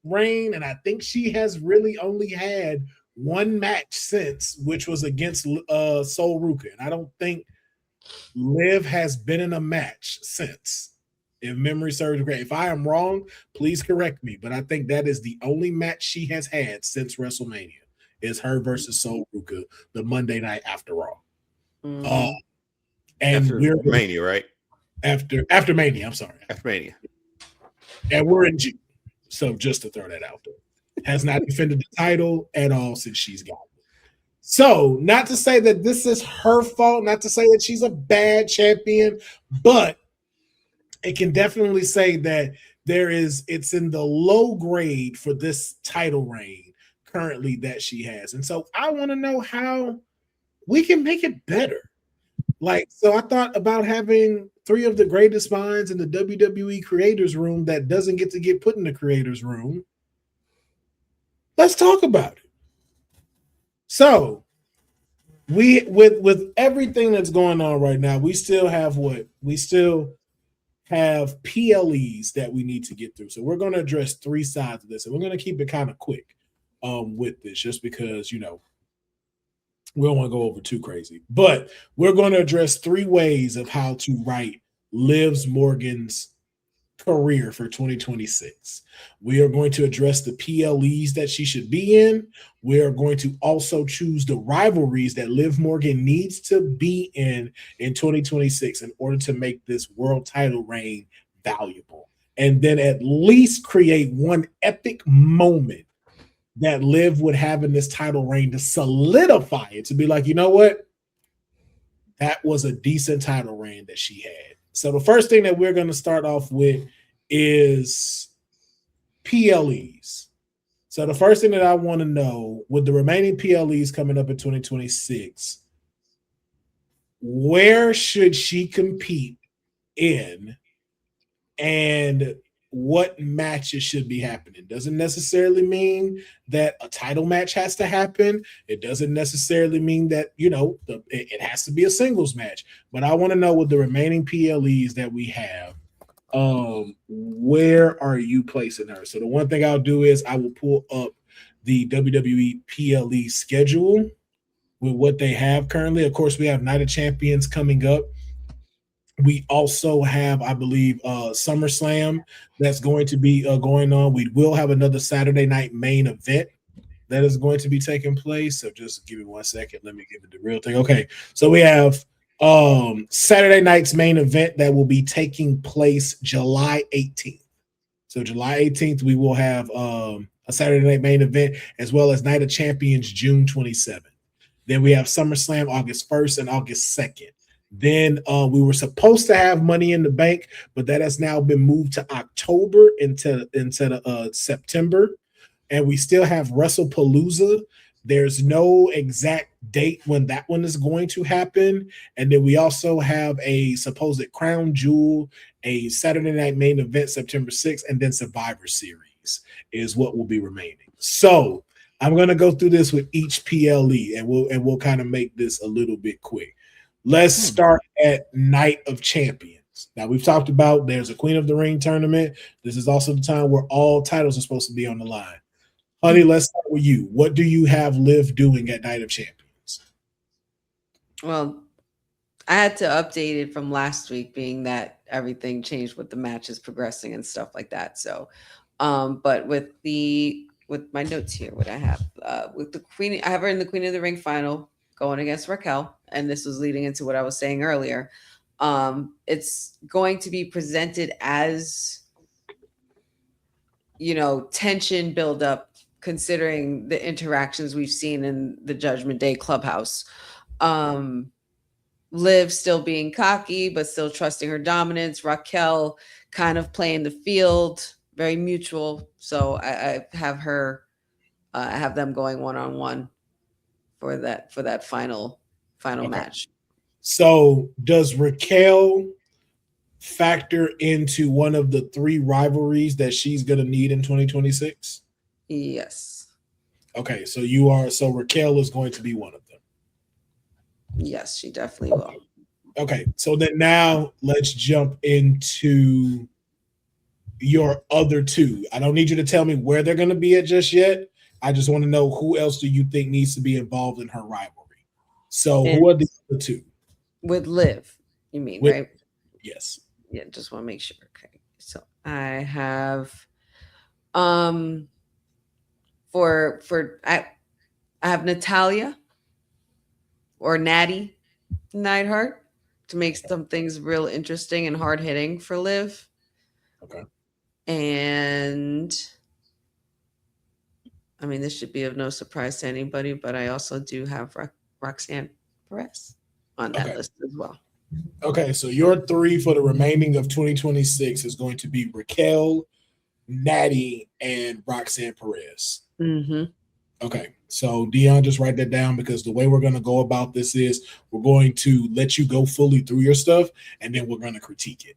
reign, and I think she has really only had one match since, which was against Sol Ruka. And I don't think Liv has been in a match since, if memory serves correct. If I am wrong, please correct me, but I think that is the only match she has had since WrestleMania is her versus Sol Ruka, the Monday night after Raw. And after we're Mania, right? After Mania, I'm sorry. After Mania. And we're in June. So just to throw that out there. Has not defended the title at all since she's got it. So not to say that this is her fault, not to say that she's a bad champion, but it can definitely say that it's in the low grade for this title reign currently that she has. And so I want to know how we can make it better. So I thought about having 3 of the greatest minds in the WWE creators room that doesn't get to get put in the creators room. Let's talk about it. So we with everything that's going on right now, we still have PLEs that we need to get through. So we're going to address 3 sides of this, and we're going to keep it kind of quick with this, just because, we don't want to go over too crazy. But we're going to address 3 ways of how to write Liv Morgan's career for 2026. We are going to address the PLEs that she should be in. We are going to also choose the rivalries that Liv Morgan needs to be in 2026 in order to make this world title reign valuable. And then at least create one epic moment that Liv would have in this title reign to solidify it, to be like, you know what? That was a decent title reign that she had. So the first thing that we're going to start off with is PLEs. So the first thing that I want to know, with the remaining PLEs coming up in 2026, where should she compete in and what matches should be happening? Doesn't necessarily mean that a title match has to happen. It doesn't necessarily mean that, it has to be a singles match. But I want to know, with the remaining PLEs that we have, where are you placing her? So the one thing I'll do is I will pull up the WWE PLE schedule with what they have currently. Of course, we have Night of Champions coming up. We also have, I believe, SummerSlam that's going to be going on. We will have another Saturday night main event that is going to be taking place. So just give me 1 second. Let me give it the real thing. Okay, so we have Saturday night's main event that will be taking place July 18th. So July 18th, we will have a Saturday night main event, as well as Night of Champions June 27th. Then we have SummerSlam August 1st and August 2nd. Then we were supposed to have Money in the Bank, but that has now been moved to October instead of September. And we still have WrestlePalooza. There's no exact date when that one is going to happen. And then we also have a supposed Crown Jewel, a Saturday night main event September 6th, and then Survivor Series is what will be remaining. So I'm going to go through this with each PLE, and we'll kind of make this a little bit quick. Let's start at Night of Champions. Now, we've talked about there's a Queen of the Ring tournament. This is also the time where all titles are supposed to be on the line. Honey, let's start with you. What do you have Liv doing at Night of Champions? Well, I had to update it from last week, being that everything changed with the matches progressing and stuff like that. So, but with my notes here, what I have with the Queen, I have her in the Queen of the Ring final going against Raquel, and this was leading into what I was saying earlier. It's going to be presented as, tension buildup, considering the interactions we've seen in the Judgment Day clubhouse. Liv still being cocky, but still trusting her dominance. Raquel kind of playing the field, very mutual. So I have her, I have them going one-on-one for that final match. So does Raquel factor into one of the 3 rivalries that she's going to need in 2026? Yes. Okay, so Raquel is going to be one of them. Yes, she definitely will. Okay, so then now let's jump into your other 2. I don't need you to tell me where they're going to be at just yet. I just want to know, who else do you think needs to be involved in her rivalry? So who are the other 2? With Liv, you mean, right? Yes. Yeah, just want to make sure. Okay, so I have I have Natalya or Natty Neidhart to make some things real interesting and hard hitting for Liv. Okay. And I mean, this should be of no surprise to anybody, but I also do have Roxanne Perez on that list as well. Okay, so your 3 for the remaining of 2026 is going to be Raquel, Natty, and Roxanne Perez. Mm-hmm. Okay, so Dion, just write that down, because the way we're going to go about this is we're going to let you go fully through your stuff, and then we're going to critique it.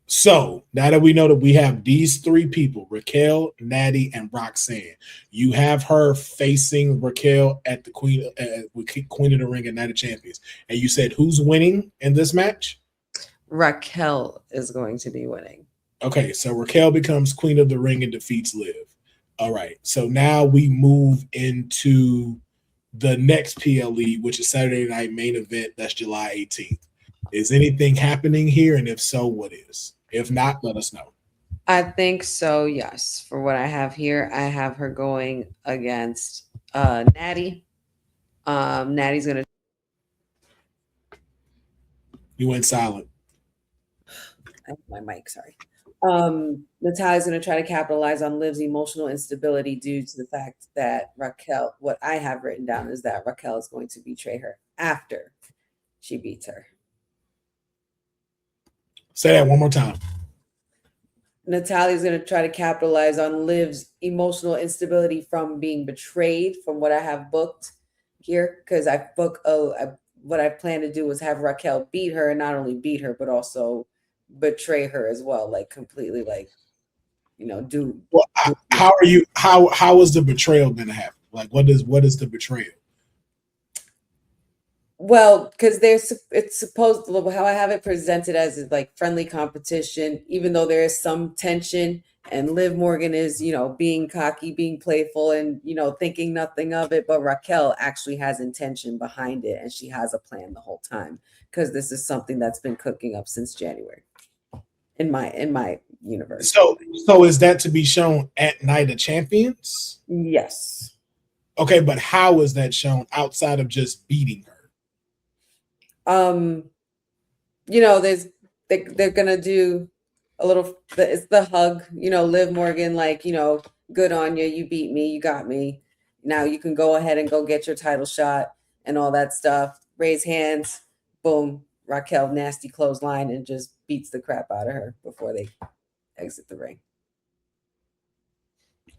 So now that we know that we have these 3 people, Raquel, Natty, and Roxanne, you have her facing Raquel at the Queen of the Ring and Night of Champions. And you said, who's winning in this match? Raquel is going to be winning. Okay, so Raquel becomes Queen of the Ring and defeats Liv. All right, so now we move into the next PLE, which is Saturday night main event. That's July 18th. Is anything happening here? And if so, what is? If not, let us know. I think so, yes. For what I have here, I have her going against Natty. Natty's going to... You went silent. I have my mic, sorry. Natalya's going to try to capitalize on Liv's emotional instability due to the fact that Raquel, what I have written down is that Raquel is going to betray her after she beats her. Say that one more time. Natalya's going to try to capitalize on Liv's emotional instability from being betrayed, from what I have booked here, because what I plan to do is have Raquel beat her, and not only beat her, but also betray her as well, like completely, like, do. Well, how is the betrayal going to happen? Like, what is the betrayal? Well, because it's supposed to, how I have it presented as is like friendly competition, even though there is some tension, and Liv Morgan is, being cocky, being playful, and, thinking nothing of it. But Raquel actually has intention behind it, and she has a plan the whole time, because this is something that's been cooking up since January in my universe. So is that to be shown at Night of Champions? Yes. Okay, but how is that shown outside of just beating her? They're gonna do a little. It's the hug. Liv Morgan, like, good on you. You beat me. You got me. Now you can go ahead and go get your title shot and all that stuff. Raise hands. Boom. Raquel nasty clothesline and just beats the crap out of her before they exit the ring.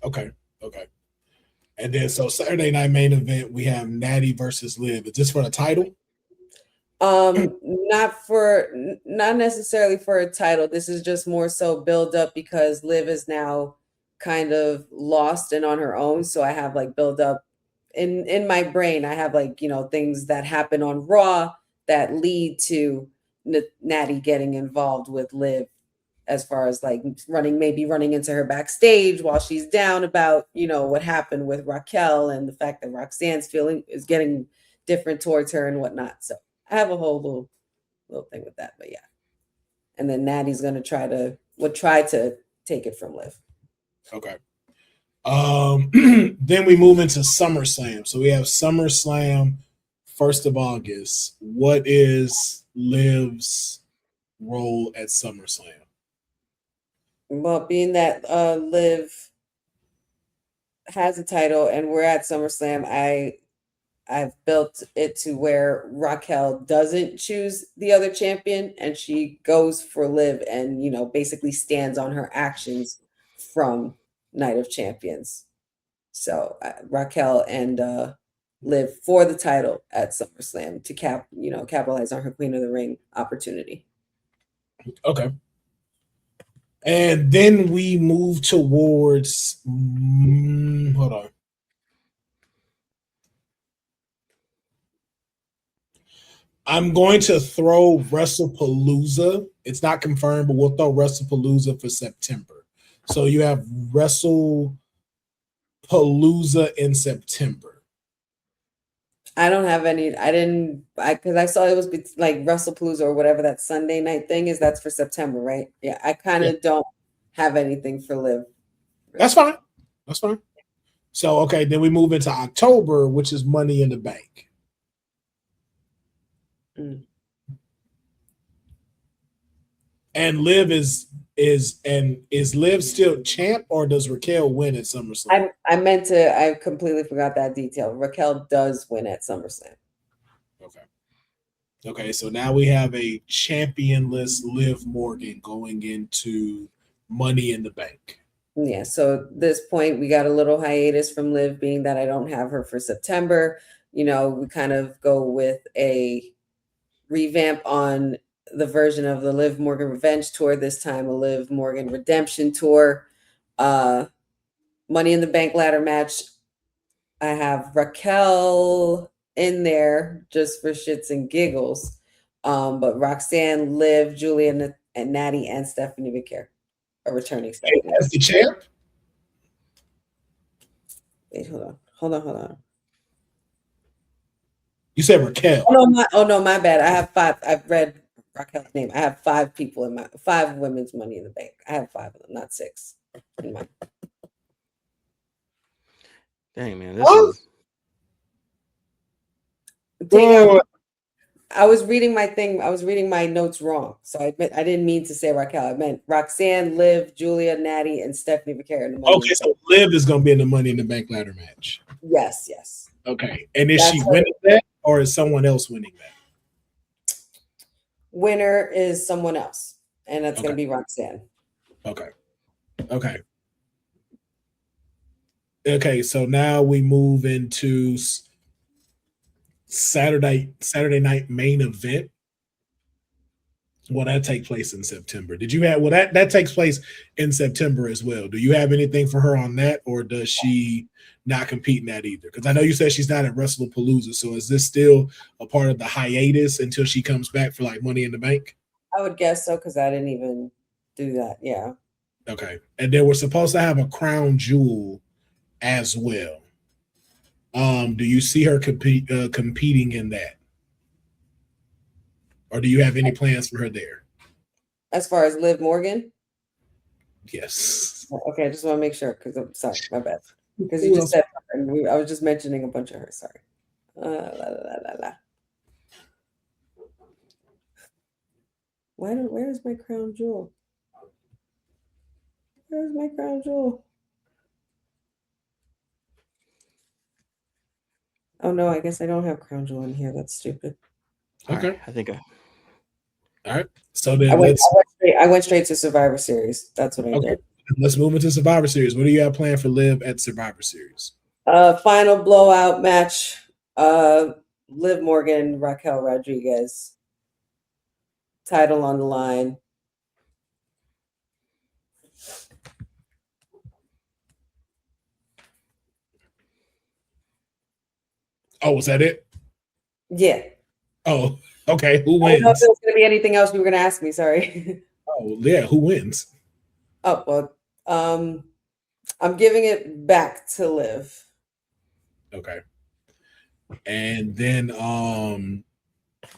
Okay. And then so Saturday night main event, we have Natty versus Liv. Is this for the title? Not necessarily for a title. This is just more so build up, because Liv is now kind of lost and on her own. So I have like build up in my brain. I have like, things that happen on Raw that lead to Natty getting involved with Liv, as far as like running into her backstage while she's down about, what happened with Raquel and the fact that Roxanne's feeling is getting different towards her and whatnot. So I have a whole little thing with that, but yeah. And then Natty's gonna try to take it from Liv. Okay. Then we move into SummerSlam. So we have SummerSlam 1st of August. What is Liv's role at SummerSlam? Well, being that Liv has a title and we're at SummerSlam, I've built it to where Raquel doesn't choose the other champion and she goes for Liv and, you know, basically stands on her actions from Night of Champions. So Raquel and Liv for the title at SummerSlam to capitalize on her Queen of the Ring opportunity. Okay. And then we move towards hold on. I'm going to throw WrestlePalooza. It's not confirmed, but we'll throw WrestlePalooza for September. So you have WrestlePalooza in September. I don't have any. Because I saw it was like WrestlePalooza or whatever that Sunday night thing is. That's for September, right? Yeah, I kind of don't have anything for Liv. That's fine. That's fine. So, okay, then we move into October, which is Money in the Bank. And Liv is Liv still champ, or does Raquel win at SummerSlam? I completely forgot that detail. Raquel does win at SummerSlam. Okay, so now we have a championless Liv Morgan going into Money in the Bank. Yeah, so at this point we got a little hiatus from Liv, being that I don't have her for September. You know, we kind of go with a revamp on the version of the Liv Morgan Revenge Tour, this time a Liv Morgan Redemption Tour. Money in the Bank ladder match. I have Raquel in there just for shits and giggles. But Roxanne, Liv, Giulia, and Natty, and Stephanie McCare are returning. Stephanie. As the champ? Wait, hold on. You said Raquel. Oh no, my bad. I have 5. I've read Raquel's name. I have 5 people in 5 women's Money in the Bank. I have 5 of them, not 6 in mine. Dang, man, this is. I was reading my thing. I was reading my notes wrong, so I didn't mean to say Raquel. I meant Roxanne, Liv, Giulia, Natty, and Stephanie McCare. Okay, so Liv is going to be in the Money in the Bank ladder match. Yes. Okay, and is she winning that, or is someone else winning that? Winner is someone else, and that's going to be Roxanne. Okay, so now we move into Saturday night main event. Will that take place in September? Did you have that takes place in September as well? Do you have anything for her on that, or does she not compete in that either? Because I know you said she's not at WrestlePalooza, so is this still a part of the hiatus until she comes back for like Money in the Bank? I would guess so, because I didn't even do that. Yeah. Okay, and then we're supposed to have a crown jewel as well. Do you see her competing in that? Or do you have any plans for her there? As far as Liv Morgan? Yes. Okay, I just want to make sure, because I'm sorry, my bad. Because you just said her, and I was just mentioning a bunch of her. Sorry. Where's my crown jewel? Where's my crown jewel? Oh no, I guess I don't have crown jewel in here. That's stupid. Okay, right, I think. All right. So then I went straight to Survivor Series. That's what I did. Let's move into Survivor Series. What do you have planned for Liv at Survivor Series? Final blowout match. Liv Morgan, Raquel Rodriguez. Title on the line. Oh, was that it? Yeah. Oh, okay. Who wins? I don't know if there was going to be anything else you were going to ask me. Sorry. Oh, yeah. Who wins? Oh, well, I'm giving it back to Liv. Okay. And then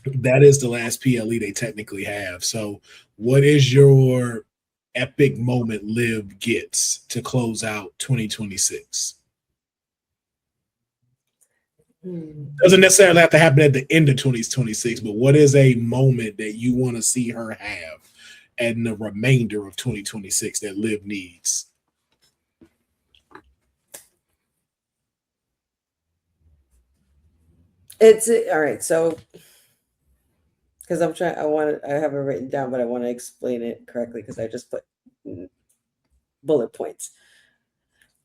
That is the last PLE they technically have. So, what is your epic moment Liv gets to close out 2026? Doesn't necessarily have to happen at the end of 2026, but what is a moment that you want to see her have in the remainder of 2026 that Liv needs? It's all right. So, because I have it written down, but I want to explain it correctly because I just put bullet points.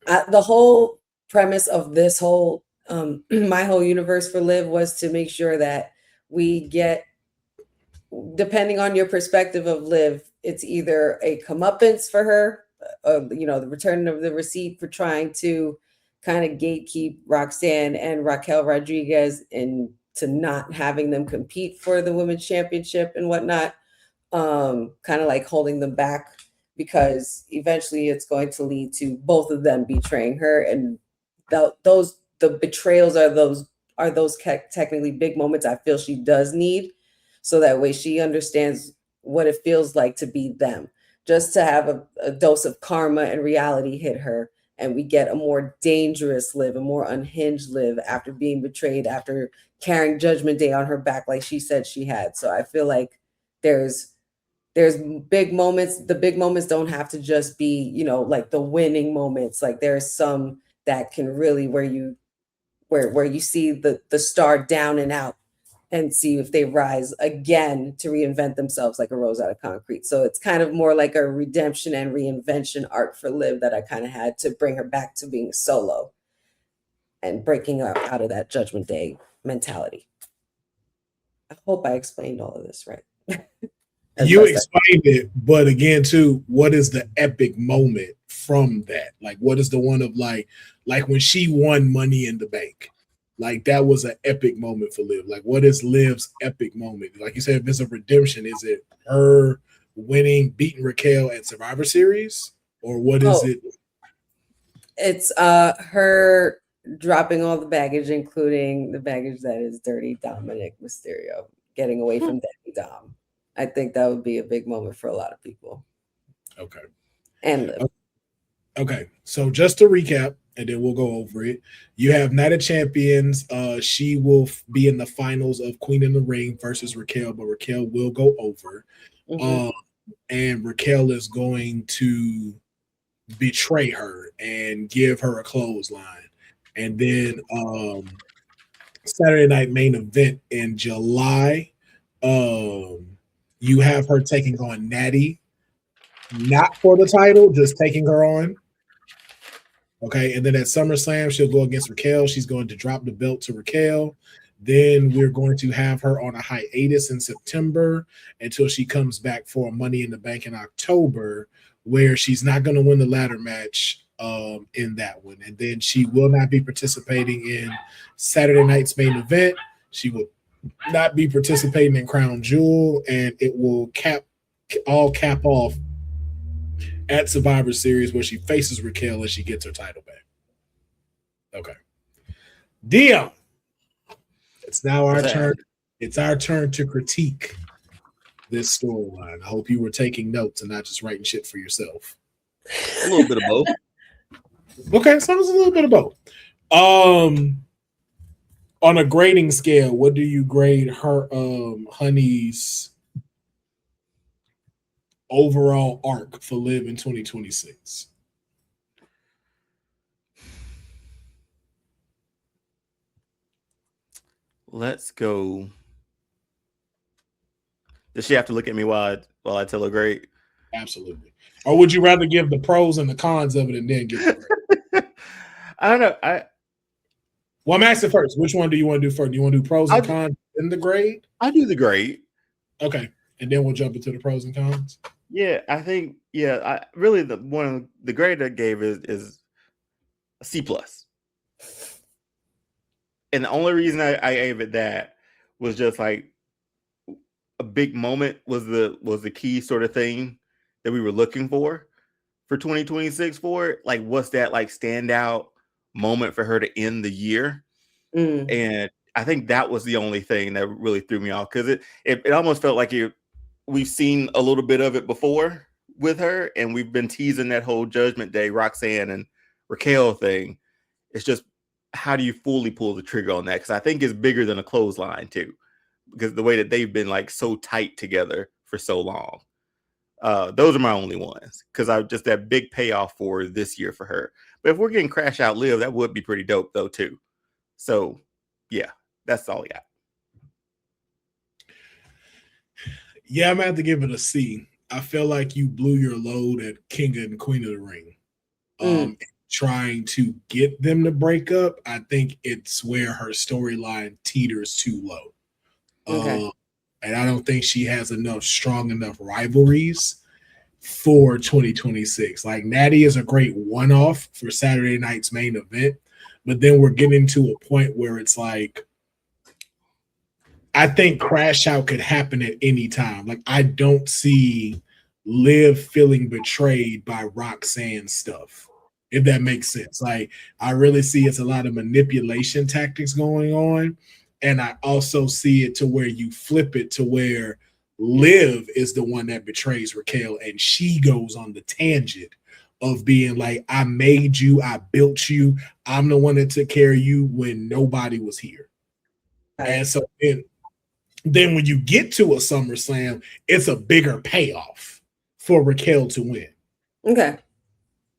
The whole premise of this whole my whole universe for Liv was to make sure that we get, depending on your perspective of Liv, it's either a comeuppance for her, the return of the receipt for trying to kind of gatekeep Roxanne and Raquel Rodriguez into not having them compete for the women's championship and whatnot, kind of like holding them back, because eventually it's going to lead to both of them betraying her, and the betrayals are those technically big moments I feel she does need, so that way she understands what it feels like to be them, just to have a dose of karma and reality hit her, and we get a more dangerous Liv, a more unhinged Liv after being betrayed, after carrying Judgment Day on her back like she said she had. So I feel like there's big moments. The big moments don't have to just be, like the winning moments. Like there's some that can really where you see the star down and out and see if they rise again to reinvent themselves like a rose out of concrete. So it's kind of more like a redemption and reinvention arc for Liv that I kind of had to bring her back to being solo and breaking out of that Judgment Day mentality. I hope I explained all of this right. You explained it, but again, too, what is the epic moment from that? Like, what is the one of like when she won Money in the Bank? Like, that was an epic moment for Liv. Like, what is Liv's epic moment? Like you said, if it's a redemption, is it her beating Raquel at Survivor Series? Or what is it? It's her dropping all the baggage, including the baggage that is Dirty Dominic Mysterio, getting away from Daddy Dom. I think that would be a big moment for a lot of people. Okay. And Liv. Okay. So just to recap, and then we'll go over it. You have Night of Champions. She will be in the finals of Queen in the Ring versus Raquel, but Raquel will go over. Mm-hmm. And Raquel is going to betray her and give her a clothesline. And then Saturday night main event in July, you have her taking on Natty, not for the title, just taking her on. Okay, and then at SummerSlam, she'll go against Raquel. She's going to drop the belt to Raquel. Then we're going to have her on a hiatus in September until she comes back for Money in the Bank in October, where she's not going to win the ladder match in that one. And then she will not be participating in Saturday night's main event. She will not be participating in Crown Jewel, and it will cap off at Survivor Series, where she faces Raquel and she gets her title back. Okay. Dion, it's now our turn. It's our turn to critique this storyline. I hope you were taking notes and not just writing shit for yourself. A little bit of both. Okay, so it's a little bit of both. On a grading scale, what do you grade her Honey's overall arc for Liv in 2026? Let's go. Does she have to look at me while I tell her grade? Absolutely. Or would you rather give the pros and the cons of it and then give the grade? I don't know. Well, I'm asking first. Which one do you want to do first? Do you want to do pros and cons in the grade? I do the grade. Okay. And then we'll jump into the pros and cons. Yeah, I think, the grade I gave is a C+. And the only reason I gave it that was just like a big moment was the key sort of thing that we were looking for 2026 for it. Like, what's that like standout moment for her to end the year? And I think that was the only thing that really threw me off, because it almost felt like we've seen a little bit of it before with her, and we've been teasing that whole Judgment Day Roxanne and Raquel thing. It's just, how do you fully pull the trigger on that? Because I think it's bigger than a clothesline too, because the way that they've been like so tight together for so long. Those are my only ones, because I just that big payoff for this year for her. But if we're getting Crash Out Liv, that would be pretty dope though too. So yeah, that's all I got. Yeah, I'm gonna have to give it a C. I feel like you blew your load at King and Queen of the Ring. Trying to get them to break up, I think it's where her storyline teeters too low. Okay. And I don't think she has strong enough rivalries for 2026. Like, Natty is a great one-off for Saturday night's main event, but then we're getting to a point where it's like, I think Crash Out could happen at any time. Like, I don't see Liv feeling betrayed by Roxanne stuff, if that makes sense. Like, I really see it's a lot of manipulation tactics going on. And I also see it to where you flip it to where Liv is the one that betrays Raquel, and she goes on the tangent of being like, I made you, I built you, I'm the one that took care of you when nobody was here. And so then when you get to a SummerSlam, it's a bigger payoff for Raquel to win. Okay.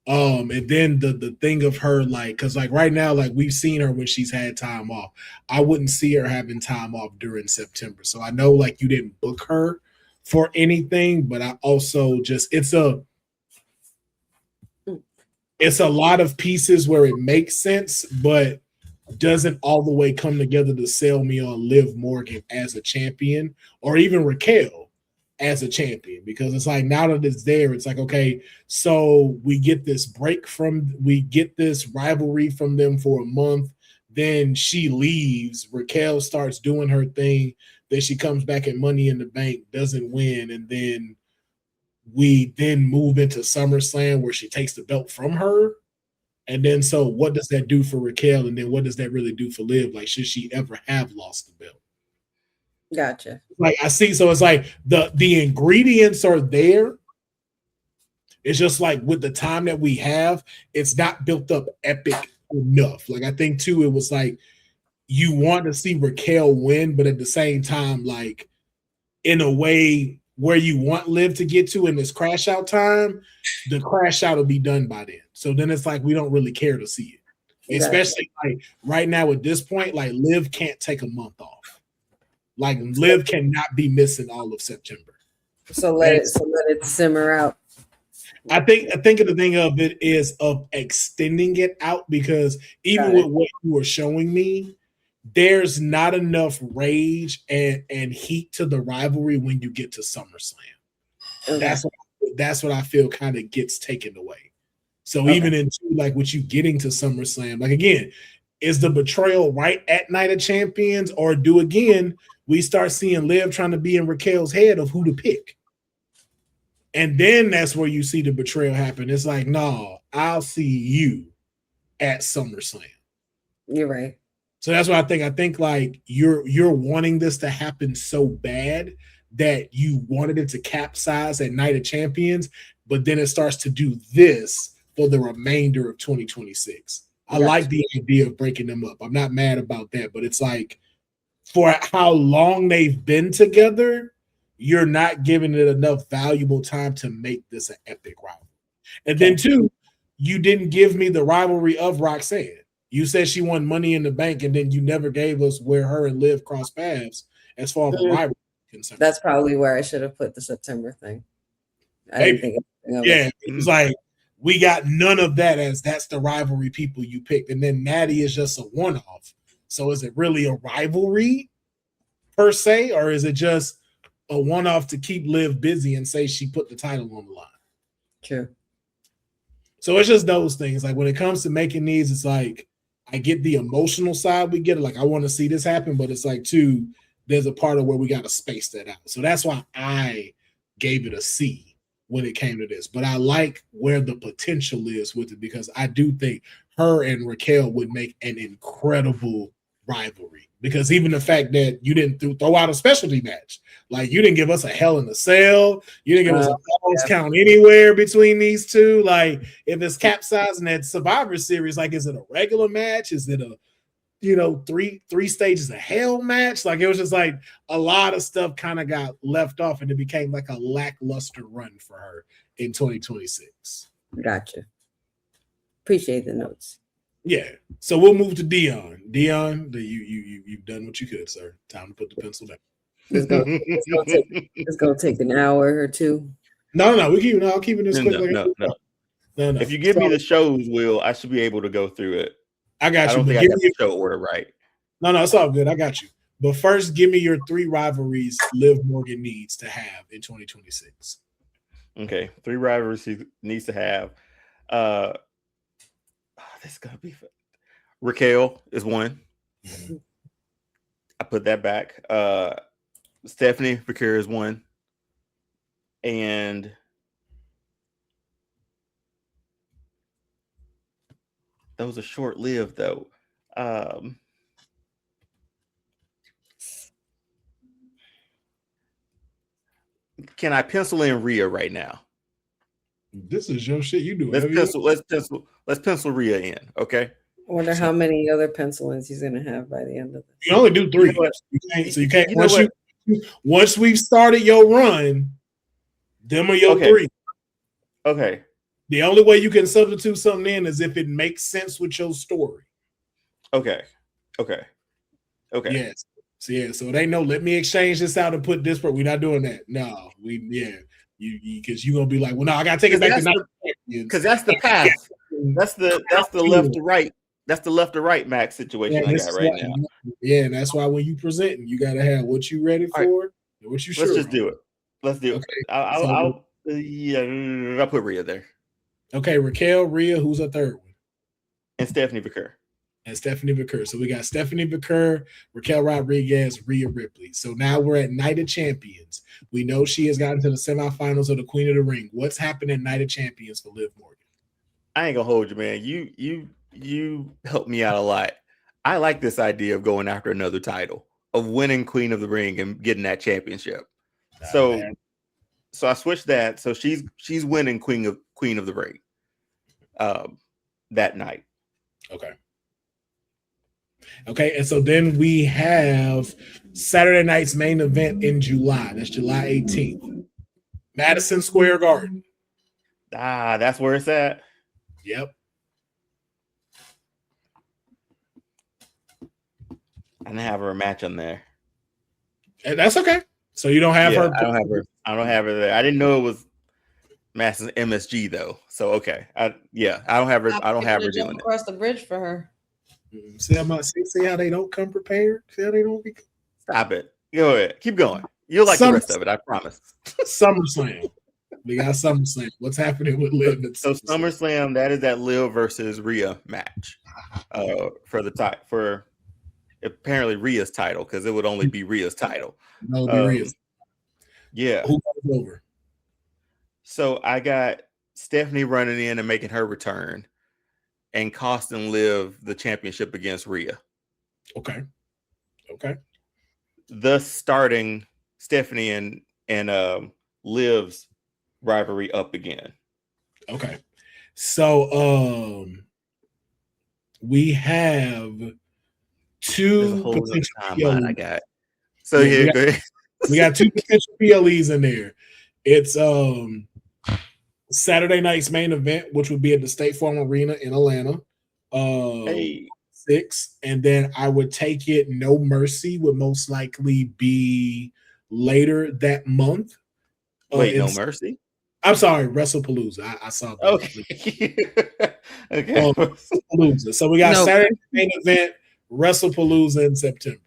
And then the thing of her, like, because like right now, like, we've seen her when she's had time off. I wouldn't see her having time off during September. So I know, like, you didn't book her for anything, but I also just, it's a lot of pieces where it makes sense, but doesn't all the way come together to sell me on Liv Morgan as a champion, or even Raquel as a champion, because it's like, now that it's there, it's like, okay, so we get this rivalry from them for a month, then she leaves, Raquel starts doing her thing, then she comes back at Money in the Bank, doesn't win, and then we then move into SummerSlam where she takes the belt from her. And then, so what does that do for Raquel? And then what does that really do for Liv? Like, should she ever have lost the belt? Gotcha. Like, I see, so it's like the ingredients are there. It's just like, with the time that we have, it's not built up epic enough. Like, I think too, it was like, you want to see Raquel win, but at the same time, like, in a way where you want Liv to get to in this Crash Out time, the Crash Out will be done by then. So then it's like, we don't really care to see it. Especially like right now at this point, like, Liv can't take a month off. Like, Liv cannot be missing all of September. So let it simmer out. I think the thing of it is of extending it out, because even with what you were showing me, there's not enough rage and heat to the rivalry when you get to SummerSlam. Okay. That's what I feel kind of gets taken away. So even into like with you getting to SummerSlam, like, again, is the betrayal right at Night of Champions, or we start seeing Liv trying to be in Raquel's head of who to pick? And then that's where you see the betrayal happen. It's like, no, I'll see you at SummerSlam. You're right. So that's what I think. I think like you're wanting this to happen so bad that you wanted it to capsize at Night of Champions, but then it starts to do this for the remainder of 2026. I like the idea of breaking them up. I'm not mad about that, but it's like, for how long they've been together, you're not giving it enough valuable time to make this an epic rivalry. And then two, you didn't give me the rivalry of Roxanne. You said she won Money in the Bank, and then you never gave us where her and Liv cross paths as far as a rivalry is concerned. That's probably where I should have put the September thing. I didn't think of it. It's like, we got none of that, as that's the rivalry people you picked. And then Natty is just a one-off. So is it really a rivalry per se, or is it just a one-off to keep Liv busy and say she put the title on the line? True. So it's just those things. Like, when it comes to making these, it's like, I get the emotional side. We get it. Like, I want to see this happen, but it's like, too, there's a part of where we got to space that out. So that's why I gave it a C when it came to this. But I like where the potential is with it, because I do think her and Raquel would make an incredible rivalry, because even the fact that you didn't throw out a specialty match, like you didn't give us a Hell in a Cell, you didn't give us a falls count anywhere between these two. Like if it's capsizing that Survivor Series, like is it a regular match? Is it a three stages of hell match? Like it was just like a lot of stuff kind of got left off, and it became like a lackluster run for her in 2026. Gotcha. Appreciate the notes. Yeah. So we'll move to Dion. Dion, you've done what you could, sir. Time to put the pencil down. It's gonna take an hour or two. No. I'll keep it this quick. No. If you give me the shows, Will, I should be able to go through it. I got you. I don't think I got the show order right. No, it's all good. I got you. But first, give me your 3 rivalries Liv Morgan needs to have in 2026. Okay, 3 rivalries she needs to have. This is gonna be fun. Raquel is one. Mm-hmm. I put that back. Stephanie Vaquer is one, and those are short-lived though. Can I pencil in Rhea right now? This is your shit. You do. Let's pencil Rhea in. Okay. I wonder how many other pencil-ins he's gonna have by the end of this. You only do 3. You can't. Once we've started your run, them are your 3. Okay. The only way you can substitute something in is if it makes sense with your story. Okay. Yes. So it ain't no, let me exchange this out and put this, but we're not doing that. No, because you're gonna be like, well, no, I gotta take it back to because that's the path. That's the left to right. That's the left to right max situation I got right now. Yeah, and that's why when you present, you gotta have what you ready for and what you sure. Let's just do it. Let's do it. I'll put Rhea there. Okay, Raquel, Rhea, who's a third one? And Stephanie Vaquer. So we got Stephanie Vaquer, Raquel Rodriguez, Rhea Ripley. So now we're at Night of Champions. We know she has gotten to the semifinals of the Queen of the Ring. What's happening Night of Champions for Liv Morgan? I ain't gonna hold you, man. You helped me out a lot. I like this idea of going after another title, of winning Queen of the Ring and getting that championship. So I switched that. So she's winning Queen of the Ring that night. Okay, and so then we have Saturday night's main event in July. That's July 18th. Madison Square Garden. That's where it's at. Yep. I didn't have her match on there. And that's okay. So you don't have her. I don't have her there. I didn't know it was Madison MSG though. So okay. I don't have her. I don't have her doing it. Across the bridge for her. See how they don't come prepared? See how they don't be. Stop it. Go ahead. Keep going. You'll like the rest of it, I promise. SummerSlam. We got SummerSlam. What's happening with Liv? So SummerSlam, that is that Liv versus Rhea match. For apparently Rhea's title, because it would only be Rhea's title. No, be Rhea's. Yeah. Who goes over? So I got Stephanie running in and making her return, and costing Liv the championship against Rhea. Okay. Thus starting Stephanie and Liv's rivalry up again. Okay. So we have 2 potential PLEs. I got. So yeah, go ahead. We got 2 potential PLEs in there. It's Saturday night's main event, which would be at the State Farm Arena in Atlanta. 6, and then I would take it. No Mercy would most likely be later that month. Wait, No Mercy? I'm sorry, WrestlePalooza. I saw that. Okay. Okay. WrestlePalooza. So we got Saturday main event, WrestlePalooza in September.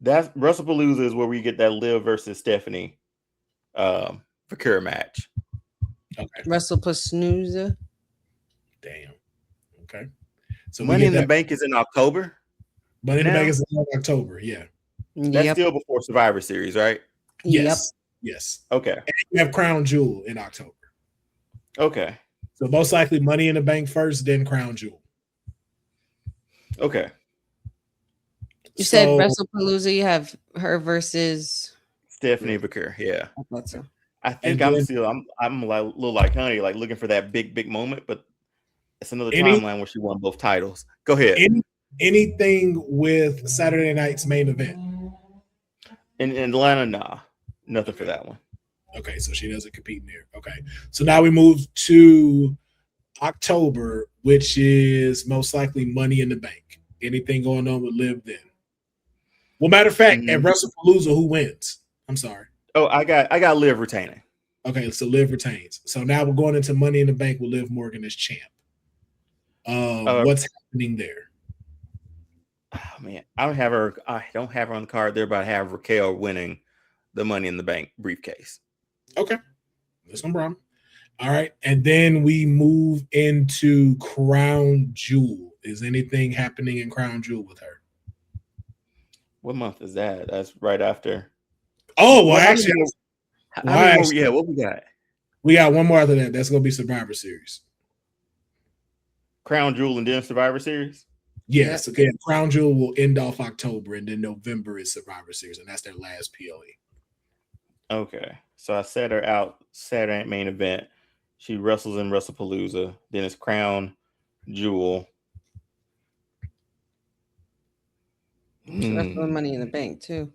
That's WrestlePalooza is where we get that Liv versus Stephanie Vaquer match. Okay. WrestlePalooza. Damn. Okay. So Money in the Bank is in October. Money in the Bank is in October. Yeah. That's still before Survivor Series, right? Yes. Yes. Okay. And you have Crown Jewel in October. Okay. So most likely Money in the Bank first, then Crown Jewel. Okay. You said WrestlePalooza. You have her versus Stephanie Vicker. Yeah. I thought so. I think I'm like a little like Honey, like looking for that big moment, but it's another timeline where she won both titles. Go ahead. Anything with Saturday night's main event? In Atlanta, nah. Nothing for that one. Okay, so she doesn't compete in there. Okay. So now we move to October, which is most likely Money in the Bank. Anything going on with Liv then? Well, matter of fact, at WrestlePalooza, who wins? I'm sorry. Oh, I got Liv retaining. Okay, so Liv retains. So now we're going into Money in the Bank with Liv Morgan as champ. What's happening there? Oh man, I don't have her on the card there, but I have Raquel winning the Money in the Bank briefcase. Okay, that's no problem. All right, and then we move into Crown Jewel. Is anything happening in Crown Jewel with her? What month is that? That's right after. Oh, well, actually, what we got? We got one more after that. That's going to be Survivor Series. Crown Jewel and then Survivor Series? Yes. Okay. Crown Jewel will end off October, and then November is Survivor Series, and that's their last PLE. Okay. So I set her out Saturday main event. She wrestles in WrestlePalooza. Then it's Crown Jewel. She wrestled Money in the Bank, too.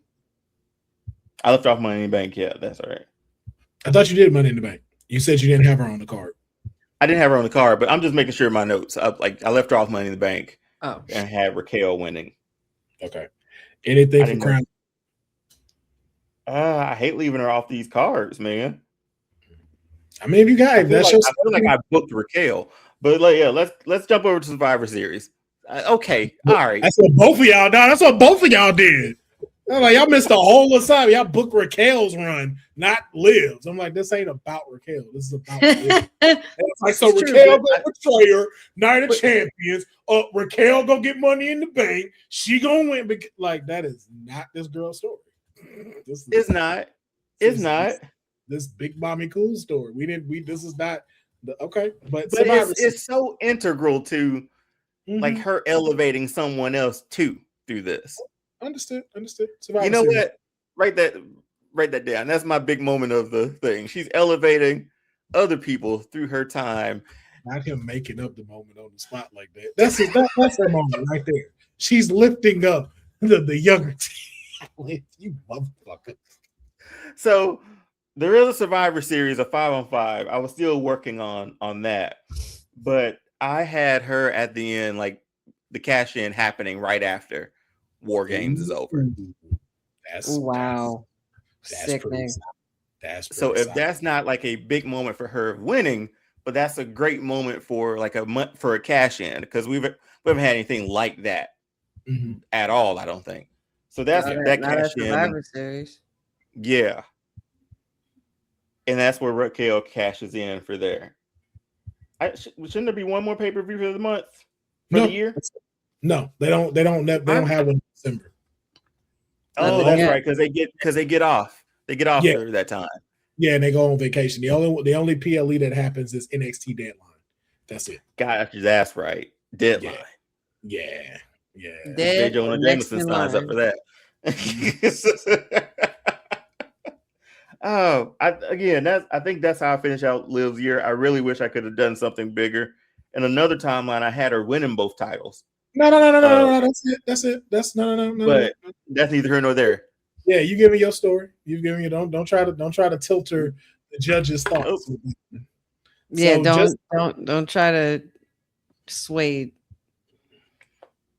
I left off Money in the Bank. Yeah, that's all right. I thought you did Money in the Bank. You said you didn't have her on the card. I didn't have her on the card, but I'm just making sure my notes. I left her off Money in the Bank and had Raquel winning. Okay. Anything from Crown? I hate leaving her off these cards, man. I mean, if you got it, I feel like I booked Raquel, but let's jump over to Survivor Series. Okay, all right. That's what both of y'all did. That's what both of y'all did. I'm like, y'all missed the whole assignment. Y'all booked Raquel's run, not Liv's. I'm like, this ain't about Raquel. This is about Liv. It's like, so Raquel go betray her, Night of Champions. Raquel go get Money in the Bank. She gonna win. Like, that is not this girl's story. It's not. This Big Mommy Cool story. This is not the okay, but it's so integral to like her elevating someone else too through this. Understood. You know what? Write that down. That's my big moment of the thing. She's elevating other people through her time. Not him making up the moment on the spot like that. That's her moment right there. She's lifting up the younger team. You motherfucker. So there is a Survivor Series, a 5-on-5. I was still working on that, but I had her at the end, like the cash in happening right after War Games is over. Wow. That's pretty so if that's not like a big moment for her winning, but that's a great moment for like for a cash in, because we haven't had anything like that at all, I don't think. So that's that cash in. Survivor Series. Yeah. And that's where Raquel cashes in for there. Shouldn't there be one more pay-per-view for the month? The year? No, they don't have one in December. Oh, that's right, because they get off. They get off during that time. Yeah, and they go on vacation. The only PLE that happens is NXT Deadline. That's it. That's right. Deadline. Yeah. J. Jonah Jameson signs up for that. I think that's how I finish out Liv's year. I really wish I could have done something bigger. In another timeline, I had her winning both titles. No. That's it. No. But that's neither here nor there. Yeah, you give me your story. You give me don't try to tilt her the judge's thoughts. Yeah, don't try to sway.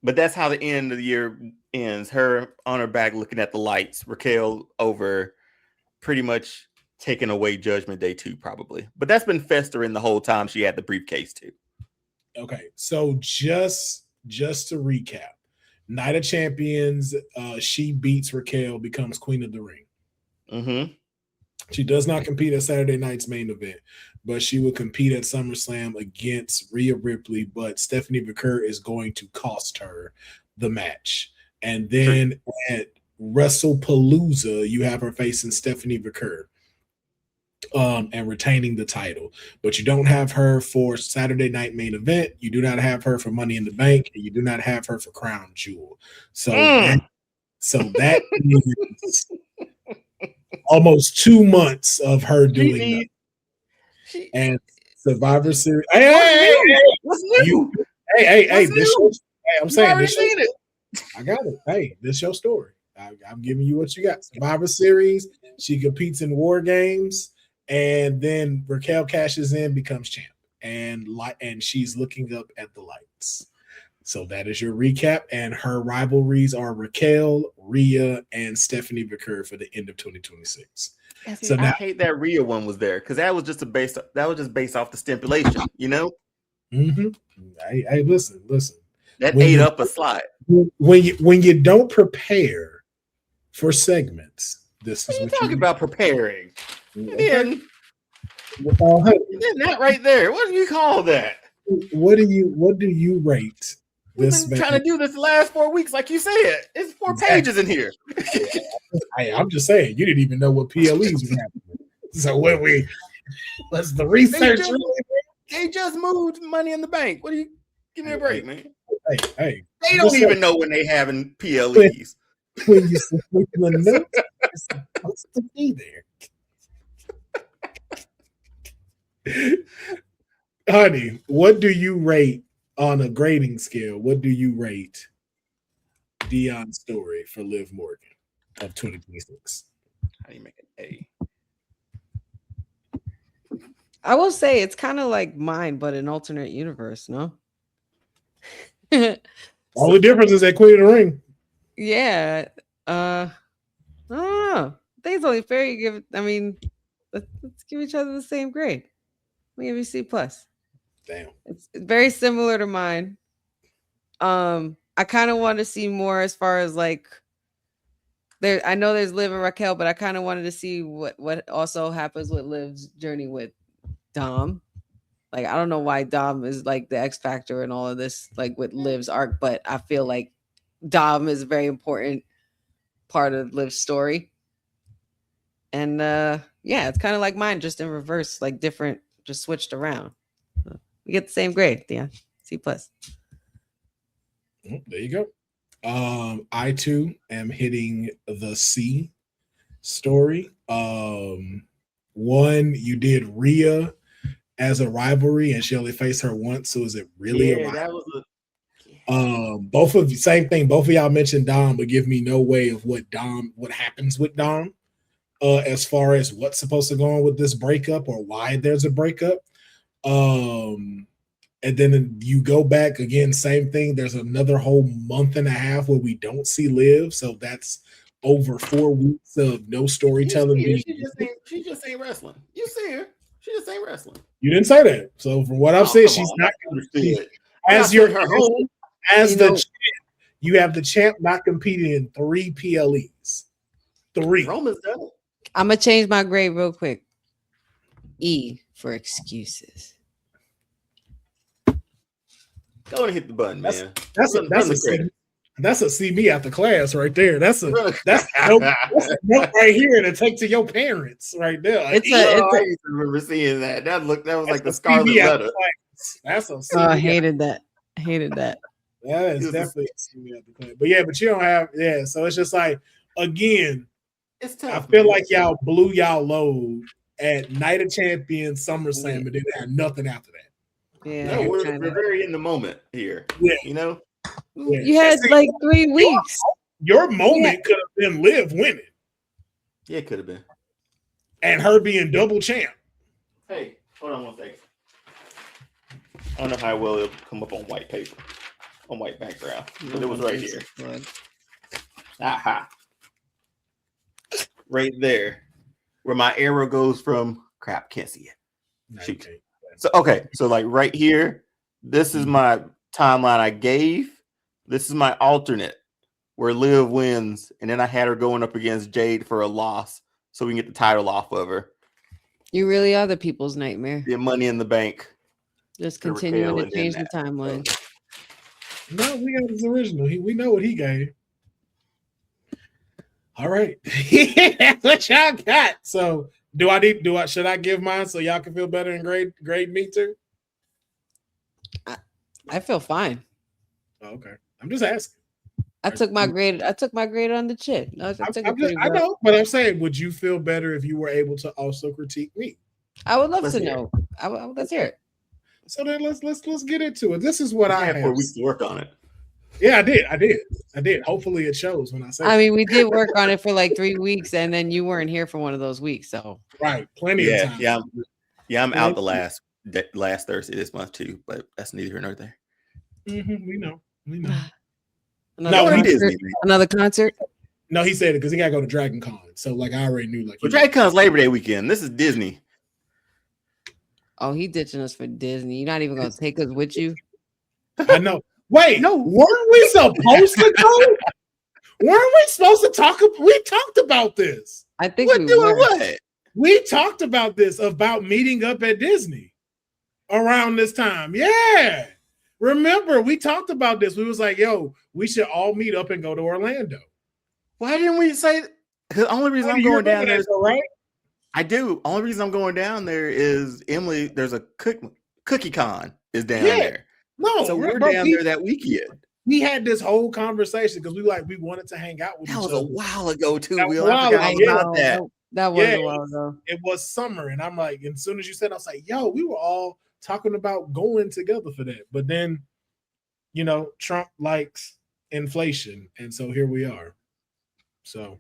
But that's how the end of the year ends. Her on her back looking at the lights. Raquel over, pretty much taking away Judgment Day 2, probably. But that's been festering the whole time she had the briefcase too. Okay, so just to recap, Night of Champions, she beats Raquel, becomes Queen of the Ring. Mm-hmm. She does not compete at Saturday night's main event, but she will compete at SummerSlam against Rhea Ripley, but Stephanie Vicker is going to cost her the match. And then at WrestlePalooza, you have her facing Stephanie Vicker. and retaining the title. But you don't have her for Saturday Night Main Event. You do not have her for Money in the Bank, and you do not have her for Crown Jewel. So that is almost 2 months of her doing that. And Survivor Series. Hey, I'm saying this. I got it. Hey, this your story. I'm giving you what you got. Survivor Series. She competes in War Games, and then Raquel cashes in, becomes champ, and she's looking up at the lights. So that is your recap. And her rivalries are Raquel, Rhea, and Stephanie Baker for the end of 2026. So now, I hate that Rhea one was there because that was just based off the stipulation, you know. Mm-hmm. Hey, listen. That ate up a slot. When you don't prepare for segments, this is what you talking about preparing. Okay. Then that right there. What do you call that? What do you rate? We've been trying to do this the last 4 weeks, like you said. It's 4 pages in here. I'm just saying, you didn't even know what PLEs were happening. So what's the research? They just moved Money in the Bank. What do you give me a break, man? Hey. They don't even know when they having PLEs. When you submit the notes, it's supposed to be there. Honey, what do you rate on a grading scale? What do you rate Dion's story for Liv Morgan of 2026? How do you make an A? I will say it's kind of like mine, but an alternate universe, no? All the difference is that Queen of the Ring. Yeah. I don't know. I think it's only fair you give. I mean, let's give each other the same grade. We give you C+. Damn. It's very similar to mine. I kind of want to see more as far as like there. I know there's Liv and Raquel, but I kind of wanted to see what also happens with Liv's journey with Dom. Like, I don't know why Dom is like the X factor in all of this, like with Liv's arc, but I feel like Dom is a very important part of Liv's story. And yeah, it's kind of like mine, just in reverse, like different, just switched around. We get the same grade, yeah, C+. There you go. I too am hitting the C story. One, you did Rhea as a rivalry, and she only faced her once. So is it really a rivalry? Both of you, same thing. Both of y'all mentioned Dom, but give me no way of what happens with Dom, as far as what's supposed to go on with this breakup or why there's a breakup. And then you go back again, same thing. There's another whole month and a half where we don't see Liv, so that's over 4 weeks of no storytelling. She just ain't wrestling. You see her. She just ain't wrestling. You didn't say that. So from what I've said, she's not understood. As your home, as the champ, you have the champ not competing in 3 PLEs. 3. Roman's done it. I'm gonna change my grade real quick. E for excuses. Go and hit the button, man. That's a see me after class right there. That's a note right here to take to your parents right there. I used to remember seeing that. That was like the scarlet letter. That's a I hated that. That is definitely a see me after class. But you don't have so it's just like, again, it's tough. I feel like y'all blew y'all load at Night of Champions, SummerSlam, and then had nothing after that. Yeah, no, we're very in the moment here. Yeah, you know. Yeah. You had like 3 weeks. Your moment could have been Liv winning. Yeah, it could have been. And her being double champ. Hey, hold on one second. I don't know how well it'll come up on white paper, on white background, but it was right here. Aha. Right there, where my arrow goes from. Crap, can't see it. Shoot. So okay, so like right here, this is my timeline I gave. This is my alternate where Liv wins, and then I had her going up against Jade for a loss, so we can get the title off of her. You really are the people's nightmare. Get Money in the Bank. Just continuing to change the timeline. No, we got his original. We know what he gave. All right, that's what y'all got. So Should I give mine so y'all can feel better and grade me too? I feel fine. Oh, okay. I'm just asking. I took my grade on the chin. I know, but I'm saying, would you feel better if you were able to also critique me? I would love to know. Let's hear it. So then let's get into it. This is what I have. 4 weeks to work on it. Yeah, I did. Hopefully it shows when I say. I mean, we did work on it for like 3 weeks, and then you weren't here for one of those weeks. So right, plenty of time. I'm out the last Thursday this month too, but that's neither here nor there. Mm-hmm, we know. Another concert. No, he said it because he got to go to Dragon Con. So like I already knew. Like Dragon Con's Labor Day weekend. This is Disney. Oh, he ditching us for Disney. You're not even gonna take us with you. I know. Wait, no, weren't we supposed to go? Weren't we supposed to talk? We talked about this. I think we talked about this about meeting up at Disney around this time. Yeah. Remember, we talked about this. We was like, yo, we should all meet up and go to Orlando. Why didn't we say? Because the only reason I'm going down there is right. I do. Only reason I'm going down there is Emily. There's a cookie con is down there. No, so we're down there that weekend. We had this whole conversation because we wanted to hang out with each other. That was a while ago too. That Will. I forgot about that. That was a while ago. It was summer, and I'm like, as soon as you said, I was like, yo, we were all talking about going together for that. But then, Trump likes inflation, and so here we are. So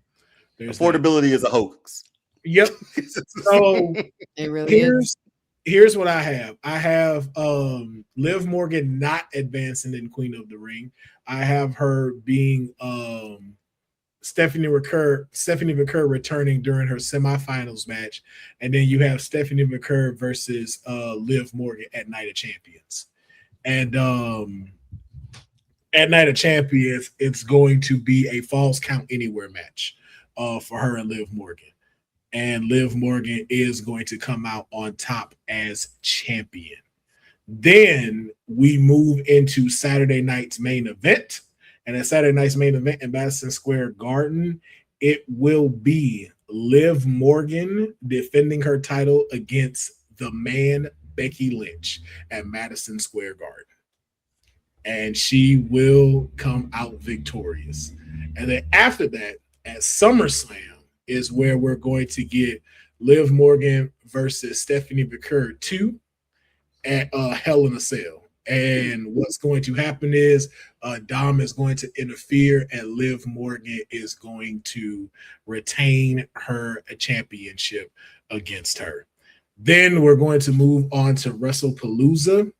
affordability is a hoax. Yep. So it really is. Here's what I have. I have Liv Morgan not advancing in Queen of the Ring. I have her being Stephanie McCurr returning during her semifinals match. And then you have Stephanie McCurr versus Liv Morgan at Night of Champions. And at Night of Champions, it's going to be a Falls Count Anywhere match for her and Liv Morgan. And Liv Morgan is going to come out on top as champion. Then we move into Saturday night's main event. And at Saturday night's main event in Madison Square Garden, it will be Liv Morgan defending her title against the man Becky Lynch at Madison Square Garden. And she will come out victorious. And then after that, at SummerSlam, is where we're going to get Liv Morgan versus Stephanie McCurr 2 at Hell in a Cell. And what's going to happen is Dom is going to interfere and Liv Morgan is going to retain her championship against her. Then we're going to move on to WrestlePalooza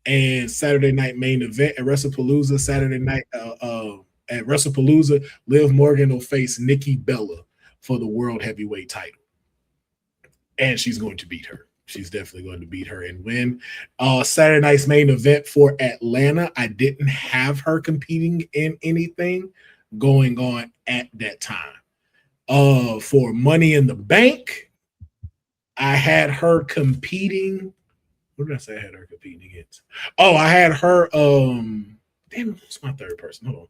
and Saturday night main event at WrestlePalooza. Saturday night at WrestlePalooza, Liv Morgan will face Nikki Bella for the World Heavyweight title. And she's going to beat her. She's definitely going to beat her and win. Saturday night's main event for Atlanta, I didn't have her competing in anything going on at that time. For Money in the Bank, I had her competing. What did I say I had her competing against? Oh, I had her. Damn, what's my third person? Hold on.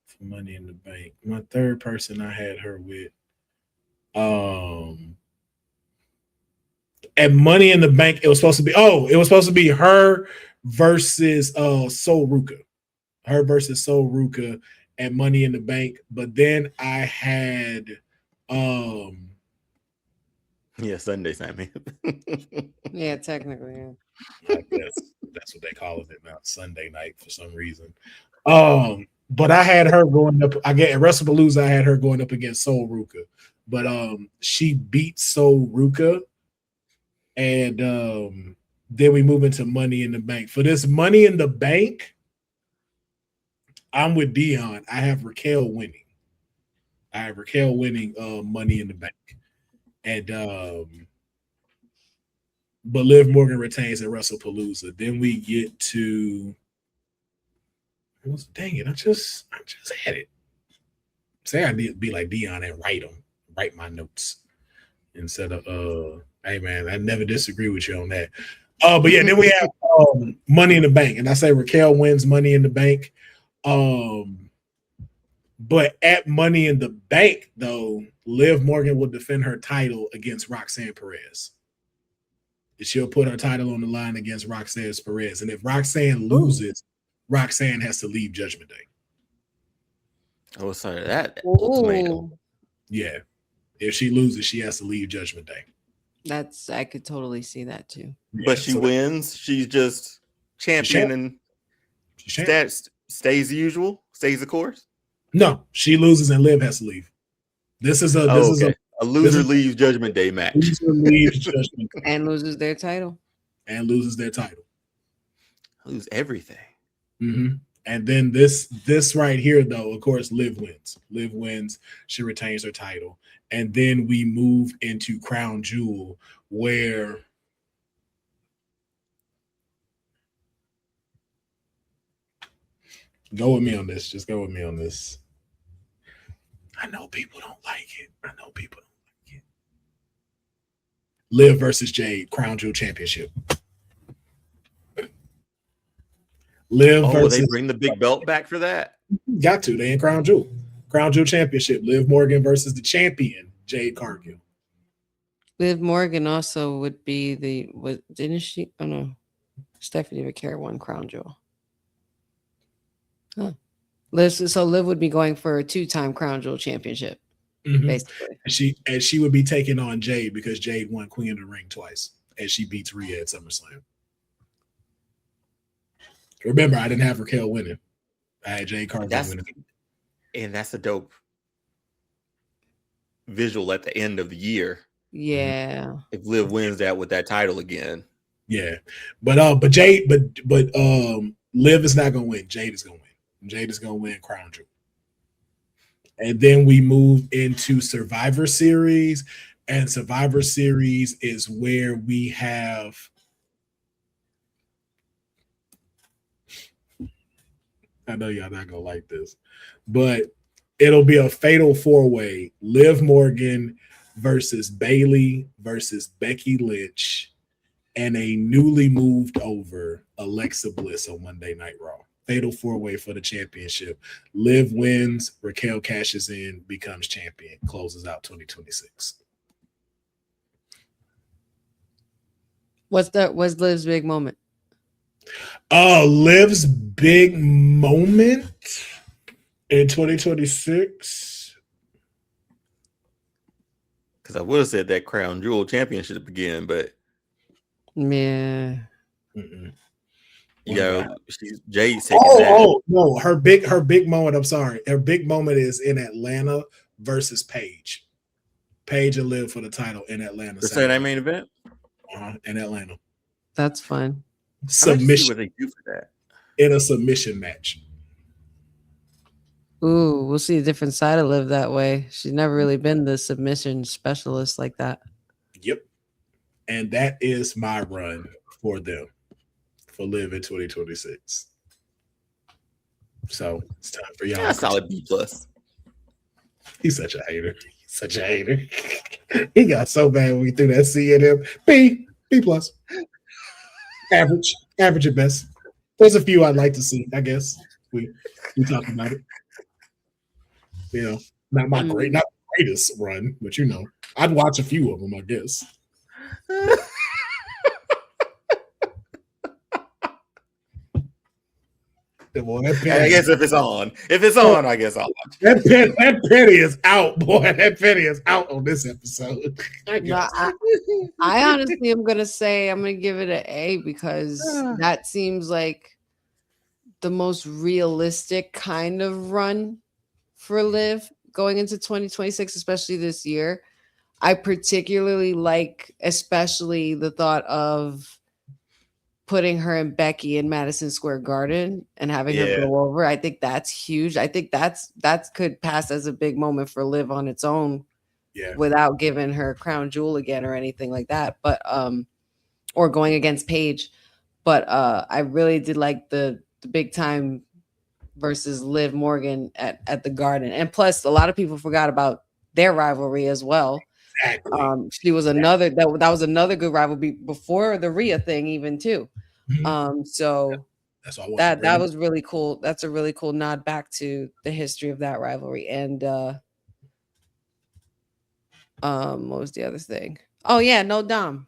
For Money in the Bank, my third person I had her with. At Money in the Bank, it was supposed to be her versus Sol Ruka. Her versus Sol Ruka at Money in the Bank. But then I had Sunday's night, man. Yeah, technically, yeah. I guess that's what they call it now, Sunday night for some reason. But I had her going up. At WrestlePalooza, I had her going up against Sol Ruka. But she beat Sol Ruka. And then we move into Money in the Bank. For this Money in the Bank, I'm with Dion. I have Raquel winning. Money in the Bank. And but Liv Morgan retains at WrestlePalooza. Then we get to dang it, I just had it. Say I need to be like Dion and write my notes instead of hey man, I never disagree with you on that. But yeah, then we have Money in the Bank, and I say Raquel wins Money in the Bank. But at Money in the Bank, though, Liv Morgan will defend her title against Roxanne Perez. She'll put her title on the line against Roxanne Perez. And if Roxanne loses, Roxanne has to leave Judgment Day. Oh, sorry, that ultimatum. Yeah. If she loses, she has to leave Judgment Day. I could totally see that too. But she wins. She's just champion and stays the usual, stays the course. No, she loses and Liv has to leave. This is a loser leaves Judgment Day match. Loser leaves Judgment Day. And loses their title. Lose everything. Mm-hmm. And then this right here, though, of course, Liv wins. Liv wins. She retains her title. And then we move into Crown Jewel, where go with me on this. Just go with me on this. I know people don't like it. Liv versus Jade, Crown Jewel Championship. Liv versus. They bring the big belt back for that? Got to. They in Crown Jewel. Crown Jewel Championship. Liv Morgan versus the champion, Jade Cargill. Liv Morgan also would be didn't she? Oh no. Stephanie would carry one Crown Jewel. Huh. Liv would be going for a 2-time Crown Jewel Championship, basically. And she would be taking on Jade because Jade won Queen of the Ring twice, and she beats Rhea at SummerSlam. Remember, I didn't have Raquel winning. I had Jade Cargill winning. And that's a dope visual at the end of the year. Yeah. If Liv wins that with that title again. Yeah. But Liv is not gonna win. Jade is gonna win. Jade is gonna win Crown Jewel. And then we move into Survivor Series. And Survivor Series is where we have I know y'all not gonna like this, but it'll be a fatal 4-way: Liv Morgan versus Bayley versus Becky Lynch and a newly moved over Alexa Bliss on Monday Night Raw. Fatal 4-way for the championship. Liv wins, Raquel cashes in, becomes champion, closes out 2026. What's Liv's big moment? Liv's big moment in 2026. Because I would have said that Crown Jewel Championship again, but yeah. Jade's taking that. No, her big moment. I'm sorry. Her big moment is in Atlanta versus Paige. Paige and Liv for the title in Atlanta. The Saturday main event? In Atlanta. That's fun. Submission. What they do for that. In a submission match. Ooh, we'll see a different side of Liv that way. She's never really been the submission specialist like that. Yep. And that is my run for them, for Liv in 2026. So it's time for y'all. Yeah, solid B+. He's such a hater. He got so bad when we threw that C at him. B+. Average at best. There's a few I'd like to see, I guess. We talk about it. You know, not the greatest run, but I'd watch a few of them, I guess. Boy, I guess if it's on, I guess I'll watch. That penny is out, boy. That penny is out on this episode. I honestly am gonna give it an A because that seems like the most realistic kind of run for Liv going into 2026, especially this year. I particularly like, especially the thought of putting her and Becky in Madison Square Garden and having her go over. I think that's huge. I think that could pass as a big moment for Liv on its own, without giving her crown jewel again or anything like that. But or going against Paige. But I really did like the big time versus Liv Morgan at the Garden. And plus, a lot of people forgot about their rivalry as well. Exactly. She was another that was another good rivalry before the Rhea thing, even too. So That's why I want that was really cool. That's a really cool nod back to the history of that rivalry. And what was the other thing? Oh yeah, no Dom.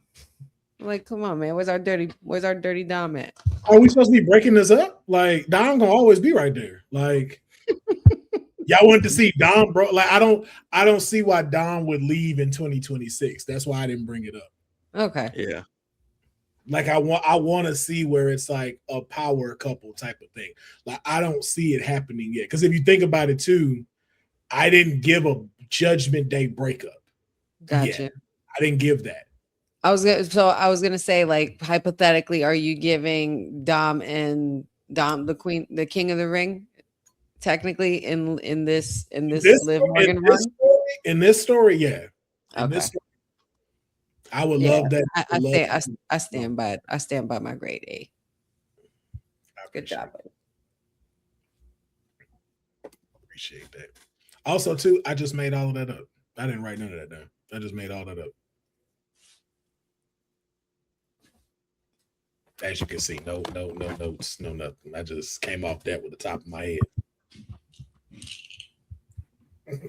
Like, come on, man. Where's our dirty Dom at? Are we supposed to be breaking this up? Like, Dom gonna always be right there. Like, y'all wanted to see Dom, bro. Like, I don't see why Dom would leave in 2026. That's why I didn't bring it up. Okay. Yeah. Like, I want to see where it's like a power couple type of thing. Like, I don't see it happening yet. Because if you think about it too, I didn't give a Judgment Day breakup. Gotcha. Yet. I didn't give that. I was gonna say, like, hypothetically, are you giving Dom the King of the Ring, technically in this Liv Morgan run? In this story, yeah. Okay. I would love that. I stand by it. I stand by my grade A. Good job, buddy. Appreciate that. Also, too, I just made all of that up. I didn't write none of that down. I just made all that up. As you can see, no notes, no nothing. I just came off that with the top of my head.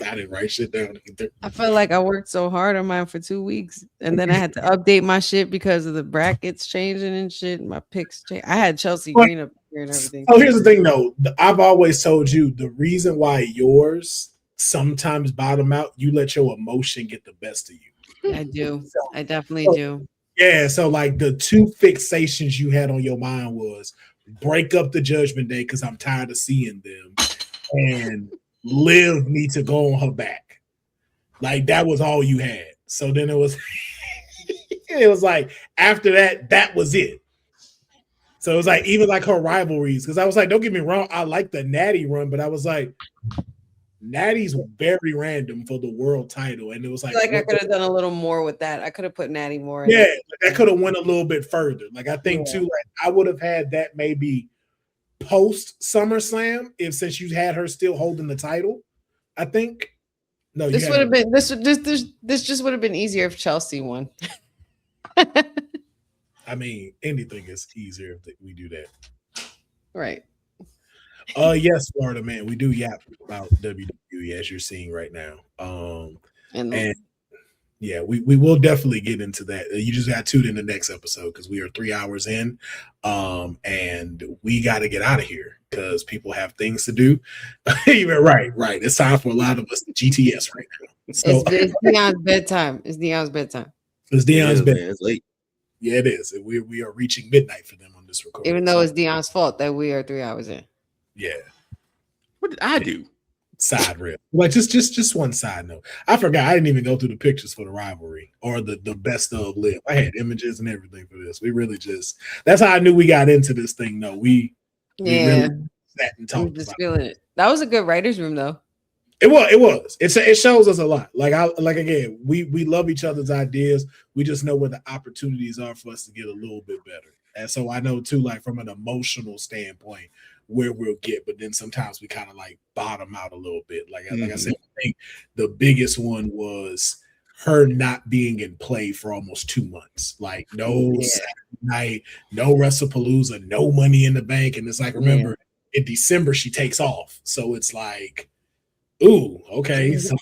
I didn't write shit down either. I felt like I worked so hard on mine for 2 weeks, and then I had to update my shit because of the brackets changing and shit. My picks changed. I had Chelsea Green up here and everything. Oh, here's the thing, though. I've always told you the reason why yours sometimes bottom out, you let your emotion get the best of you. I do. I definitely do. Yeah, so like the two fixations you had on your mind was break up the Judgment Day because I'm tired of seeing them, and Liv need to go on her back. Like that was all you had. So then it was like after that was it. So it was like even like her rivalries, because I was like, don't get me wrong, I like the Natty run, but I was like, Natty's very random for the world title, and it was like I could have done a little more with that. I could have put Natty more in. Yeah, that could have went a little bit further. Like I think too, like I would have had that maybe post SummerSlam since you had her still holding the title. I think this would have been this just would have been easier if Chelsea won. I mean, anything is easier if we do that. Right. Yes, Florida man, we do yap about WWE as you're seeing right now. And yeah, we will definitely get into that. You just got tuned in the next episode because we are 3 hours in, and we got to get out of here because people have things to do. right. It's time for a lot of us to GTS right now. So it's Dion's bedtime. It's Dion's bedtime. It's Dion's bedtime. It's late. Yeah, it is. We are reaching midnight for them on this recording. Even though it's Dion's fault that we are 3 hours in. Yeah. What did I do? Side rail. Like just one side note. I forgot I didn't even go through the pictures for the rivalry or the best of Liv. I had images and everything for this. We really that's how I knew we got into this thing. No, we really sat and talked. I'm just feeling it. That was a good writer's room though. It was. It shows us a lot. Again, we love each other's ideas. We just know where the opportunities are for us to get a little bit better. And so I know too, like from an emotional standpoint, where we'll get, but then sometimes we kind of like bottom out a little bit. Like I said, I think the biggest one was her not being in play for almost 2 months. Like no Saturday night, no WrestlePalooza, no Money in the Bank. And it's like, remember, in December she takes off. So it's like, ooh, okay. So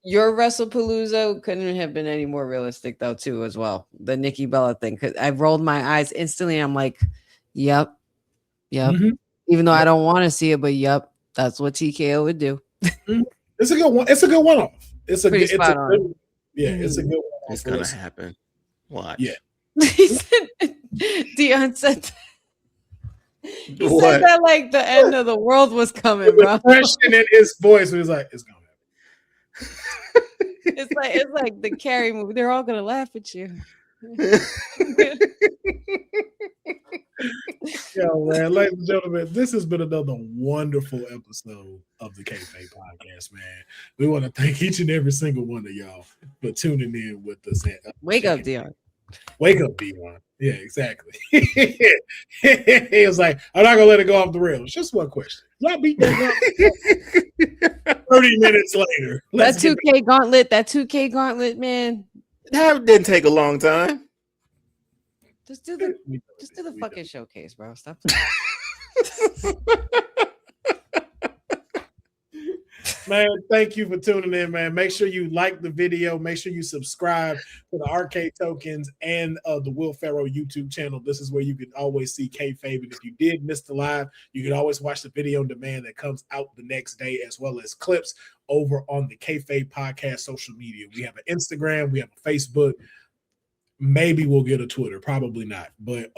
your WrestlePalooza couldn't have been any more realistic though, too, as well. The Nikki Bella thing. Because I rolled my eyes instantly. I'm like, yep. Mm-hmm. Even though I don't want to see it, but yep, that's what TKO would do. It's a good one. It's a good one-off. It's a good one. It's gonna happen. Watch. Yeah. Dion said said that like the end of the world was coming, bro. Question in his voice was like, it's gonna happen. It's like the Carrie movie. They're all gonna laugh at you. Yo, man, ladies and gentlemen, this has been another wonderful episode of the Kayfabe Podcast, man. We want to thank each and every single one of y'all for tuning in with us. Wake up, Dion. Wake up, Dion. Yeah, exactly. He was like, I'm not gonna let it go off the rails. Just one question. Y'all beat that 30 minutes later. That 2K gauntlet, man. That didn't take a long time. Just do the fucking showcase, bro. Stop. Man, thank you for tuning in, man. Make sure you like the video. Make sure you subscribe to the Arcade Tokens and the Will Pharaoh YouTube channel. This is where you can always see Kayfabe. And if you did miss the live, you can always watch the video on demand that comes out the next day, as well as clips over on the Kayfabe Podcast social media. We have an Instagram, we have a Facebook. Maybe we'll get a Twitter, probably not, but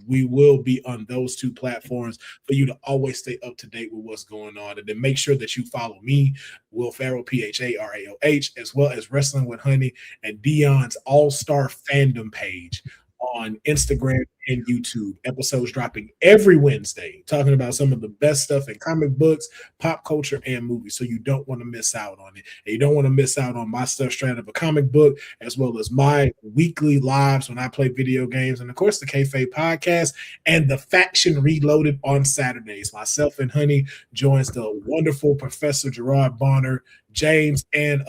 we will be on those two platforms for you to always stay up to date with what's going on. And then make sure that you follow me, Will Pharaoh, PHARAOH, as well as Wrestling with Honey and Dion's All-Star Fandom page on Instagram and YouTube. Episodes dropping every Wednesday, talking about some of the best stuff in comic books, pop culture, and movies. So you don't want to miss out on it. And you don't want to miss out on my stuff straight out of a comic book, as well as my weekly lives when I play video games. And of course, the Kayfabe Podcast and the Faction Reloaded on Saturdays. Myself and Honey joins the wonderful Professor Gerard Bonner, James, and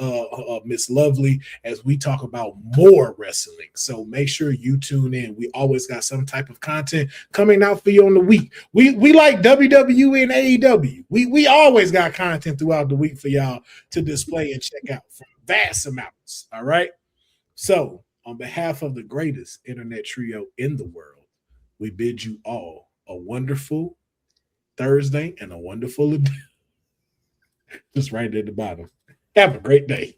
Miss Lovely as we talk about more wrestling. So make sure you tune in. We always got some type of content coming out for you on the week. We like WWE and AEW. We always got content throughout the week for y'all to display and check out for vast amounts. All right. So on behalf of the greatest internet trio in the world, we bid you all a wonderful Thursday and a wonderful just right at the bottom. Have a great day.